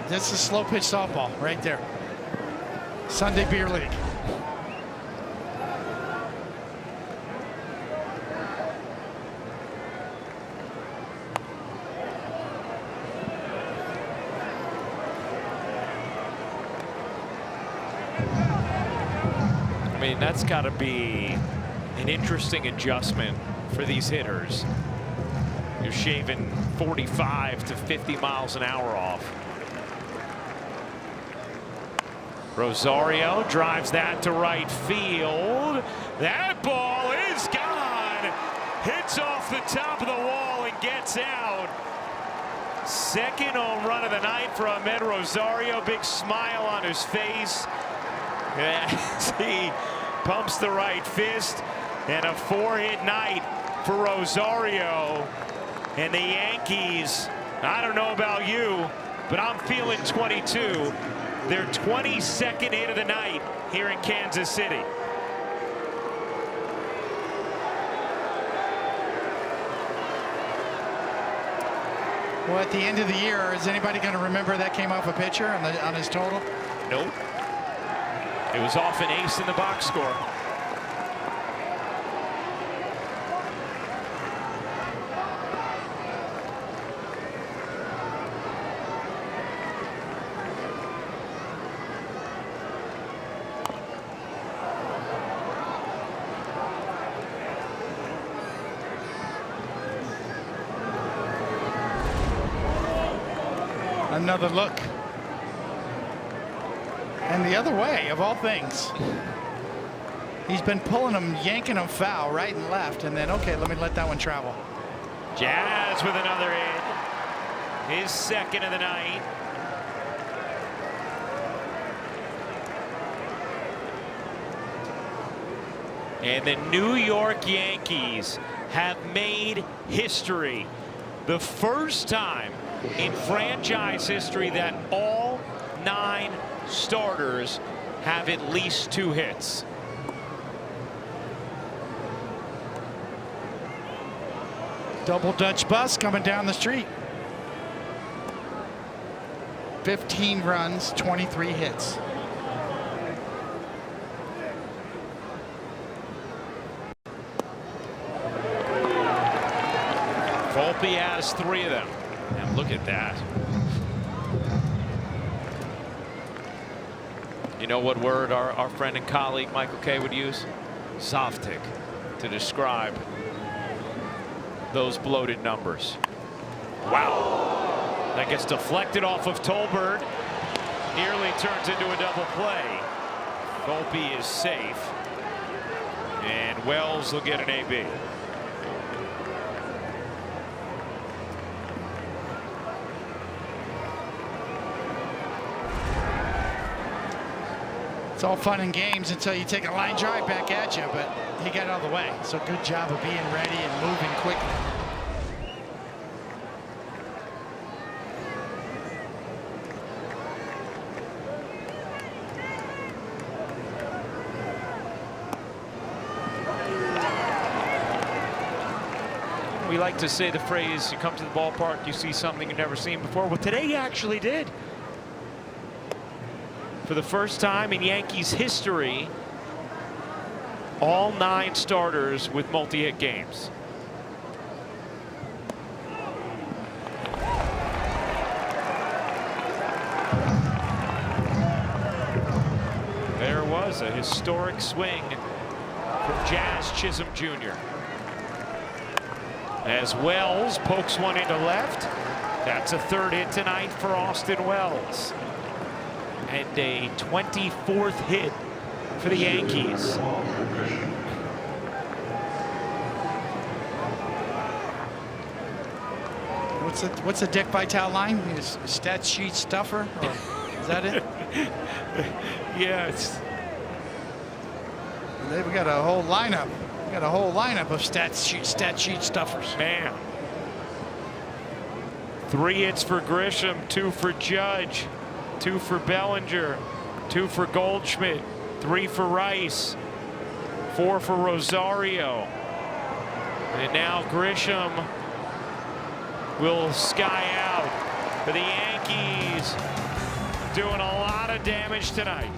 This is slow pitch softball right there. Sunday Beer League. I mean, that's got to be an interesting adjustment for these hitters. You're shaving 45 to 50 miles an hour off. Rosario drives that to right field. That ball is gone. Hits off the top of the wall and gets out. Second home run of the night for Ahmed Rosario. Big smile on his face as he pumps the right fist. And a 4-hit night for Rosario. And the Yankees, I don't know about you, but I'm feeling 22. Their 22nd hit of the night here in Kansas City. Well, at the end of the year, is anybody going to remember that came off a pitcher on his total? Nope. It was off an ace in the box score. Another look. And the other way, of all things. He's been pulling them, yanking them foul right and left, and then, okay, let me let that one travel. Jazz with another hit. His second of the night. And the New York Yankees have made history. The first time in franchise history that all 9 starters have at least 2 hits. Double Dutch bus coming down the street. 15 runs, 23 hits. Volpe has 3 of them. And look at that. You know what word our friend and colleague Michael Kay would use? Zoftic to describe those bloated numbers. Wow. That gets deflected off of Tolbert. Nearly turns into a double play. Volpe is safe. And Wells will get an AB. It's all fun and games until you take a line drive back at you, but he got out of the way. So good job of being ready and moving quickly. We like to say the phrase, you come to the ballpark, you see something you've never seen before. Well, today he actually did. For the first time in Yankees history, all 9 starters with multi-hit games. There was a historic swing from Jazz Chisholm Jr. As Wells pokes one into left. That's a 3rd hit tonight for Austin Wells. And a 24th hit for the Yankees. What's the Dick Vitale line? Is stat sheet stuffer? Or is that it? Yeah, They've got a whole lineup. Got a whole lineup of stat sheet stuffers. Man. 3 hits for Grisham, 2 for Judge, 2 for Bellinger, 2 for Goldschmidt, 3 for Rice, 4 for Rosario. And now Grisham will sky out for the Yankees, doing a lot of damage tonight.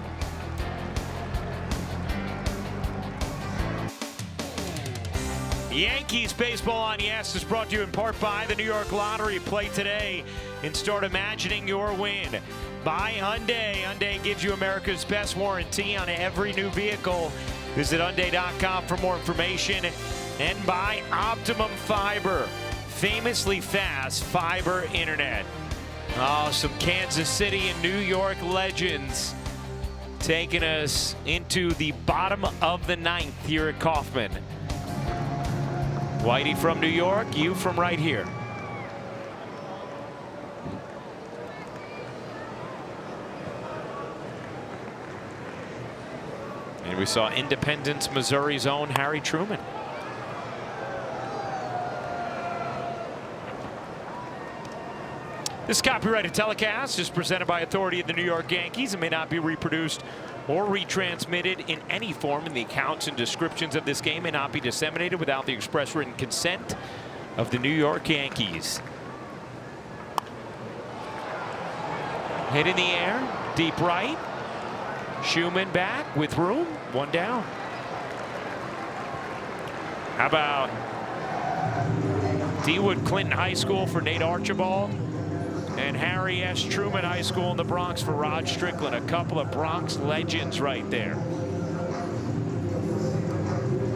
Yankees Baseball on Yes is brought to you in part by the New York Lottery. Play today and start imagining your win. By Hyundai. Hyundai gives you America's best warranty on every new vehicle. Visit Hyundai.com for more information. And by Optimum Fiber, famously fast fiber internet. Oh, some Kansas City and New York legends taking us into the bottom of the 9th here at Kauffman. Whitey from New York, you from right here. And we saw Independence, Missouri's own Harry Truman. This copyrighted telecast is presented by authority of the New York Yankees and may not be reproduced or retransmitted in any form, and the accounts and descriptions of this game may not be disseminated without the express written consent of the New York Yankees. Hit in the air, deep right. Schumann back with room, 1 down. How about D-Wood Clinton High School for Nate Archibald? And Harry S. Truman High School in the Bronx for Rod Strickland. A couple of Bronx legends right there.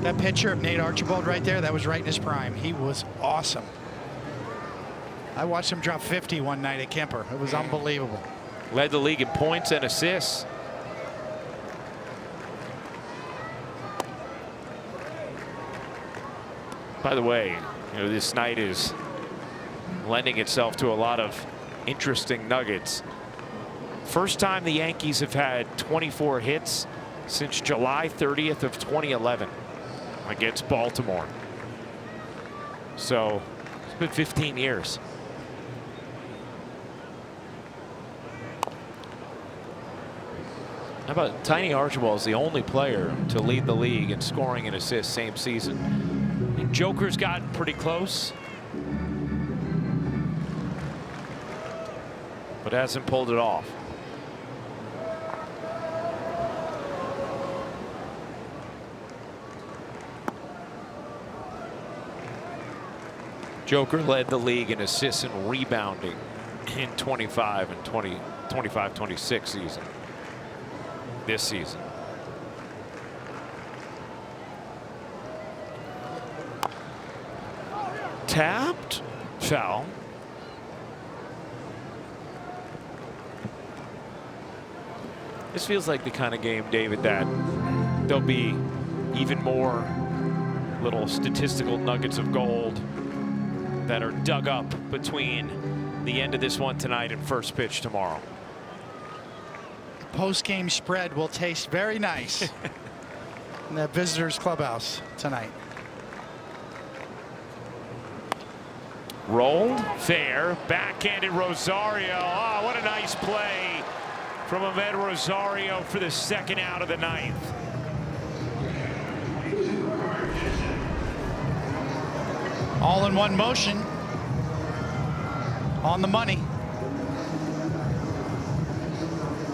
That picture of Nate Archibald right there, that was right in his prime. He was awesome. I watched him drop 50 one night at Kemper. It was unbelievable. Led the league in points and assists. By the way, you know, this night is lending itself to a lot of interesting nuggets. First time the Yankees have had 24 hits since July 30th of 2011 against Baltimore. So it's been 15 years. How about Tiny Archibald is the only player to lead the league in scoring and assists same season. And Joker's gotten pretty close, but hasn't pulled it off. Joker led the league in assists and rebounding in 25 and 25-26 season. This season. Tapped, foul. This feels like the kind of game, David, that there'll be even more little statistical nuggets of gold that are dug up between the end of this one tonight and first pitch tomorrow. Post-game spread will taste very nice in that visitors clubhouse tonight. Rolled, fair, backhanded Rosario. Oh, what a nice play from Ahmed Rosario for the second out of the 9th. All in one motion. On the money.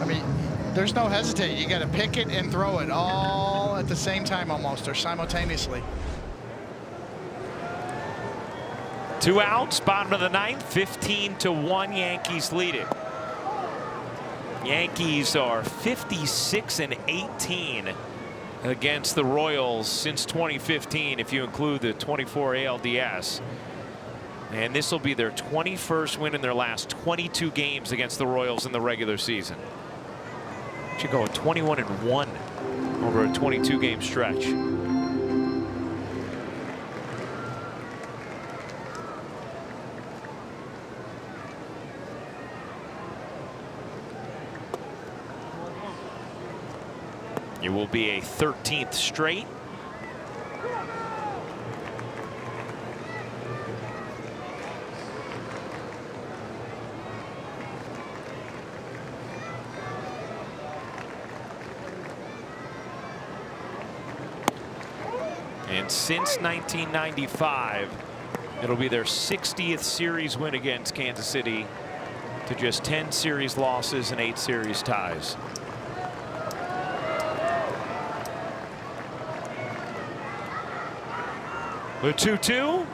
I mean, there's no hesitating. You got to pick it and throw it all at the same time almost, or simultaneously. 2 outs, bottom of the 9th, 15-1 Yankees lead it. Yankees are 56-18 against the Royals since 2015 if you include the 24 ALDS. And this will be their 21st win in their last 22 games against the Royals in the regular season. Should go 21-1 over a 22-game stretch. It will be a 13th straight. And since 1995, it'll be their 60th series win against Kansas City to just 10 series losses and 8 series ties. The 2-2.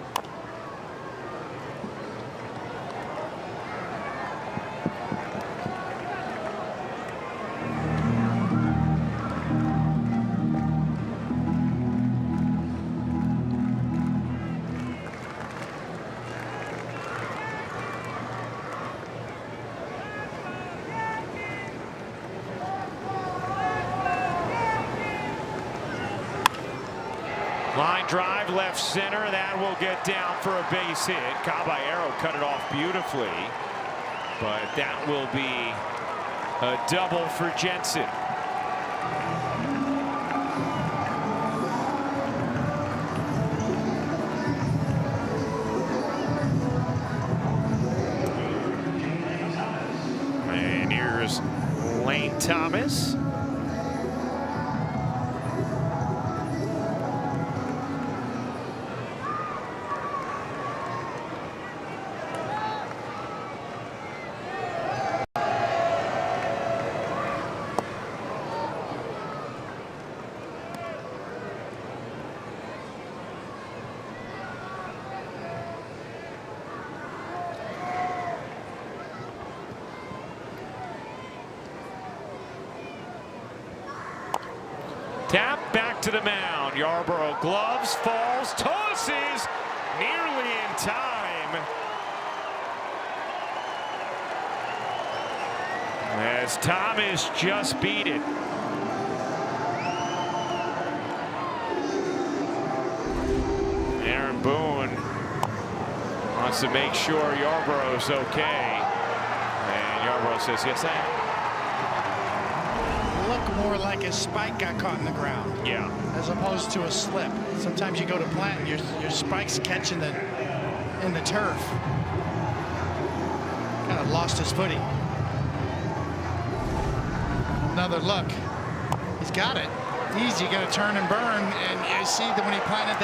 Line drive left center. That will get down for a base hit. Caballero cut it off beautifully, but that will be a double for Jensen. And here's Lane Thomas. Tap back to the mound. Yarborough gloves, falls, tosses, nearly in time. As Thomas just beat it. Aaron Boone wants to make sure Yarborough's okay. And Yarborough says, yes, I am. Look more like his spike got caught in the ground. Yeah. As opposed to a slip. Sometimes you go to plant and your spike's catching in the turf. Kind of lost his footing. Another look. He's got it. Easy, got to turn and burn. And you see that when he planted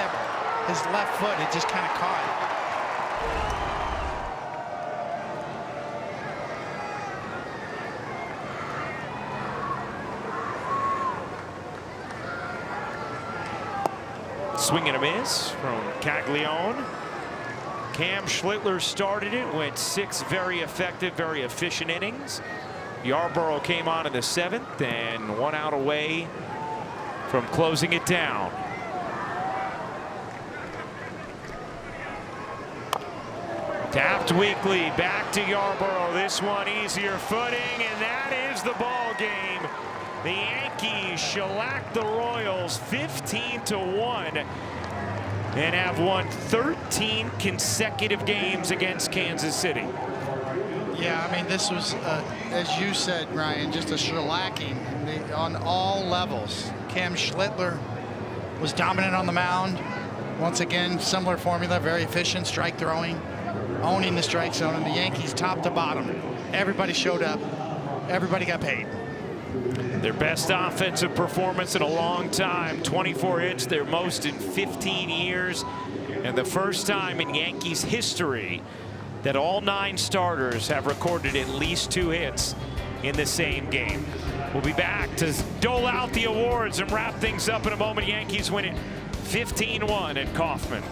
his left foot, it just kind of caught. Swing and a miss from Caglione. Cam Schlittler started it, went 6 very effective, very efficient innings. Yarborough came on in the 7th and 1 out away from closing it down. Tapped weakly, back to Yarborough. This one easier footing, and that is the ball game. The Yankees shellacked the Royals 15-1 and have won 13 consecutive games against Kansas City. Yeah, I mean, this was, as you said, Ryan, just a shellacking on all levels. Cam Schlittler was dominant on the mound. Once again, similar formula, very efficient, strike throwing, owning the strike zone, and the Yankees top to bottom. Everybody showed up. Everybody got paid. Their best offensive performance in a long time. 24 hits, their most in 15 years. And the first time in Yankees history that all 9 starters have recorded at least 2 hits in the same game. We'll be back to dole out the awards and wrap things up in a moment. Yankees win it 15-1 at Kauffman.